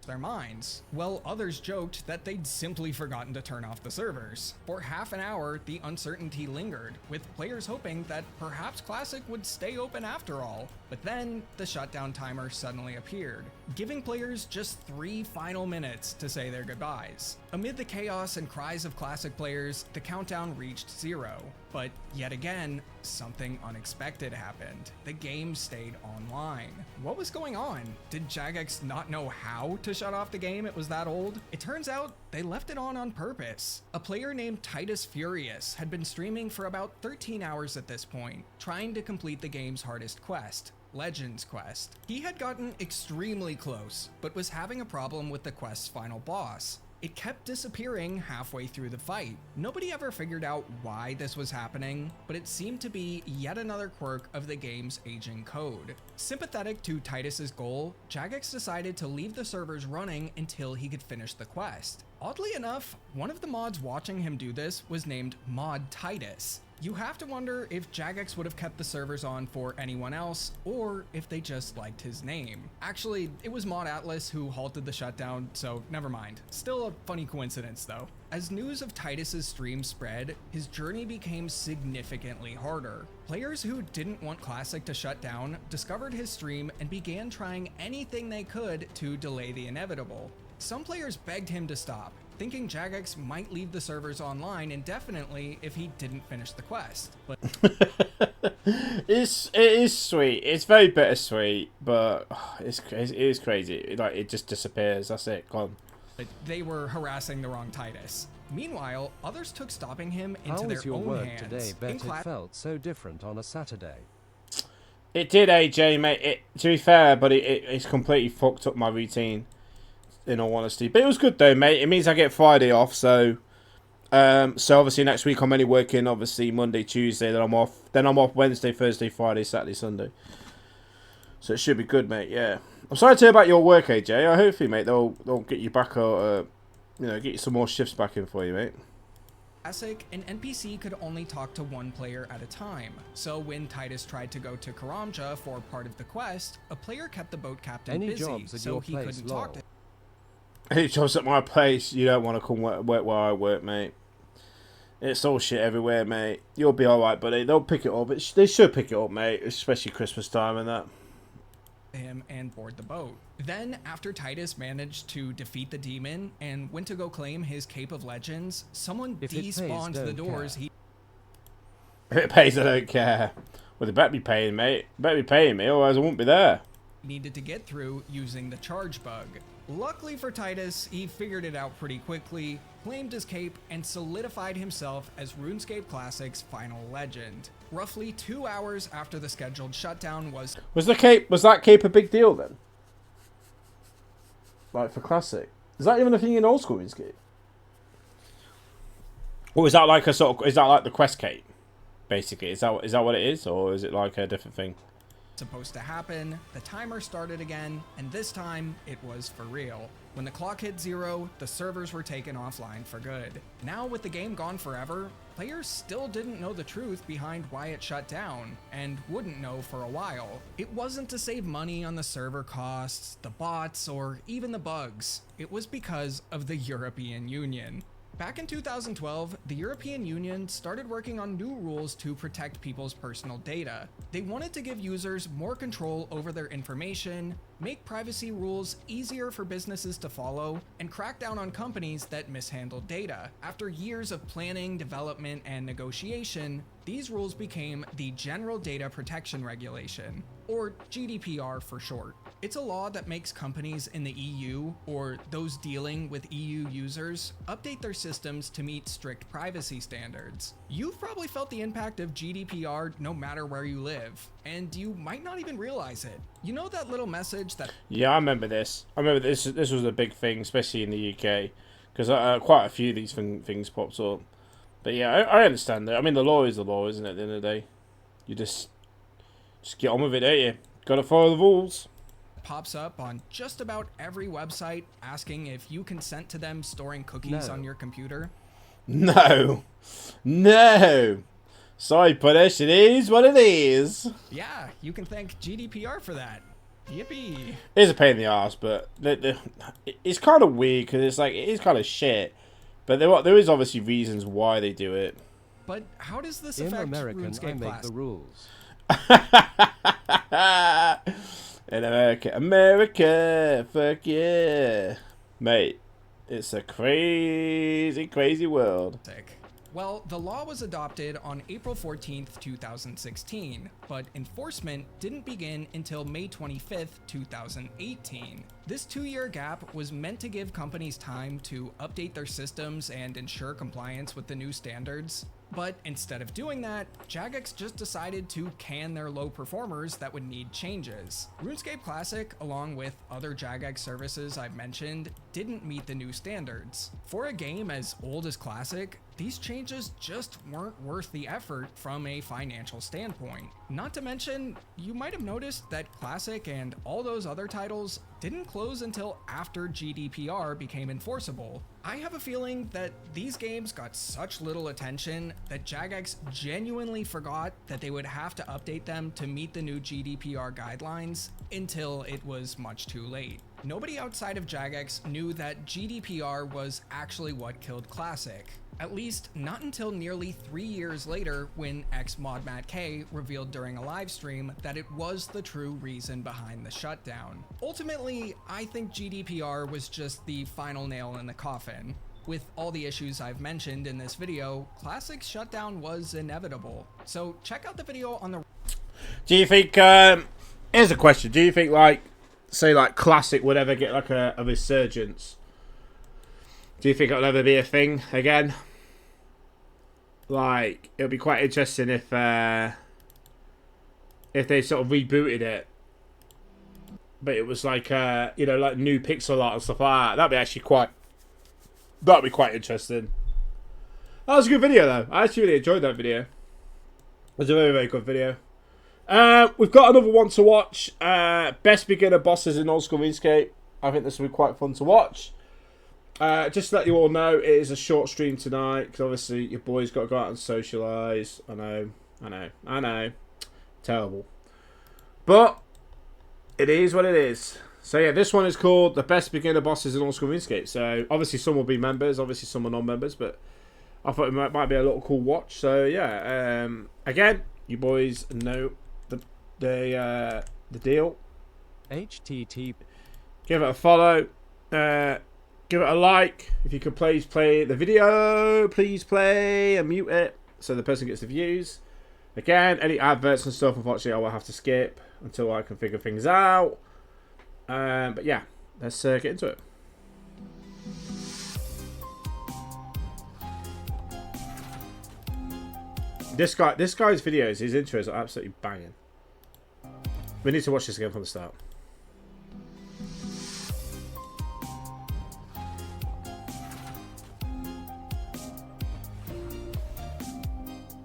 Their minds, while others joked that they'd simply forgotten to turn off the servers. For half an hour, the uncertainty lingered, with players hoping that perhaps Classic would stay open after all. But then, the shutdown timer suddenly appeared, giving players just 3 final minutes to say their goodbyes. Amid the chaos and cries of Classic players, the countdown reached 0. But yet again, something unexpected happened. The game stayed online. What was going on? Did Jagex not know how to shut off the game? It was that old? It turns out they left it on purpose. A player named Titus Furious had been streaming for about 13 hours at this point, trying to complete the game's hardest quest, Legends Quest. He had gotten extremely close, but was having a problem with the quest's final boss. It kept disappearing halfway through the fight. Nobody ever figured out why this was happening, but it seemed to be yet another quirk of the game's aging code. Sympathetic to Titus's goal, Jagex decided to leave the servers running until he could finish the quest. Oddly enough, one of the mods watching him do this was named Mod Titus. You have to wonder if Jagex would have kept the servers on for anyone else, or if they just liked his name. Actually, it was Mod Atlas who halted the shutdown, so never mind. Still a funny coincidence though. As news of Titus's stream spread, his journey became significantly harder. Players who didn't want Classic to shut down discovered his stream and began trying anything they could to delay the inevitable. Some players begged him to stop, thinking Jagex might leave the servers online indefinitely if he didn't finish the quest. But it is sweet. It's very bittersweet, but it is crazy. Like, it just disappears. That's it. Gone. They were harassing the wrong Titus. Meanwhile, others took stopping him into How their was your own work hands. today? Bet it felt so different on a Saturday. It did, AJ, mate. To be fair, but it's completely fucked up my routine, in all honesty. But it was good though, mate. It means I get Friday off, so obviously next week I'm only working obviously Monday, Tuesday, then I'm off. Then I'm off Wednesday, Thursday, Friday, Saturday, Sunday. So it should be good, mate. Yeah. I'm sorry to hear about your work, AJ. Hopefully, mate, they'll get you back or get you some more shifts back in for you, mate. Classic, an NPC could only talk to one player at a time, so when Titus tried to go to Karamja for part of the quest, a player kept the boat captain busy, jobs at so your he place, couldn't lol. talk to Any jobs at my place, you don't want to come work where I work, mate. It's all shit everywhere, mate. You'll be alright, buddy. They'll pick it up. They should pick it up, mate, especially Christmas time and that. him and board the boat. Then, after Titus managed to defeat the demon and went to go claim his Cape of Legends, someone If it pays, despawned the don't doors care. If it pays, I don't care. Well, they better be paying, mate. They better be paying me, otherwise I won't be there. needed to get through using the charge bug. Luckily for Titus, he figured it out pretty quickly, claimed his cape, and solidified himself as RuneScape Classic's final legend. Roughly 2 hours after the scheduled shutdown was Was that cape a big deal then? Like for Classic? Is that even a thing in old school RuneScape? Or is that like the quest cape? Basically, is that what it is, or is it like a different thing? supposed to happen, the timer started again, and this time, it was for real. When the clock hit 0, the servers were taken offline for good. Now, with the game gone forever, players still didn't know the truth behind why it shut down, and wouldn't know for a while. It wasn't to save money on the server costs, the bots, or even the bugs. It was because of the European Union. Back in 2012, the European Union started working on new rules to protect people's personal data. They wanted to give users more control over their information, make privacy rules easier for businesses to follow, and crack down on companies that mishandled data. After years of planning, development, and negotiation, these rules became the General Data Protection Regulation, or GDPR for short. It's a law that makes companies in the EU, or those dealing with EU users, update their systems to meet strict privacy standards. You've probably felt the impact of GDPR no matter where you live, and you might not even realize it. You know that little message that... Yeah, I remember this. This was a big thing, especially in the UK, because quite a few of these things popped up. But yeah, I understand that. I mean, the law is the law, isn't it, at the end of the day? You just get on with it, don't you? Gotta follow the rules. Pops up on just about every website asking if you consent to them storing cookies on your computer. No. Sorry, Punish, it is what it is. Yeah, you can thank GDPR for that. Yippee. It is a pain in the ass, but it's kind of weird because it's like, it is kind of shit. But there is obviously reasons why they do it. But how does this In affect American, I RuneScape make Class? the rules. In America, fuck yeah. Mate, it's a crazy, crazy world. Well, the law was adopted on April 14th, 2016, but enforcement didn't begin until May 25th, 2018. This 2-year gap was meant to give companies time to update their systems and ensure compliance with the new standards. But instead of doing that, Jagex just decided to can their low performers that would need changes. RuneScape Classic, along with other Jagex services I've mentioned, didn't meet the new standards. For a game as old as Classic, these changes just weren't worth the effort from a financial standpoint. Not to mention, you might have noticed that Classic and all those other titles didn't close until after GDPR became enforceable. I have a feeling that these games got such little attention that Jagex genuinely forgot that they would have to update them to meet the new GDPR guidelines until it was much too late. Nobody outside of Jagex knew that GDPR was actually what killed Classic. At least not until nearly 3 years later when ex-ModMattK revealed during a live stream that it was the true reason behind the shutdown. Ultimately, I think GDPR was just the final nail in the coffin. With all the issues I've mentioned in this video, Classic's shutdown was inevitable. So check out the video on the... Do you think, here's a question, do you think like, say like Classic would ever get like a resurgence? Do you think it'll ever be a thing again? Like, it'll be quite interesting if they sort of rebooted it, but it was like you know, like new pixel art and stuff like that. That'd be quite interesting. That was a good video though. I actually really enjoyed that video. It was a very, very good video. We've got another one to watch. Best beginner bosses in old school RuneScape. I think this will be quite fun to watch. Just to let you all know, it is a short stream tonight because obviously your boy's got to go out and socialise. I know. Terrible. But it is what it is. So yeah, this one is called the best beginner bosses in old school RuneScape. So obviously some will be members, obviously some are non-members, but I thought it might be a little cool watch. So yeah, again, you boys know the deal. HTTP. Give it a follow. Give it a like. If you could please play the video, please play and mute it so the person gets the views. Again, any adverts and stuff, unfortunately, I will have to skip until I can figure things out. But yeah, let's get into it. This guy's videos, his intros are absolutely banging. We need to watch this again from the start.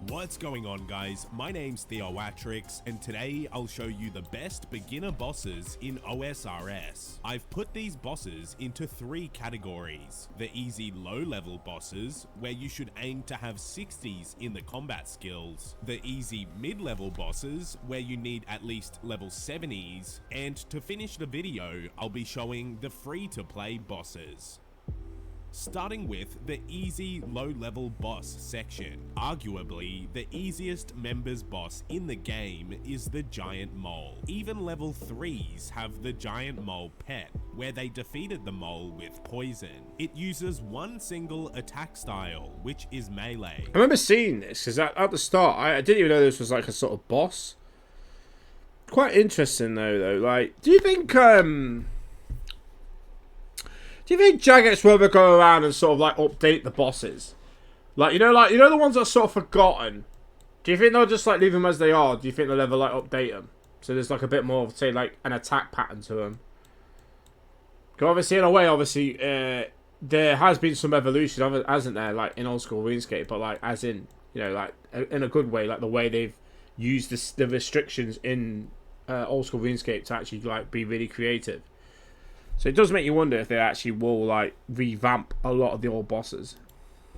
What's going on, guys? My name's Theowatrix, and today I'll show you the best beginner bosses in OSRS. I've put these bosses into 3 categories. The easy low-level bosses, where you should aim to have 60s in the combat skills. The easy mid-level bosses, where you need at least level 70s. And to finish the video, I'll be showing the free-to-play bosses. Starting with the easy low-level boss section. Arguably, the easiest members boss in the game is the Giant Mole. Even level 3s have the Giant Mole pet, where they defeated the mole with poison. It uses one single attack style, which is melee. I remember seeing this, because at the start, I didn't even know this was like a sort of boss. Quite interesting though, like, do you think Jagex will ever go around and sort of like update the bosses? Like you know the ones that are sort of forgotten. Do you think they'll just like leave them as they are? Do you think they'll ever like update them? So there's like a bit more of, say, like an attack pattern to them. Because obviously, in a way, there has been some evolution, hasn't there? Like in old school RuneScape, but like as in, you know, like in a good way, like the way they've used the restrictions in old school RuneScape to actually like be really creative. So it does make you wonder if they actually will like revamp a lot of the old bosses.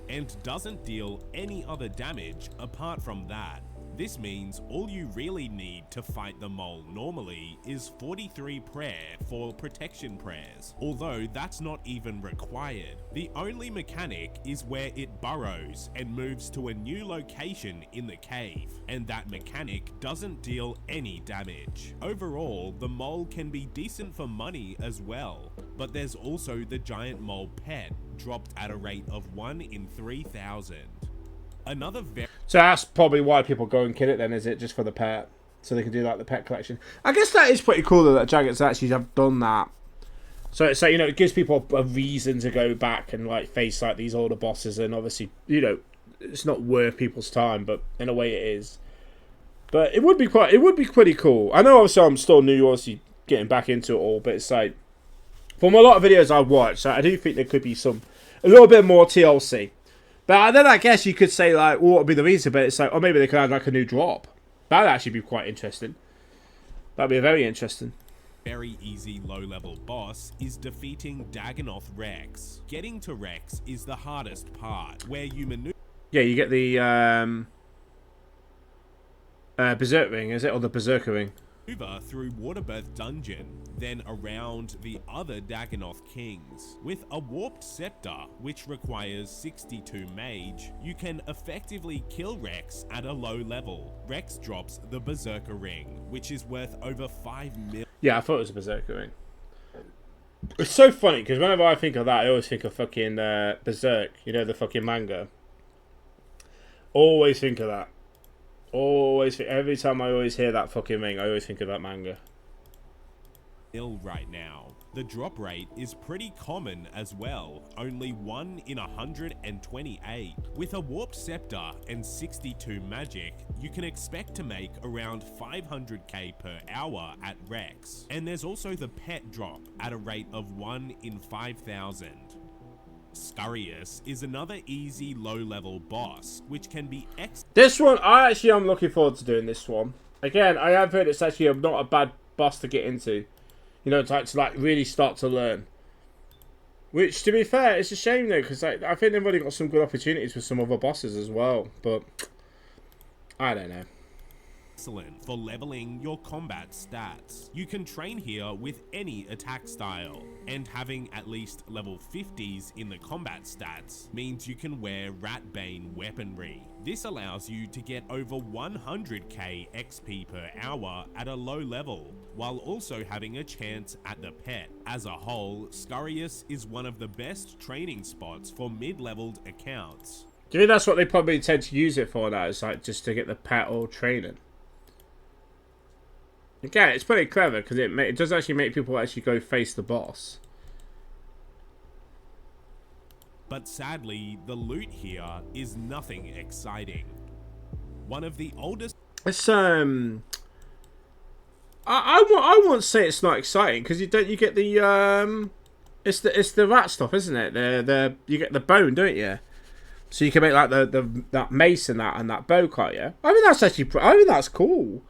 And doesn't deal any other damage apart from that. This means all you really need to fight the mole normally is 43 prayer for protection prayers, although that's not even required. The only mechanic is where it burrows and moves to a new location in the cave, and that mechanic doesn't deal any damage. Overall, the mole can be decent for money as well, but there's also the giant mole pet, dropped at a rate of 1 in 3,000. Another So that's probably why people go and kill it then, is it? Just for the pet? So they can do like the pet collection. I guess that is pretty cool though, that Jagex actually have done that. So it's like, you know, it gives people a reason to go back and like face like these older bosses, and obviously, you know, it's not worth people's time, but in a way it is. But it would be pretty cool. I know obviously I'm still new, obviously getting back into it all, but it's like, from a lot of videos I've watched, I do think there could be a little bit more TLC. But then I guess you could say, like, well, what would be the reason? But it's like, or maybe they could have, like, a new drop. That would actually be quite interesting. That would be very interesting. Very easy low-level boss is defeating Dagonoth Rex. Getting to Rex is the hardest part, where you maneuver... Yeah, you get the Berserk ring, is it? Or the Berserker ring? Over through Waterbirth Dungeon, then around the other Dagonoth Kings. With a Warped Scepter, which requires 62 Mage, you can effectively kill Rex at a low level. Rex drops the Berserker Ring, which is worth over 5 million. Yeah, I thought it was a Berserker Ring. It's so funny, because whenever I think of that, I always think of fucking Berserk, you know, the fucking manga. Always think of that. Every time I always hear that fucking ring, I always think of that manga. Right now. The drop rate is pretty common as well, only 1 in 128. With a Warped Scepter and 62 magic, you can expect to make around 500k per hour at Rex. And there's also the pet drop at a rate of 1 in 5,000. Scurious is another easy low-level boss, which can be This one, I'm looking forward to doing this one. Again, I have heard it's actually not a bad boss to get into. You know, to like really start to learn. Which, to be fair, it's a shame though, because I think they've already got some good opportunities with some other bosses as well. But, I don't know. excellent for leveling your combat stats. You can train here with any attack style, and having at least level 50s in the combat stats means you can wear Ratbane weaponry. This allows you to get over 100k XP per hour at a low level, while also having a chance at the pet. As a whole, Scurious is one of the best training spots for mid-leveled accounts. Do you think that's what they probably tend to use it for now? Is like just to get the pet or training? Again, it's pretty clever because it does actually make people actually go face the boss. But sadly, the loot here is nothing exciting. One of the oldest... It's I won't say it's not exciting because you get the it's the rat stuff, isn't it? You get the bone, don't you? So you can make like that mace and that bow, can't you? I mean that's cool.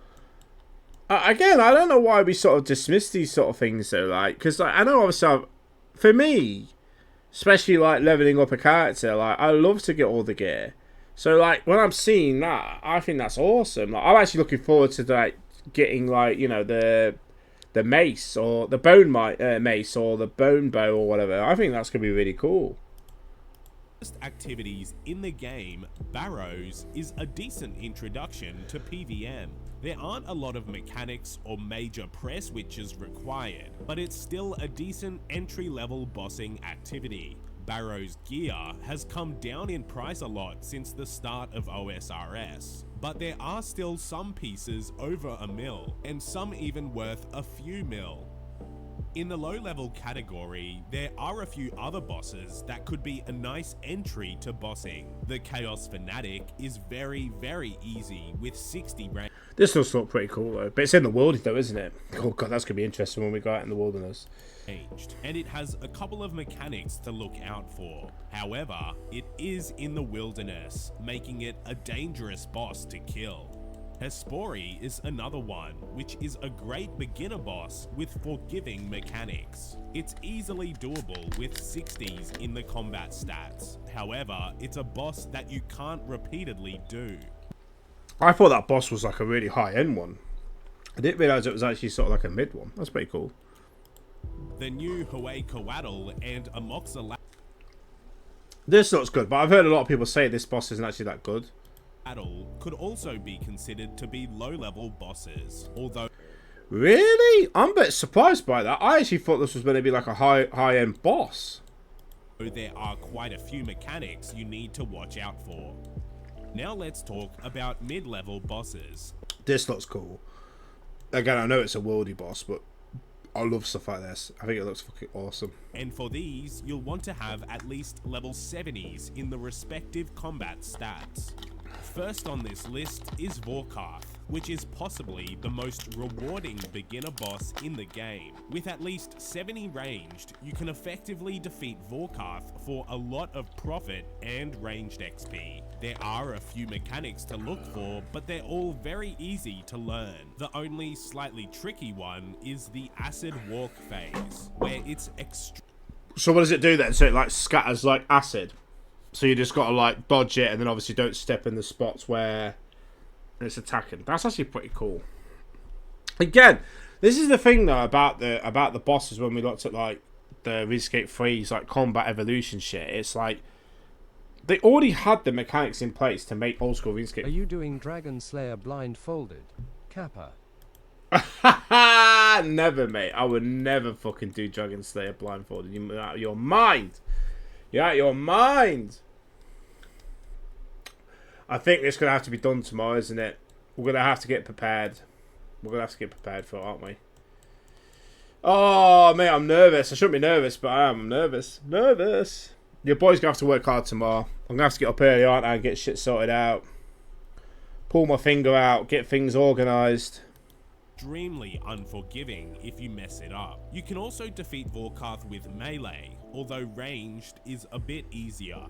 Again, I don't know why we sort of dismiss these sort of things though, like, because like, I know obviously for me, especially like leveling up a character, like I love to get all the gear. So like when I'm seeing that, I think that's awesome. Like, I'm actually looking forward to like getting like, you know, the mace or the bone mace or the bone bow or whatever. I think that's gonna be really cool. Activities in the game, Barrows is a decent introduction to PvM. There aren't a lot of mechanics or major press switches required, but it's still a decent entry-level bossing activity. Barrows gear has come down in price a lot since the start of OSRS, but there are still some pieces over $1 mil, and some even worth a few mil. In the low-level category, there are a few other bosses that could be a nice entry to bossing. The Chaos Fanatic is very, very easy with 60 rank. This does look pretty cool though, but it's in the world though, isn't it? Oh god, that's gonna be interesting when we go out in the wilderness. And it has a couple of mechanics to look out for. However, it is in the wilderness, making it a dangerous boss to kill. Hespori is another one, which is a great beginner boss with forgiving mechanics. It's easily doable with 60s in the combat stats. However, it's a boss that you can't repeatedly do. I thought that boss was like a really high-end one. I didn't realise it was actually sort of like a mid one. That's pretty cool. The new Hue Coatl and Amoxala This looks good, but I've heard a lot of people say this boss isn't actually that good. could also be considered to be low-level bosses, although... Really? I'm a bit surprised by that. I actually thought this was going to be like a high-end boss. There are quite a few mechanics you need to watch out for. Now let's talk about mid-level bosses. This looks cool. Again, I know it's a worldy boss, but I love stuff like this. I think it looks fucking awesome. And for these, you'll want to have at least level 70s in the respective combat stats. First on this list is Vorkarth, which is possibly the most rewarding beginner boss in the game. With at least 70 ranged, you can effectively defeat Vorkarth for a lot of profit and ranged XP. There are a few mechanics to look for, but they're all very easy to learn. The only slightly tricky one is the acid walk phase, where it's So what does it do then? So it like scatters like acid? So you just got to like dodge it and then obviously don't step in the spots where it's attacking. That's actually pretty cool. Again, this is the thing though about the bosses when we looked at like the RuneScape 3's like combat evolution shit. It's like they already had the mechanics in place to make old school RuneScape. Are you doing Dragon Slayer blindfolded? Kappa. Never, mate. I would never fucking do Dragon Slayer blindfolded. You're out of your mind. You're out of your mind. I think it's going to have to be done tomorrow, isn't it? We're going to have to get prepared. We're going to have to get prepared for it, aren't we? Oh, mate, I'm nervous. I shouldn't be nervous, but I am. I'm nervous. Nervous. Your boy's going to have to work hard tomorrow. I'm going to have to get up early, aren't I, and get shit sorted out. Pull my finger out. Get things organised. Extremely unforgiving if you mess it up. You can also defeat Vorkarth with melee, although ranged is a bit easier.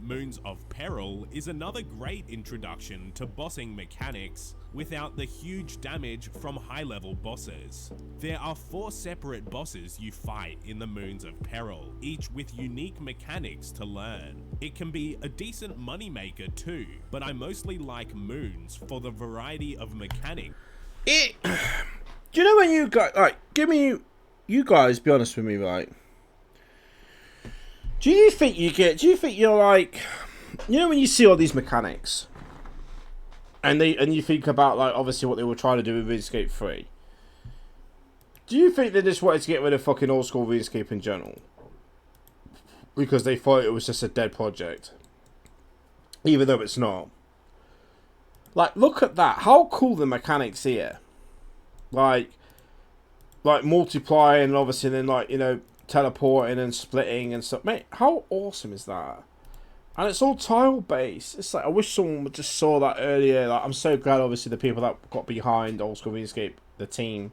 Moons of Peril is another great introduction to bossing mechanics without the huge damage from high-level bosses. There are 4 separate bosses you fight in the Moons of Peril, each with unique mechanics to learn. It can be a decent moneymaker too, but I mostly like Moons for the variety of mechanics. Do you know when you guys, like, you guys, be honest with me, right? Do you think you're like, you know when you see all these mechanics, and you think about, like, obviously what they were trying to do with RuneScape 3, do you think they just wanted to get rid of fucking old school RuneScape in general? Because they thought it was just a dead project? Even though it's not. Like, look at that. How cool the mechanics here. Like multiplying, and obviously then, like, you know, teleporting and splitting and stuff. Mate, how awesome is that? And it's all tile based. It's like, I wish someone just saw that earlier. Like, I'm so glad, obviously, the people that got behind old school RuneScape, the team,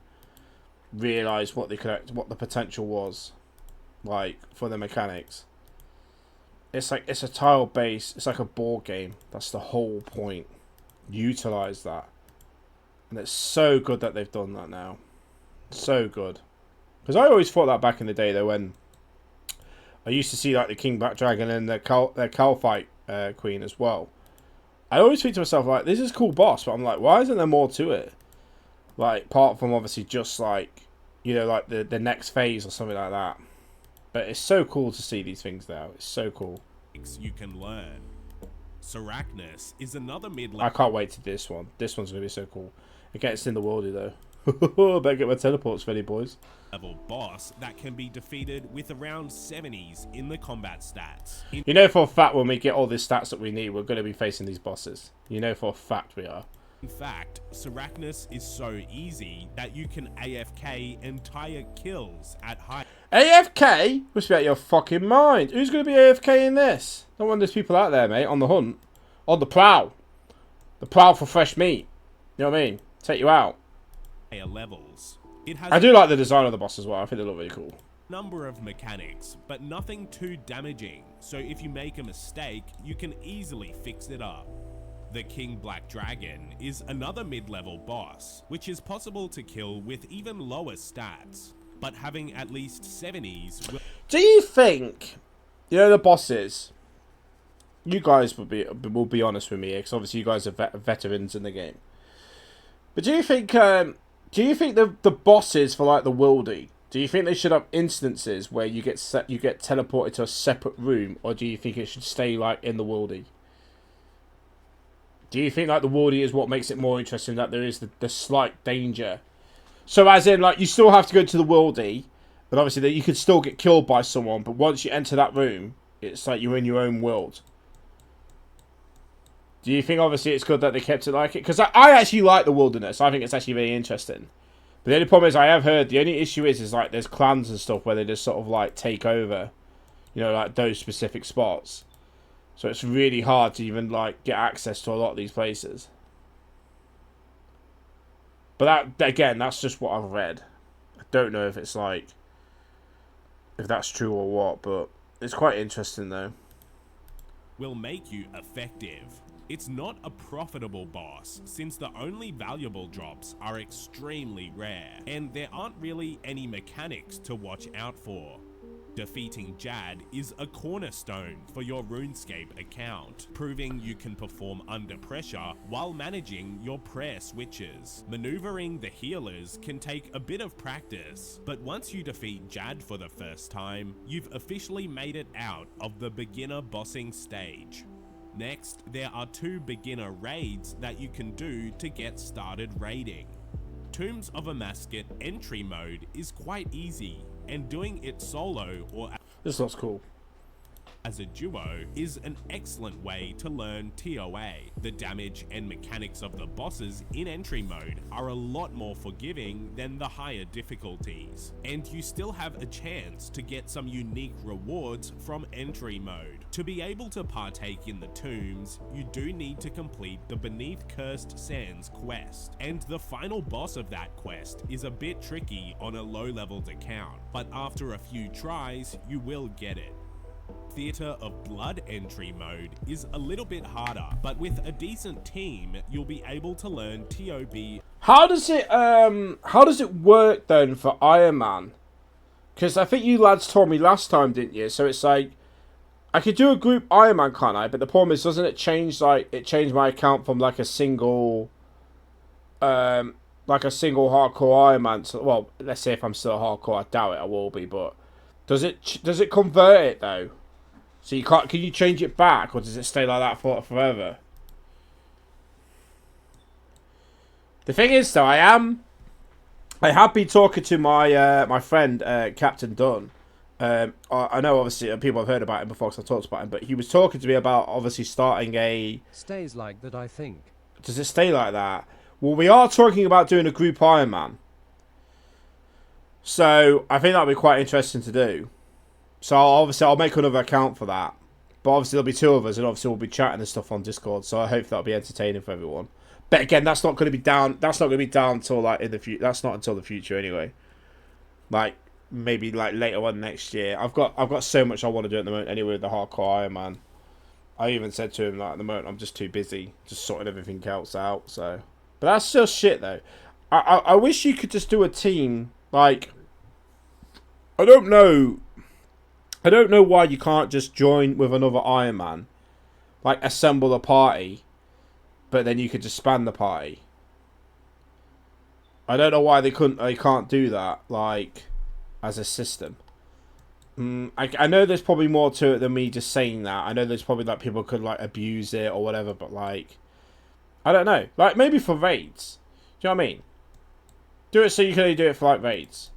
realised what the potential was, like, for the mechanics. It's like, it's a tile based. It's like a board game. That's the whole point. Utilize that, and it's so good that they've done that now. So good, because I always thought that back in the day though, when I used to see like the King Black Dragon and the Calphite Queen as well. I always think to myself, like, this is a cool boss, but I'm like, why isn't there more to it? Like, apart from obviously just like, you know, like the next phase or something like that. But it's so cool to see these things now. It's so cool. You can learn. Sarachnis is another mid-level. I can't wait to this one. This one's gonna be so cool. It gets in the worldy though. Better get my teleports ready, boys. Level boss that can be defeated with around 70s in the combat stats. You know for a fact when we get all the stats that we need, we're gonna be facing these bosses. You know for a fact we are. In fact, Sarachnis is so easy that you can AFK entire kills at high. AFK? Must be out your fucking mind. Who's going to be AFK in this? No wonder there's people out there, mate, on the hunt. On the prowl. The prowl for fresh meat. You know what I mean? Take you out. Higher levels. It has I do like the design of the boss as well. I think they look really cool. Number of mechanics, but nothing too damaging. So if you make a mistake, you can easily fix it up. The King Black Dragon is another mid-level boss, which is possible to kill with even lower stats, but having at least 70s will... Do you think, you know, the bosses, you guys will be honest with me, because obviously you guys are veterans in the game, but do you think the bosses for like the worldy, do you think they should have instances where you get teleported to a separate room, or do you think it should stay like in the worldy? Do you think like the worldy is what makes it more interesting, that there is the slight danger? So as in, like, you still have to go to the worldy, but obviously that you could still get killed by someone, but once you enter that room, it's like you're in your own world. Do you think obviously it's good that they kept it like it? Because I actually like the wilderness. I think it's actually very interesting. But the only problem is, I have heard, the only issue is like there's clans and stuff where they just sort of like take over, you know, like those specific spots. So it's really hard to even like get access to a lot of these places. But that, again, that's just what I've read. I don't know if it's like, if that's true or what, but it's quite interesting though. Will make you effective. It's not a profitable boss, since the only valuable drops are extremely rare, and there aren't really any mechanics to watch out for. Defeating Jad is a cornerstone for your RuneScape account, proving you can perform under pressure while managing your prayer switches. Maneuvering the healers can take a bit of practice, but once you defeat Jad for the first time, you've officially made it out of the beginner bossing stage. Next, there are 2 beginner raids that you can do to get started raiding. Tombs of a Mascot entry mode is quite easy, and doing it solo or This looks cool. as a duo is an excellent way to learn TOA. The damage and mechanics of the bosses in entry mode are a lot more forgiving than the higher difficulties, and you still have a chance to get some unique rewards from entry mode. To be able to partake in the tombs, you do need to complete the Beneath Cursed Sands quest, and the final boss of that quest is a bit tricky on a low-leveled account, but after a few tries, you will get it. Theatre of Blood entry mode is a little bit harder, but with a decent team, you'll be able to learn TOB. How does it work then for Iron Man? Because I think you lads told me last time, didn't you? So it's like, I could do a group Iron Man, can't I? But the problem is, doesn't it change, like, it changed my account from like a single hardcore Iron Man. So, well, let's say if I'm still hardcore, I doubt it, I will be, but does it convert it though? So you can't, can you change it back, or does it stay like that for forever? The thing is though, I have been talking to my my friend Captain Dunn. I know obviously people have heard about him before because I've talked about him, but he was talking to me about obviously starting a... Stays like that, I think. Does it stay like that? Well, we are talking about doing a group Iron Man. So I think that'll be quite interesting to do. So I'll make another account for that. But obviously there'll be 2 of us, and obviously we'll be chatting and stuff on Discord. So I hope that'll be entertaining for everyone. But again, that's not going to be down. That's not going to be down until like in the future. That's not until the future anyway. Like maybe like later on next year. I've got so much I want to do at the moment anyway with the hardcore Iron Man. I even said to him like at the moment I'm just too busy, just sorting everything else out. So, but that's just shit though. I wish you could just do a team like. I don't know why you can't just join with another Iron Man, like assemble a party, but then you could just span the party. I don't know why they can't do that, like, as a system. I know there's probably more to it than me just saying that. I know there's probably like people could like abuse it or whatever, but like, I don't know. Like maybe for raids. Do you know what I mean? Do it so you can only do it for like raids.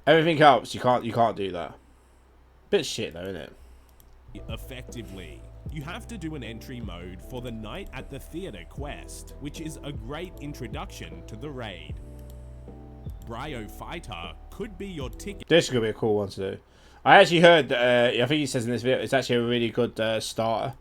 Everything else you can't do that. Bit shit though, isn't it? Effectively. You have to do an entry mode for the Night at the Theatre quest, which is a great introduction to the raid. Bryo Fighter could be your ticket. This is going to be a cool one to do. I actually heard, I think he says in this video, it's actually a really good starter.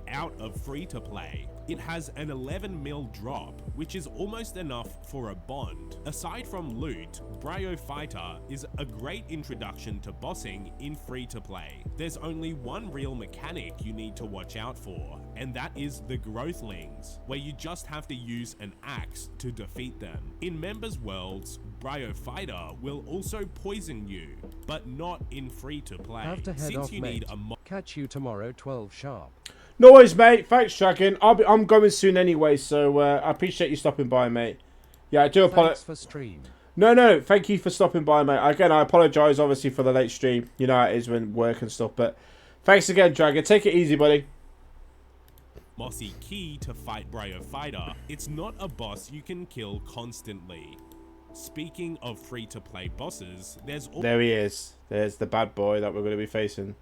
Out of free-to-play. It has an 11 mil drop, which is almost enough for a bond. Aside from loot, Bryo Fighter is a great introduction to bossing in free-to-play. There's only one real mechanic you need to watch out for, and that is the Growthlings, where you just have to use an axe to defeat them. In Members Worlds, Bryo Fighter will also poison you, but not in free-to-play. Have to head Since off, you mate. need a Catch you tomorrow, 12 sharp. No worries, mate. Thanks, Dragon. I'm going soon anyway, so I appreciate you stopping by, mate. Yeah, I do apologize. Thanks for stream. No, thank you for stopping by, mate. Again, I apologise, obviously, for the late stream. You know how it is when work and stuff, but thanks again, Dragon. Take it easy, buddy. mossy key to fight Bryo Fighter, it's not a boss you can kill constantly. Speaking of free-to-play bosses, there he is. There's the bad boy that we're going to be facing.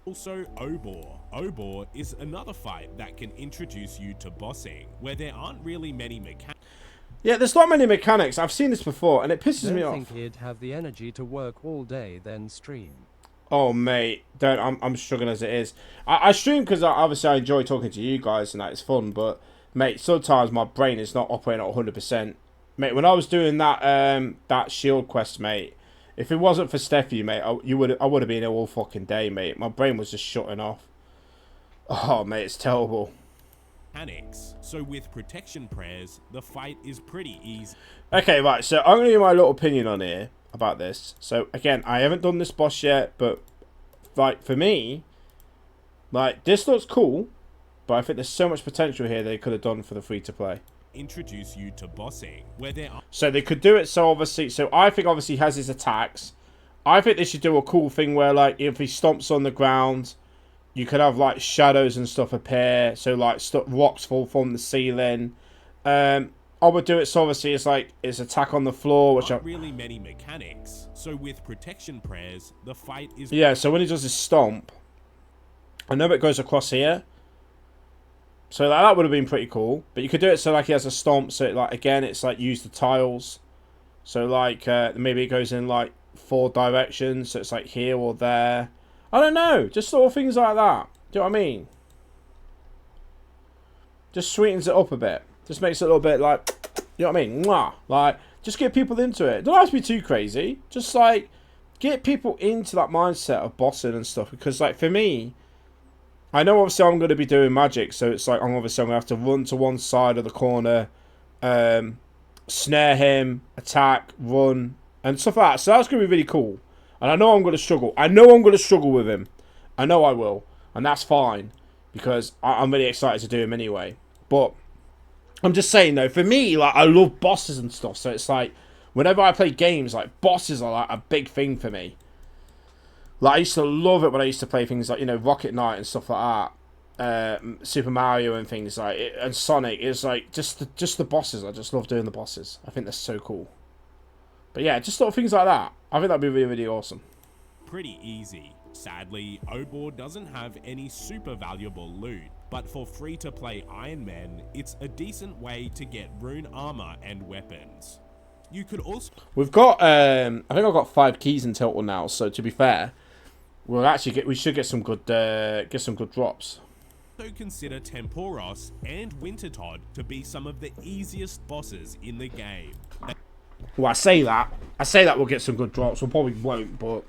Also Obor. Obor is another fight that can introduce you to bossing, where there aren't really many mechanics. Yeah, there's not many mechanics. I've seen this before, and it pisses me off. Don't think he'd have the energy to work all day, then stream. Oh, mate, don't. I'm struggling as it is. I stream because obviously I enjoy talking to you guys, and that is fun. But mate, sometimes my brain is not operating at 100%. Mate, when I was doing that that shield quest, mate, if it wasn't for Steffi, mate, I would have been here all fucking day, mate. My brain was just shutting off. Oh, mate, it's terrible. So with protection prayers, the fight is pretty easy. Okay, right, so I'm going to give my little opinion on here. about this. So again, I haven't done this boss yet, but like for me, like this looks cool, but I think there's so much potential here they could have done for the free to play. Introduce you to bossing, where there are So they could do it. So obviously, so I think obviously he has his attacks. I think they should do a cool thing where like if he stomps on the ground, you could have like shadows and stuff appear. So like rocks fall from the ceiling. I would do it so obviously it's like it's attack on the floor, which not really many mechanics. So with protection prayers, the fight is so when he does his stomp, I know it goes across here. So like, that would have been pretty cool. But you could do it so like he has a stomp, so it, like again it's like use the tiles. So like maybe it goes in like 4 directions, so it's like here or there. I don't know, just sort of things like that. Do you know what I mean? Just sweetens it up a bit. Just makes it a little bit like, you know what I mean? Mwah. Like, just get people into it. Don't have to be too crazy. Just like, get people into that mindset of bossing and stuff. Because like, for me, I know obviously I'm going to be doing magic. So it's like, I'm going to have to run to one side of the corner, snare him, attack, run, and stuff like that. So that's going to be really cool. And I know I'm going to struggle. I know I'm going to struggle with him. I know I will. And that's fine. Because I'm really excited to do him anyway. But I'm just saying though, for me, like I love bosses and stuff. So it's like, whenever I play games, like bosses are like a big thing for me. Like I used to love it when I used to play things like, you know, Rocket Knight and stuff like that. Super Mario and things like it, and Sonic. It's like just the bosses. I just love doing the bosses. I think they're so cool. But yeah, just sort of things like that. I think that'd be really, really awesome. pretty easy. Sadly, Obor doesn't have any super valuable loot, but for free-to-play Iron Man, it's a decent way to get rune armor and weapons. You could also... We've got, I think I've got 5 keys in total now, so to be fair, we should get some good drops. also consider Temporos and Wintertodt to be some of the easiest bosses in the game. Well, I say that we'll get some good drops. We probably won't, but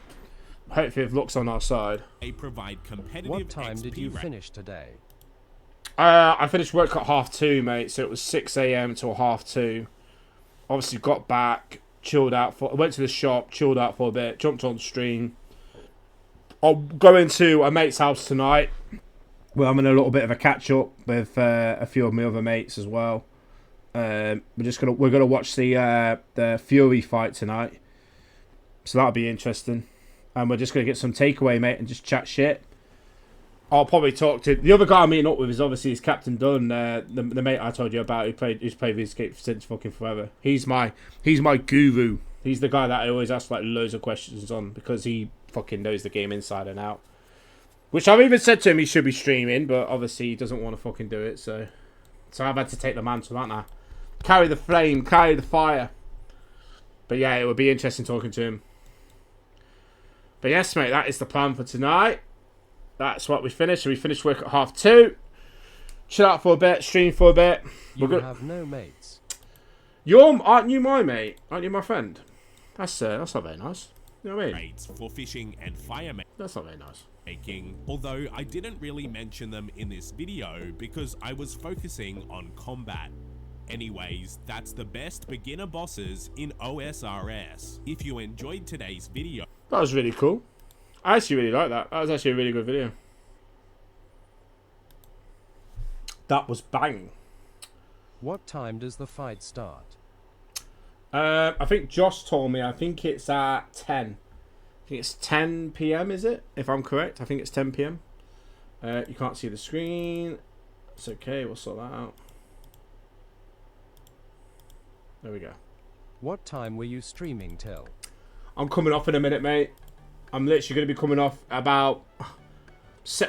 hopefully if luck's on our side. They provide competitive What time XP did you finish today? I finished work at 2:30, mate, so it was 6 AM till 2:30. Obviously got back, chilled out, went to the shop, chilled out for a bit, jumped on stream. I'll go into a mate's house tonight. We're having a little bit of a catch up with a few of my other mates as well. We're gonna watch the Fury fight tonight, so that'll be interesting. And we're just gonna get some takeaway, mate, and just chat shit. I'll probably talk to the other guy I'm meeting up with. Is obviously Captain Dunn, the mate I told you about who's played RuneScape since fucking forever. He's my guru. He's the guy that I always ask like loads of questions on because he fucking knows the game inside and out. Which I've even said to him he should be streaming, but obviously he doesn't want to fucking do it. So I've had to take the mantle, haven't I? Carry the flame, carry the fire. But yeah, it would be interesting talking to him. But yes, mate, that is the plan for tonight. That's what we finished. So we finished work at 2:30. Chill out for a bit, stream for a bit. You have no mates. Aren't you my mate? Aren't you my friend? That's not very nice. You know what I mean? Rates for fishing and fire That's not very nice. making, although I didn't really mention them in this video because I was focusing on combat. Anyways, that's the best beginner bosses in OSRS. If you enjoyed today's video, That was really cool. I actually really like that. That was actually a really good video. That was bang. What time does the fight start? I think Josh told me. I think it's at 10. I think it's 10 PM, is it? If I'm correct. I think it's 10 PM. You can't see the screen. It's okay. We'll sort that out. There we go. What time were you streaming till? I'm coming off in a minute, mate. I'm literally going to be coming off about,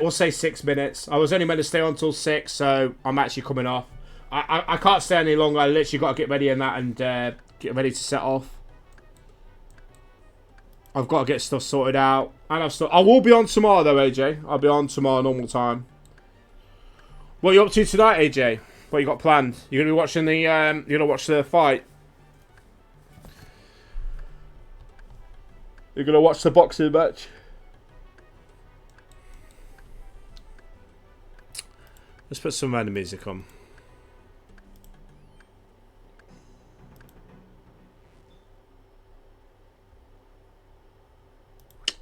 we'll say 6 minutes. I was only meant to stay on till 6, so I'm actually coming off. I can't stay any longer. I literally got to get ready and that and get ready to set off. I've got to get stuff sorted out. And I will be on tomorrow though, AJ. I'll be on tomorrow normal time. What are you up to tonight, AJ? What you got planned? You're gonna be watching the you're gonna watch the fight. You're gonna watch the boxing match. Let's put some random music on.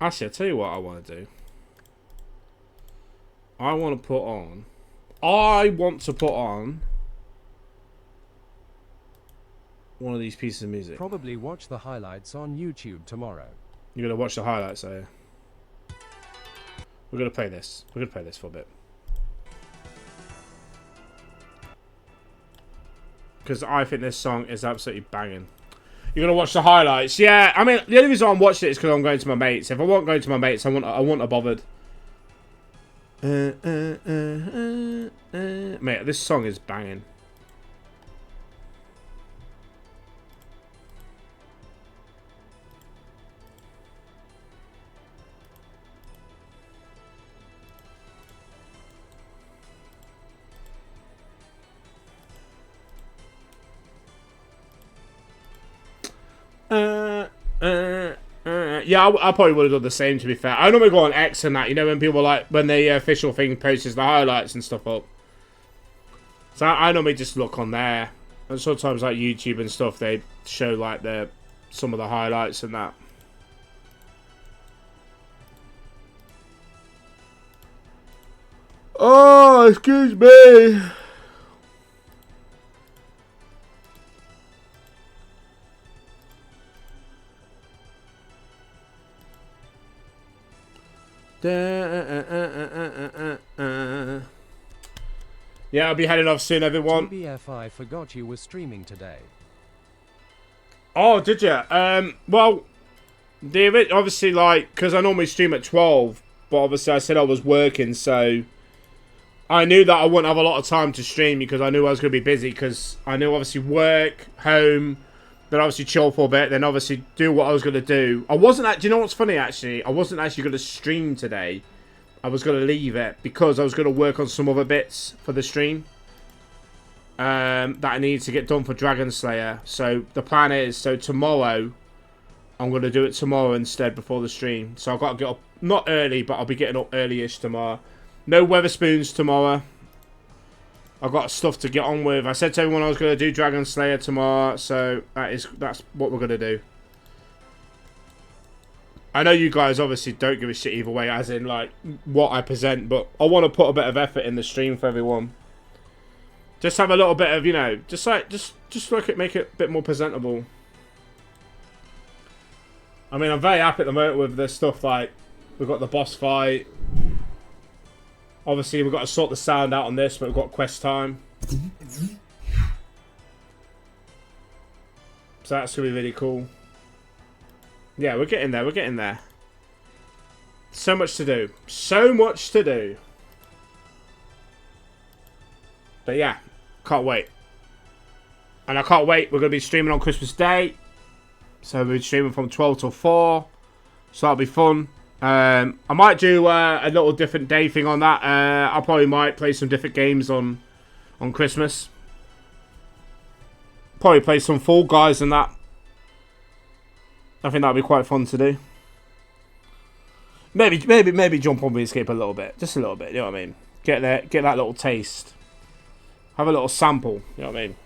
Actually, I'll tell you what I want to do. I want to put on one of these pieces of music. Probably watch the highlights on YouTube tomorrow. You're going to watch the highlights, are you? We're going to play this. We're going to play this for a bit. Because I think this song is absolutely banging. You're going to watch the highlights? Yeah, I mean, the only reason I'm watching it is because I'm going to my mates. If I wasn't going to my mates, I wouldn't have bothered. Mate, this song is banging. Yeah, I probably would have done the same, to be fair. I normally go on X and that, you know, when people like, when the official thing posts the highlights and stuff up. So I normally just look on there. And sometimes like YouTube and stuff, they show like some of the highlights and that. Oh, excuse me. Yeah, I'll be heading off soon, everyone. TBF, I forgot you were streaming today. Oh, did you? Well, David, obviously, like, because I normally stream at 12, but obviously I said I was working, so I knew that I wouldn't have a lot of time to stream because I knew I was going to be busy, because I knew obviously work, home, then obviously chill for a bit, then obviously do what I was going to do. I wasn't actually, you know what's funny actually? I wasn't actually going to stream today. I was going to leave it because I was going to work on some other bits for the stream that I needed to get done for Dragon Slayer. So the plan is, so tomorrow, I'm going to do it tomorrow instead before the stream. So I've got to get up, not early, but I'll be getting up early-ish tomorrow. No Weatherspoons tomorrow. I've got stuff to get on with. I said to everyone I was going to do Dragon Slayer tomorrow, so that's what we're going to do. I know you guys obviously don't give a shit either way, as in like what I present, but I want to put a bit of effort in the stream for everyone. Just have a little bit of, you know, just like make it a bit more presentable. I mean, I'm very happy at the moment with this stuff. Like, we've got the boss fight. Obviously, we've got to sort the sound out on this, but we've got quest time. So that's going to be really cool. Yeah, we're getting there. We're getting there. So much to do. So much to do. But yeah, can't wait. And I can't wait. We're going to be streaming on Christmas Day. So we'll be streaming from 12 till 4. So that'll be fun. I might do a little different day thing on that. I probably might play some different games on Christmas. Probably play some Fall Guys and that. I think that'd be quite fun to do. Maybe jump on RuneScape a little bit, just a little bit. You know what I mean? Get that little taste. Have a little sample. You know what I mean?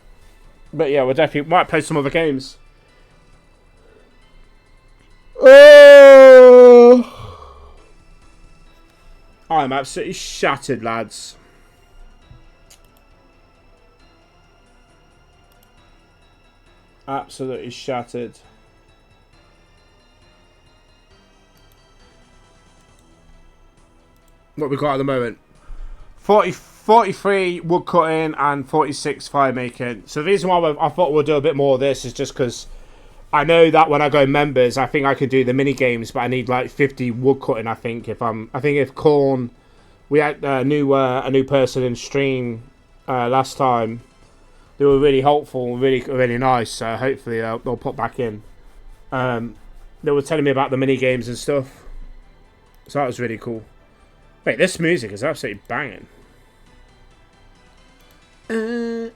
But yeah, we'll definitely might play some other games. I'm absolutely shattered, lads. Absolutely shattered. What we got at the moment? 43 wood cutting and 46 fire making. So the reason why I thought we'll do a bit more of this is just because I know that when I go members, I think I could do the mini games, but I need like 50 wood cutting. I think if Corn, we had a new person in stream last time. They were really helpful, really nice. So hopefully they'll put back in. They were telling me about the mini games and stuff, so that was really cool. Wait, this music is absolutely banging. At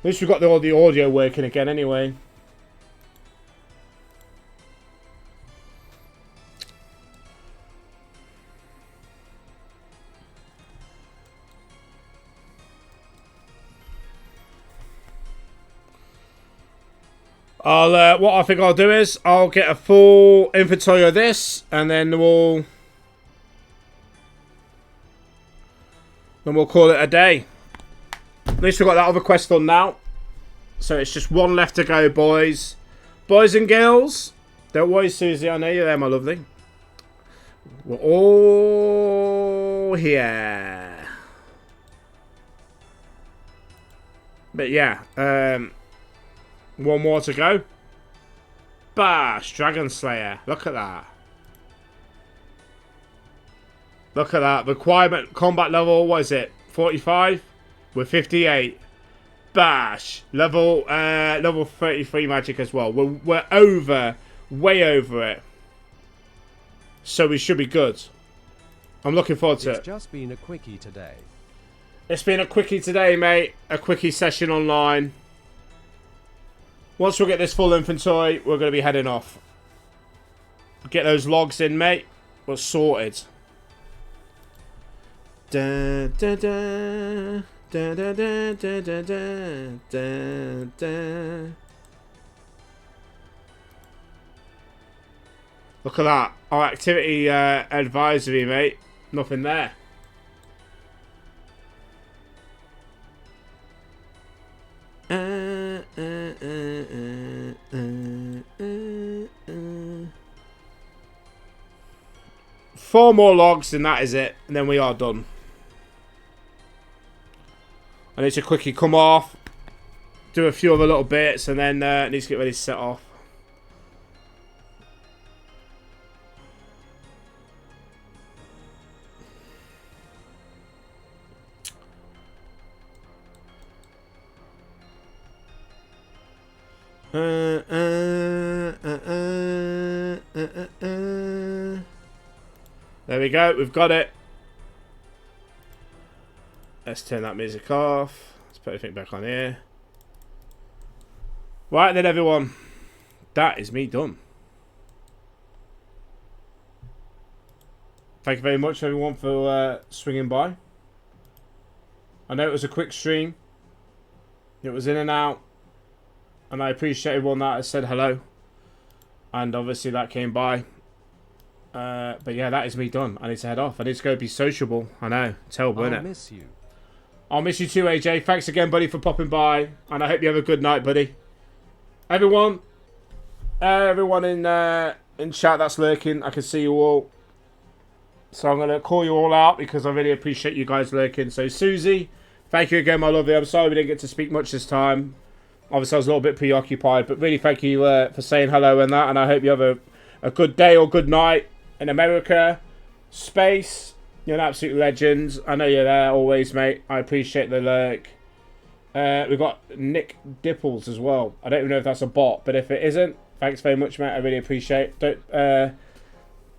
least we've got all the audio working again anyway. What I think I'll do is I'll get a full inventory of this, and then we'll call it a day. At least we've got that other quest done now. So it's just one left to go, boys. Boys and girls. Don't worry, Susie. I know you're there, my lovely. We're all here. But yeah, one more to go. Bash, Dragon Slayer. Look at that. Look at that. Requirement combat level, what is it? 45? We're 58. Bash. Level 33 magic as well. We're over, way over it. So we should be good. I'm looking forward to it. It's just been a quickie today. It's been a quickie today, mate. A quickie session online. Once we get this full inventory, we're going to be heading off. Get those logs in, mate. We're sorted. Da, da, da, da, da, da, da, da, da, da. Look at that. Our activity advisory, mate. Nothing there. Four more logs and that is it. And then we are done. I need to quickly come off. Do a few other little bits and then need to get ready to set off. There we go, we've got it. Let's turn that music off. Let's put everything back on here. Right then, everyone. That is me done. Thank you very much, everyone, for swinging by. I know it was a quick stream. It was in and out. And I appreciate everyone that has said hello. And obviously that came by. But yeah, that is me done. I need to head off. I need to go be sociable. I know. Terrible, innit? I'll miss you. I'll miss you too, AJ. Thanks again, buddy, for popping by. And I hope you have a good night, buddy. Everyone in chat that's lurking, I can see you all. So I'm going to call you all out because I really appreciate you guys lurking. So Susie, thank you again, my lovely. I'm sorry we didn't get to speak much this time. Obviously, I was a little bit preoccupied, but really thank you for saying hello and that. And I hope you have a good day or good night in America. Space, you're an absolute legend. I know you're there always, mate. I appreciate the lurk. We've got Nick Dipples as well. I don't even know if that's a bot, but if it isn't, thanks very much, mate. I really appreciate it.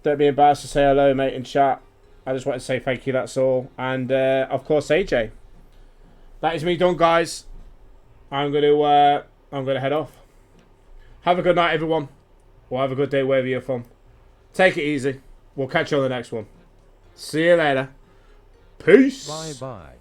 Don't be embarrassed to say hello, mate, in chat. I just want to say thank you, that's all. And, of course, AJ. That is me done, guys. I'm gonna head off. Have a good night, everyone. Or have a good day wherever you're from. Take it easy. We'll catch you on the next one. See you later. Peace. Bye-bye.